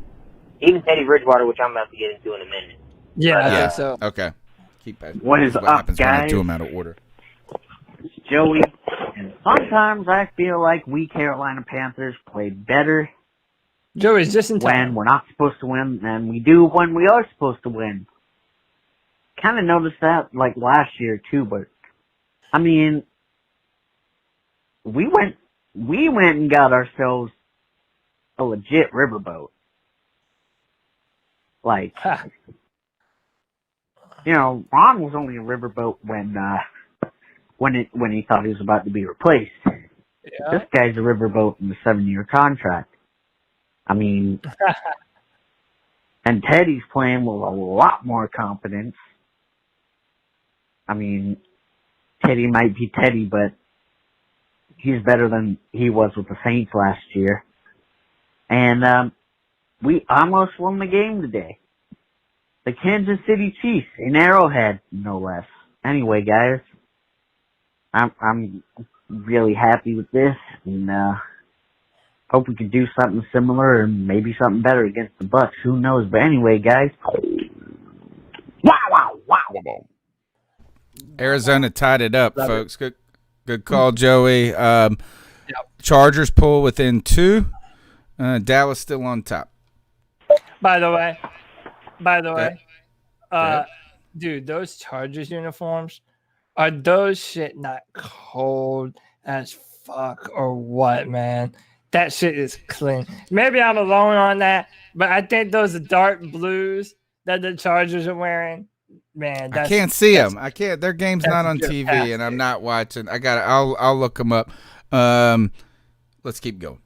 Even Teddy Bridgewater, which I'm about to get into in a minute. Yeah, I think so. Okay. Keep that. What is what up, happens guys? when I do them out of order. It's Joey. And sometimes I feel like we Carolina Panthers play better. Joey's just in time. When we're not supposed to win than we do when we are supposed to win. Kind of noticed that like last year too, but I mean, we went and got ourselves a legit riverboat. Like, Ron was only a riverboat when he thought he was about to be replaced. Yeah. This guy's a riverboat in the 7-year contract. I mean, and Teddy's playing with a lot more confidence. I mean, Teddy might be Teddy, but he's better than he was with the Saints last year. And we almost won the game today. The Kansas City Chiefs in Arrowhead, no less. Anyway, guys, I'm really happy with this, and hope we can do something similar and maybe something better against the Bucs. Who knows? But anyway, guys, wow. Arizona tied it up, folks. Good call, Joey. Chargers pull within 2. Dallas still on top. By the way, dude, those Chargers uniforms, are those shit not cold as fuck or what, man? That shit is clean. Maybe I'm alone on that, but I think those dark blues that the Chargers are wearing, man. I can't see them. I can't. Their game's not on TV, and I'm not watching. I'll look them up. Let's keep going.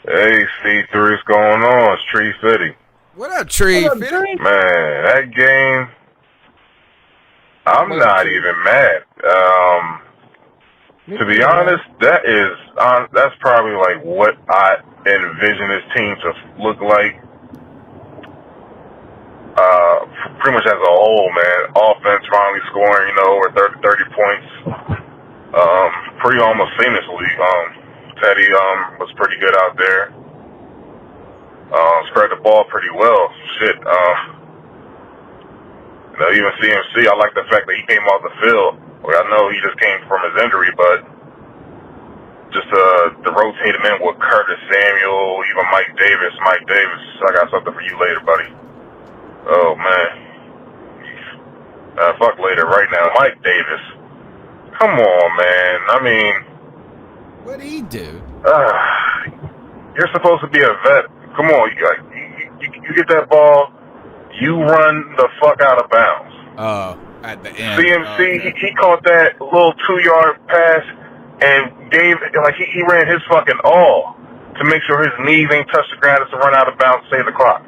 Hey, C3, what's going on? It's Tree City. What up, Tree? Man, that game, I'm not even mad. To be honest, that's probably like what I envision this team to look like. Pretty much as a whole, man. Offense finally scoring, over 30 points. Pretty almost seamlessly. Teddy was pretty good out there. Spread the ball pretty well. Shit. Even CMC, I like the fact that he came off the field. Well, I know he just came from his injury, but just to rotate him in with Curtis Samuel, even Mike Davis. Mike Davis, I got something for you later, buddy. Oh, man. Fuck later right now. Mike Davis. Come on, man. I mean... What did he do? You're supposed to be a vet. Come on. You get that ball, you run the fuck out of bounds. Oh, at the end. CMC, he caught that little 2-yard pass and gave, he ran his fucking all to make sure his knees ain't touched the ground to run out of bounds, save the clock.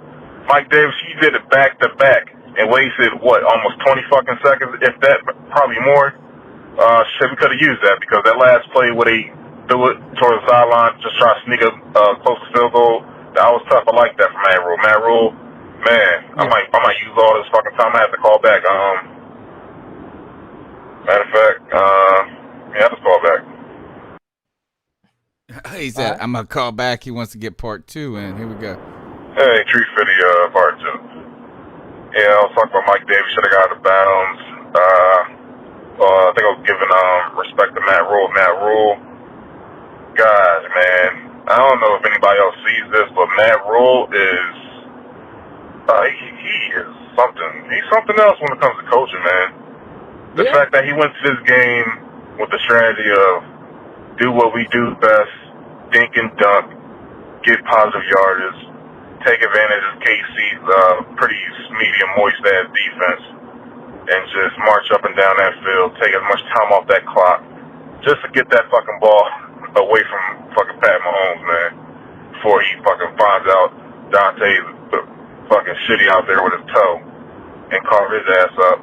Mike Davis, he did it back to back and wasted, almost 20 fucking seconds, if that, probably more. Shit, we could have used that because that last play where they threw it towards the sideline, just try to sneak up close to field goal, that was tough. I like that from Matt Rule. Matt Rule, man, I might use all this fucking time. I have to call back. Matter of fact, yeah, I'll just call back. He said, I'm going to call back. He wants to get part 2 in. Here we go. Hey, Tree Fitty, part 2. Yeah, I was talking about Mike Davis. Should have got out of bounds. I think I was giving respect to Matt Rule. Matt Rule, guys, man, I don't know if anybody else sees this, but Matt Rule is he is something. He's something else when it comes to coaching, man. The fact that he went to this game with the strategy of do what we do best, dink and dunk, get positive yardage, take advantage of KC's pretty medium, moist-ass defense, and just march up and down that field, take as much time off that clock, just to get that fucking ball away from fucking Pat Mahomes, man, before he fucking finds out Dante's fucking shitty out there with his toe and carve his ass up,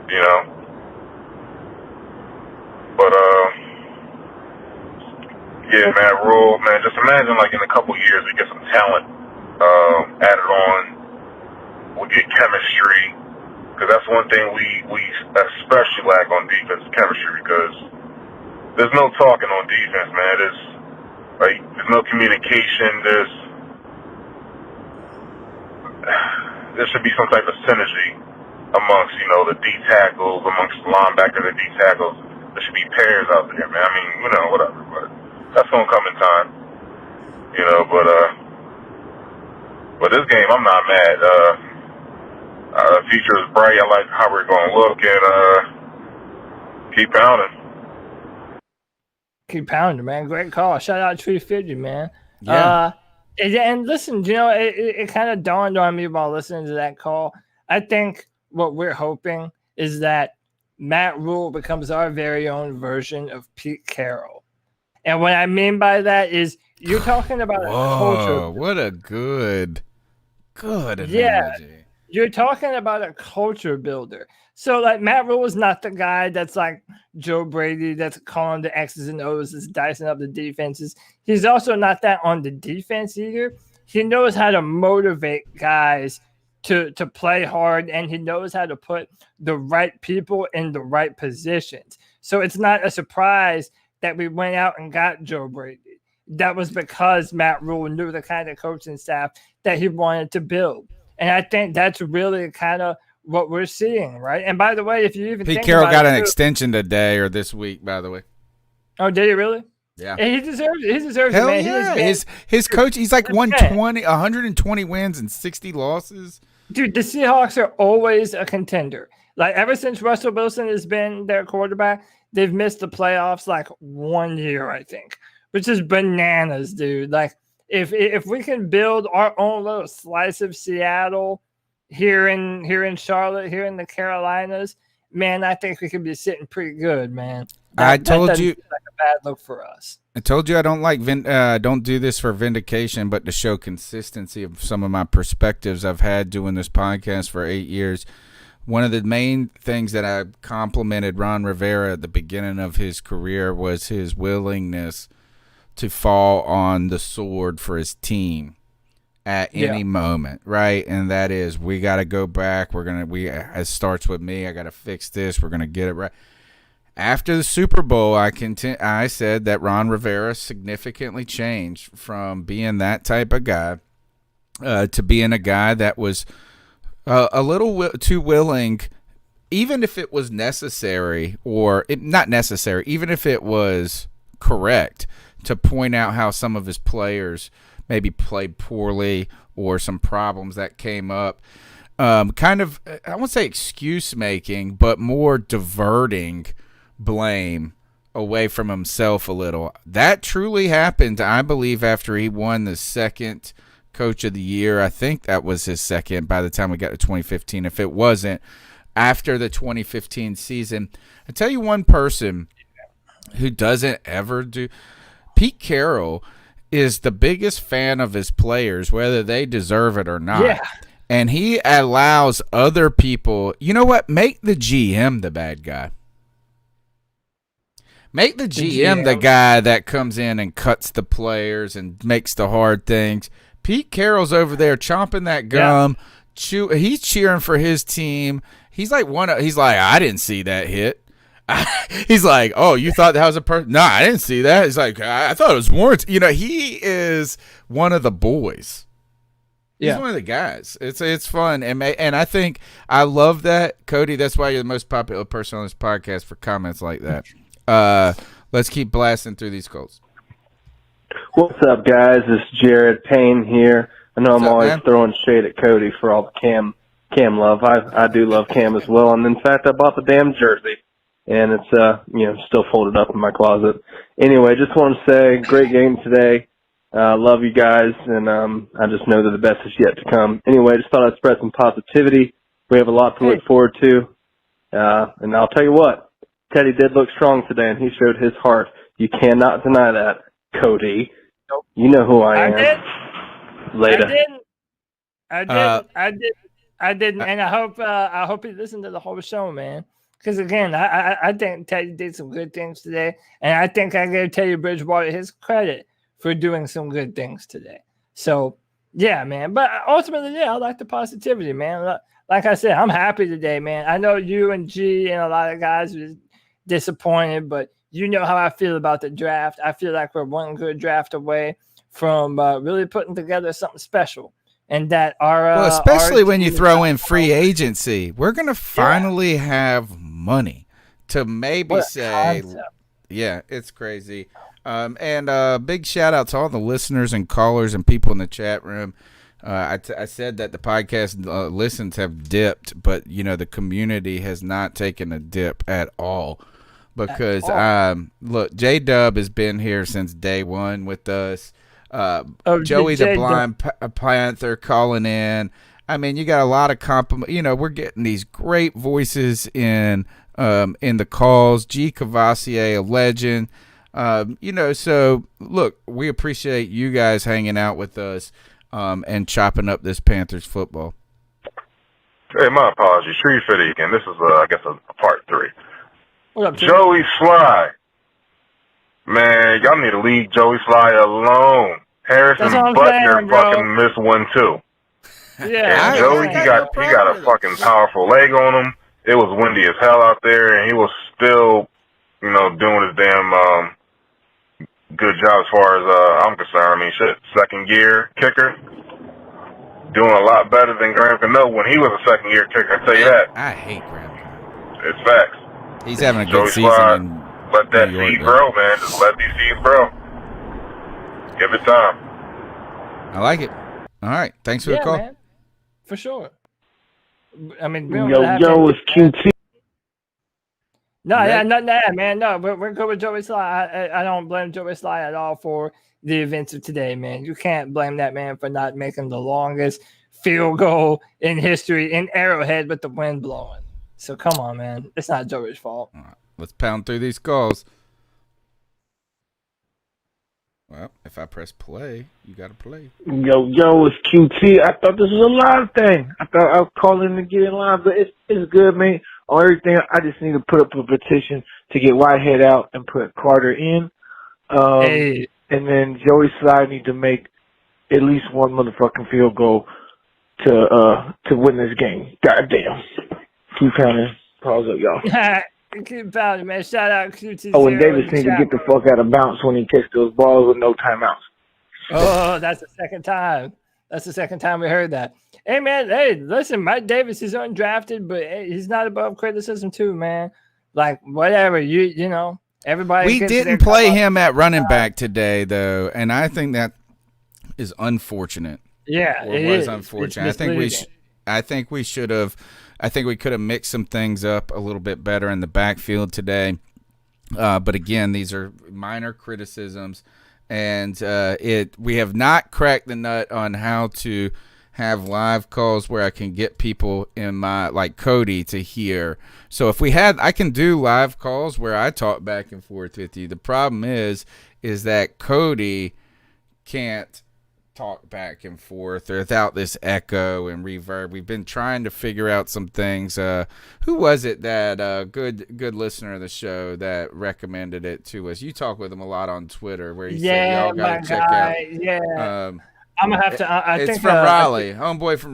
you know. But, yeah, Matt Rule, man, just imagine, like, in a couple years we get some talent added on, we get chemistry, because that's one thing we especially lack on defense, chemistry, because there's no talking on defense, man. There's no communication. There should be some type of synergy amongst, you know, the D tackles, amongst the linebackers and D tackles. There should be pairs out there, man. I mean, you know, whatever, but that's gonna come in time, you know. But this game, I'm not mad. The future is bright. I like how we're gonna look, and keep pounding. Keep pounding, man. Great call. Shout out Tree Fidget, man. Yeah. And listen, you know, it kind of dawned on me while listening to that call. I think what we're hoping is that Matt Rule becomes our very own version of Pete Carroll. And what I mean by that is you're talking about a culture. What a good analogy. Yeah, you're talking about a culture builder. So, like, Matt Rule is not the guy that's like Joe Brady, that's calling the X's and O's, that's dicing up the defenses. He's also not that on the defense either. He knows how to motivate guys to play hard, and he knows how to put the right people in the right positions. So it's not a surprise that we went out and got Joe Brady. That was because Matt Rule knew the kind of coaching staff that he wanted to build. And I think that's really kind of what we're seeing, right? And by the way, if you even Pete think Carroll about got an too, extension today or this week, by the way. Oh, did he really? Yeah. And he deserves it. He deserves Hell it, man. yeah. His coach, he's like 120 wins and 60 losses. Dude, the Seahawks are always a contender. Like, ever since Russell Wilson has been their quarterback, they've missed the playoffs like 1 year, I think, which is bananas, dude. Like, if we can build our own little slice of Seattle here in Charlotte, here in the Carolinas, man, I think we could be sitting pretty good, man. That doesn't seem like a bad look for us. I told you I don't like don't do this for vindication, but to show consistency of some of my perspectives I've had doing this podcast for 8 years. One of the main things that I complimented Ron Rivera at the beginning of his career was his willingness to fall on the sword for his team at any moment, right? And that is, we got to go back. It starts with me. I got to fix this. We're going to get it right. After the Super Bowl, I said that Ron Rivera significantly changed from being that type of guy to being a guy that was a little too willing, even if it was necessary not necessary, even if it was correct, to point out how some of his players maybe played poorly or some problems that came up. Kind of, I won't say excuse making, but more diverting blame away from himself a little. That truly happened, I believe, after he won the second Coach of the Year. I think that was his second by the time we got to 2015. If it wasn't, after the 2015 season. I tell you one person who doesn't ever do. Pete Carroll is the biggest fan of his players, whether they deserve it or not. Yeah. And he allows other people, you know what, make the GM the bad guy. Make the GM the guy that comes in and cuts the players and makes the hard things. Pete Carroll's over there chomping that gum. Yeah. He's cheering for his team. He's like I didn't see that hit. He's like, oh, you thought that was a person? No, I didn't see that. He's like, I thought it was warranted. You know, he is one of the boys. He's one of the guys. It's fun, and I think I love that, Cody. That's why you're the most popular person on this podcast for comments like that. Let's keep blasting through these calls. What's up, guys? It's Jared Payne here. I know I'm always throwing shade at Cody for all the Cam love. I do love Cam as well, and in fact, I bought the damn jersey. And it's, still folded up in my closet. Anyway, just want to say, great game today. Love you guys, and I just know that the best is yet to come. Anyway, just thought I'd spread some positivity. We have a lot to look forward to. And I'll tell you what, Teddy did look strong today, and he showed his heart. You cannot deny that, Cody. Nope. You know who I am. Did. Later. I didn't, and I hope he listened to the whole show, man. Because, again, I think Teddy did some good things today, and I think I gave Teddy Bridgewater his credit for doing some good things today. So, yeah, man. But ultimately, I like the positivity, man. Like I said, I'm happy today, man. I know you and G and a lot of guys were disappointed, but you know how I feel about the draft. I feel like we're one good draft away from really putting together something special. And that especially when you throw in free agency, we're going to finally have money to maybe say, it's crazy. And big shout out to all the listeners and callers and people in the chat room. I said that the podcast listens have dipped, but the community has not taken a dip at all because look, J-Dub has been here since day one with us. Joey the Blind Panther calling in. I mean, you got a lot of compliment. We're getting these great voices in the calls. G. Cavassier, a legend. So look, we appreciate you guys hanging out with us and chopping up this Panthers football. Hey, my apologies. Tree Fitty again. This is, I guess, a part 3. What up, Joey Sly. Man, y'all need to leave Joey Sly alone. Harrison Butler fucking missed one too. Yeah, and Joey, he got a fucking powerful leg on him. It was windy as hell out there, and he was still, doing his damn good job as far as I'm concerned. I mean, shit, second gear kicker, doing a lot better than Graham Cano when he was a second gear kicker. I tell you that. I hate Graham Cano. It's facts. He's having a Joey good season. Sly, let that seed grow, man. Just let these seeds grow. Give it time. I like it. All right. Thanks for the call. Man. For sure. I mean, it's QT. No, man. No, we're good with Joey Sly. I don't blame Joey Sly at all for the events of today, man. You can't blame that man for not making the longest field goal in history in Arrowhead with the wind blowing. So come on, man. It's not Joey's fault. All right. Let's pound through these calls. Well, if I press play, you got to play. It's QT. I thought this was a live thing. I thought I was calling to get in line, but it's good, man. On everything, I just need to put up a petition to get Whitehead out and put Carter in. And then Joey Sly need to make at least one motherfucking field goal to win this game. Goddamn. Keep pounding. Pause up, y'all. Keep pounding, man. Shout out QT. Oh, and Davis needs to get the fuck out of bounds when he kicks those balls with no timeouts. Oh, that's the second time. That's the second time we heard that. Hey, man. Hey, listen, Mike Davis is undrafted, but he's not above criticism too, man. Like, whatever. Everybody. We didn't play him at running back today, though, and I think that is unfortunate. Yeah, it was unfortunate. I think we should have. I think we could have mixed some things up a little bit better in the backfield today. But again, these are minor criticisms, and we have not cracked the nut on how to have live calls where I can get people in my, like Cody, to hear. So if we had, I can do live calls where I talk back and forth with you. The problem is that Cody can't talk back and forth or without this echo and reverb. We've been trying to figure out some things. Who was it that good listener of the show that recommended it to us? You talk with him a lot on Twitter where he said y'all got to check out. Yeah. I'm gonna have to. I it's think from Raleigh, homeboy from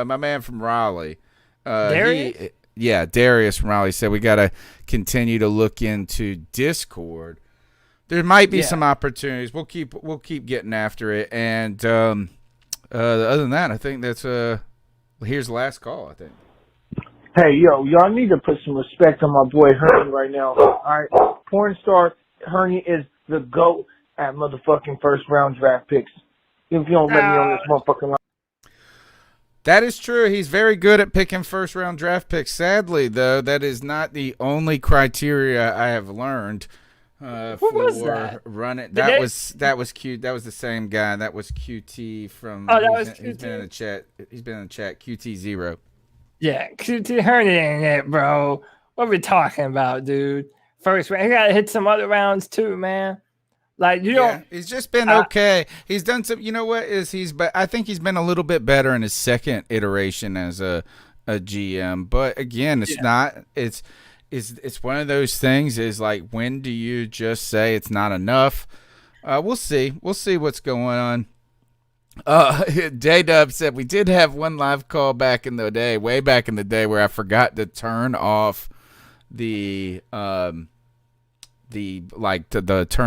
my man from Raleigh. Darius? Darius from Raleigh said we got to continue to look into Discord. There might be some opportunities. We'll keep getting after it. And other than that, I think that's here's the last call. I think. Hey, y'all need to put some respect on my boy Herney right now. All right, porn star Herney is the GOAT at motherfucking first round draft picks. If you don't let me on this motherfucking line. That is true. He's very good at picking first round draft picks. Sadly, though, that is not the only criteria I have learned. What was that? Running. That was cute. That was the same guy. That was QT from. Oh, that was QT. He's been in the chat. QT0. Yeah, QT Herney ain't it, bro. What are we talking about, dude? First round. He got to hit some other rounds too, man. Like you don't. He's just been okay. He's done some. You know what is but I think he's been a little bit better in his second iteration as a GM. But again, it's not. It's one of those things is like, when do you just say it's not enough? We'll see. We'll see what's going on. J-Dub said we did have one live call back in the day, way back in the day, where I forgot to turn off the turn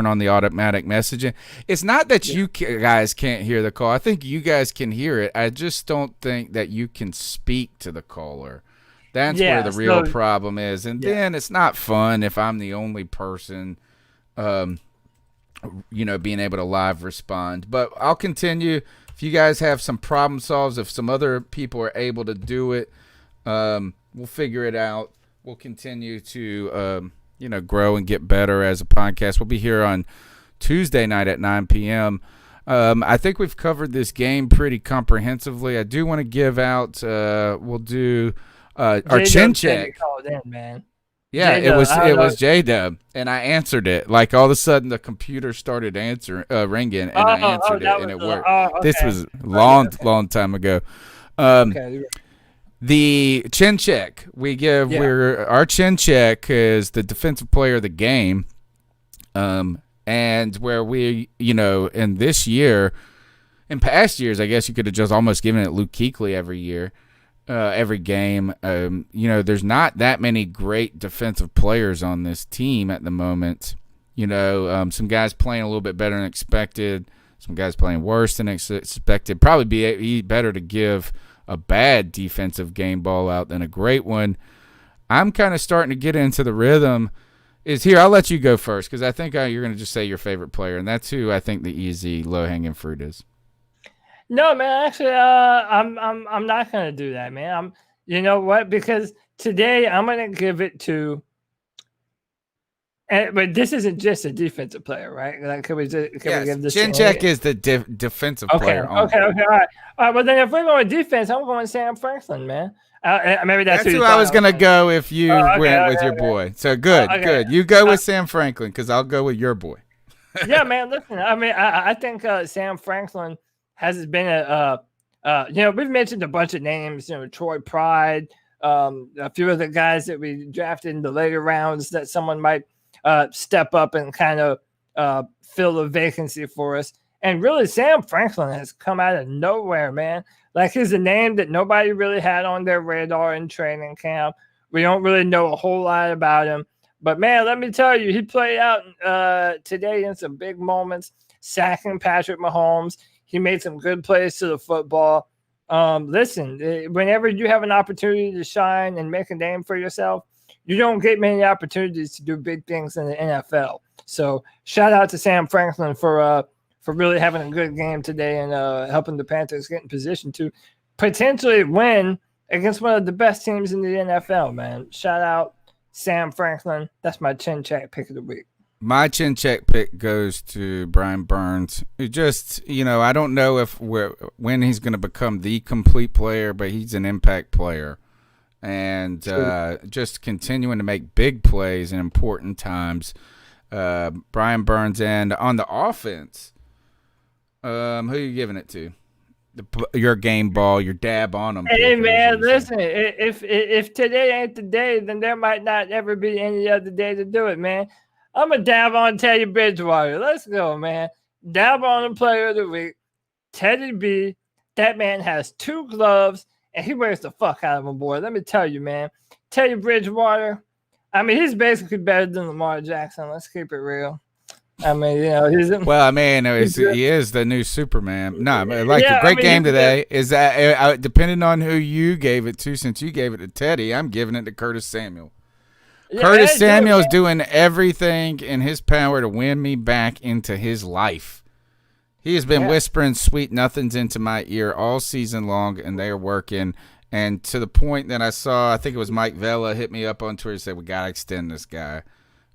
on the automatic messaging. It's not that you guys can't hear the call. I think you guys can hear it. I just don't think that you can speak to the caller. That's where the real problem is. And then it's not fun if I'm the only person, being able to live respond. But I'll continue. If you guys have some problem solves, if some other people are able to do it, we'll figure it out. We'll continue to, grow and get better as a podcast. We'll be here on Tuesday night at 9 p.m. I think we've covered this game pretty comprehensively. I do want to give out, we'll do our chin check. Man. Yeah, J-Dub, it was J-Dub, and I answered it. Like all of a sudden, the computer started ringing, and I answered it, and it worked. Okay. This was long time ago. The chin check we give, our chin check is the defensive player of the game, and where we, in this year, in past years, I guess you could have just almost given it Luke Kuechly every year. Every game. There's not that many great defensive players on this team at the moment. Some guys playing a little bit better than expected, some guys playing worse than expected. Probably be better to give a bad defensive game ball out than a great one. I'm kind of starting to get into the rhythm. I'll let you go first because I think you're going to just say your favorite player, and that's who I think the easy low-hanging fruit is. No, man. Actually, I'm not gonna do that, man. You know what? Because today I'm gonna give it to. But this isn't just a defensive player, right? Like, can we give this? Chin check is the defensive player. Okay, all right. Well, then if we're going defense, I'm going Sam Franklin, man. Maybe that's who I was gonna go if you went with your boy. So good. You go with Sam Franklin because I'll go with your boy. Yeah, man. Listen, I think Sam Franklin has been we've mentioned a bunch of names, Troy Pride, a few of the guys that we drafted in the later rounds that someone might step up and kind of fill a vacancy for us. And really, Sam Franklin has come out of nowhere, man. Like, he's a name that nobody really had on their radar in training camp. We don't really know a whole lot about him. But, man, let me tell you, he played out today in some big moments, sacking Patrick Mahomes. He made some good plays to the football. Listen, whenever you have an opportunity to shine and make a name for yourself, you don't get many opportunities to do big things in the NFL. So shout out to Sam Franklin for really having a good game today and helping the Panthers get in position to potentially win against one of the best teams in the NFL, man. Shout out Sam Franklin. That's my chin check pick of the week. My chin check pick goes to Brian Burns. Who just, I don't know when he's going to become the complete player, but he's an impact player. And just continuing to make big plays in important times. Brian Burns. And on the offense, Who are you giving it to? Your game ball, your dab on them. Hey man, listen. If today ain't the day, then there might not ever be any other day to do it, man. I'm a dab on Teddy Bridgewater. Let's go, man. Dab on the player of the week, Teddy B. That man has 2 gloves, and he wears the fuck out of them, boy. Let me tell you, man. Teddy Bridgewater. I mean, he's basically better than Lamar Jackson. Let's keep it real. I mean, he's. Well, I mean, he is the new Superman. No, but a great game today. Is that depending on who you gave it to? Since you gave it to Teddy, I'm giving it to Curtis Samuel. Yeah, Curtis Samuel is doing everything in his power to win me back into his life. He has been whispering sweet nothings into my ear all season long, and they are working. And to the point that I think it was Mike Vella hit me up on Twitter and said, we got to extend this guy.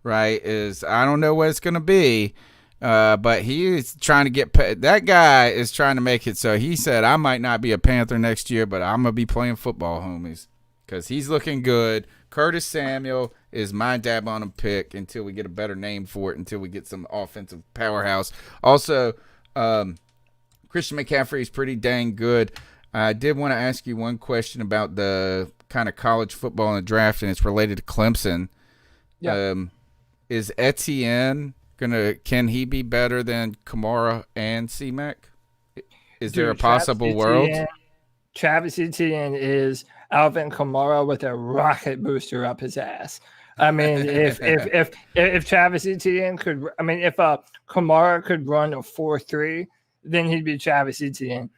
Right, I don't know what it's going to be, but he is trying to get that guy is trying to make it so he said, I might not be a Panther next year, but I'm going to be playing football, homies, because he's looking good. Curtis Samuel is my dab on him pick until we get a better name for it, until we get some offensive powerhouse. Also, Christian McCaffrey is pretty dang good. I did want to ask you one question about the kind of college football in the draft, and it's related to Clemson. Yeah. Is Etienne can he be better than Kamara and C-Mac? Is there a possible world? Travis Etienne is Alvin Kamara with a rocket booster up his ass. I mean, if Travis Etienne could, if Kamara could run a 4.3, then he'd be Travis Etienne.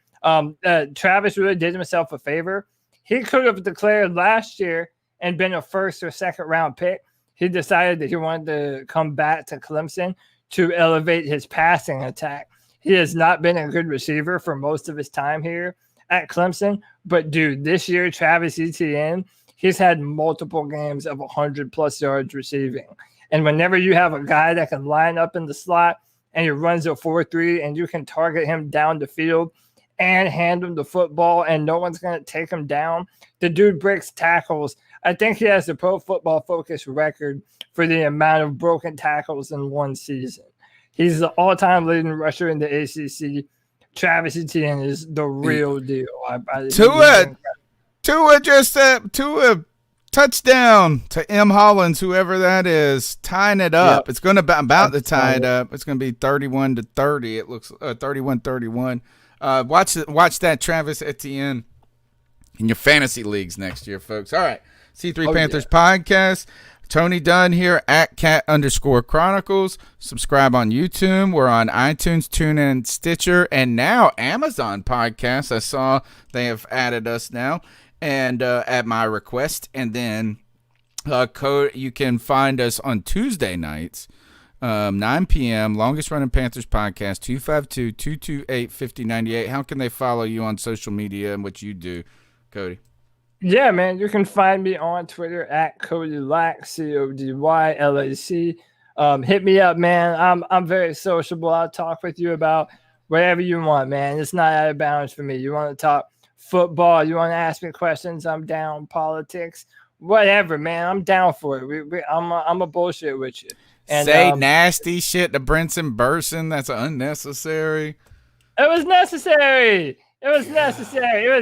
Travis really did himself a favor. He could have declared last year and been a 1st or 2nd round pick. He decided that he wanted to come back to Clemson to elevate his passing attack. He has not been a good receiver for most of his time here at Clemson. But, dude, this year, Travis Etienne, he's had multiple games of 100-plus yards receiving. And whenever you have a guy that can line up in the slot and he runs a 4.3 and you can target him down the field and hand him the football and no one's going to take him down, the dude breaks tackles. I think he has the Pro Football Focus record for the amount of broken tackles in one season. He's the all-time leading rusher in the ACC. Travis Etienne is the real deal. Tua touchdown to M. Hollins, whoever that is, tying it up. Yep. It's going to be about to tie it up. It's going to be 31-30. It looks 31-31. Watch that Travis Etienne in your fantasy leagues next year, folks. All right. C3 Panthers podcast. Tony Dunn here at @_Chronicles. Subscribe on YouTube. We're on iTunes, TuneIn, Stitcher, and now Amazon Podcasts. I saw they have added us now, and at my request. And then you can find us on Tuesday nights, 9 p.m., longest running Panthers podcast, 252-228-5098. How can they follow you on social media and what you do, Cody? Yeah, man, you can find me on Twitter at CodyLac, CodyLac. Hit me up, man. I'm very sociable. I'll talk with you about whatever you want, man. It's not out of bounds for me. You want to talk football, you want to ask me questions, I'm down. Politics, whatever, man. I'm down for it. I'm a bullshit with you. And, say nasty shit to Brinson Burson. That's unnecessary. It was necessary. It was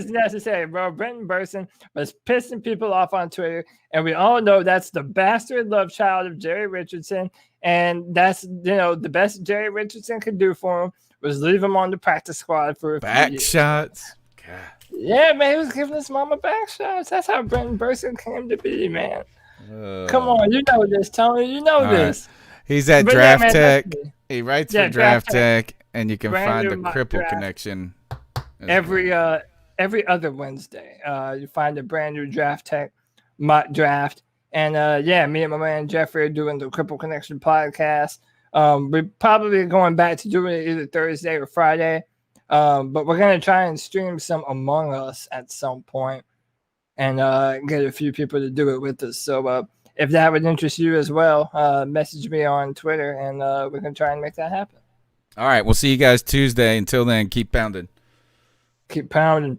necessary, bro. Brenton Burson was pissing people off on Twitter, and we all know that's the bastard love child of Jerry Richardson. And that's, the best Jerry Richardson could do for him was leave him on the practice squad for a few years. Shots. God. Yeah, man, he was giving his mama back shots. That's how Brenton Burson came to be, man. Come on, you know this, Tony. You know this. Right. He's at Draft Tech. He writes for Draft Tech, and you can find the Cripple Connection. Every other Wednesday, you find a brand new Draft Tech mock draft. And me and my man Jeffrey are doing the Cripple Connection podcast. We're probably going back to doing it either Thursday or Friday. But we're going to try and stream some Among Us at some point and get a few people to do it with us. So if that would interest you as well, message me on Twitter, and we're going to try and make that happen. All right. We'll see you guys Tuesday. Until then, keep pounding. Keep pounding.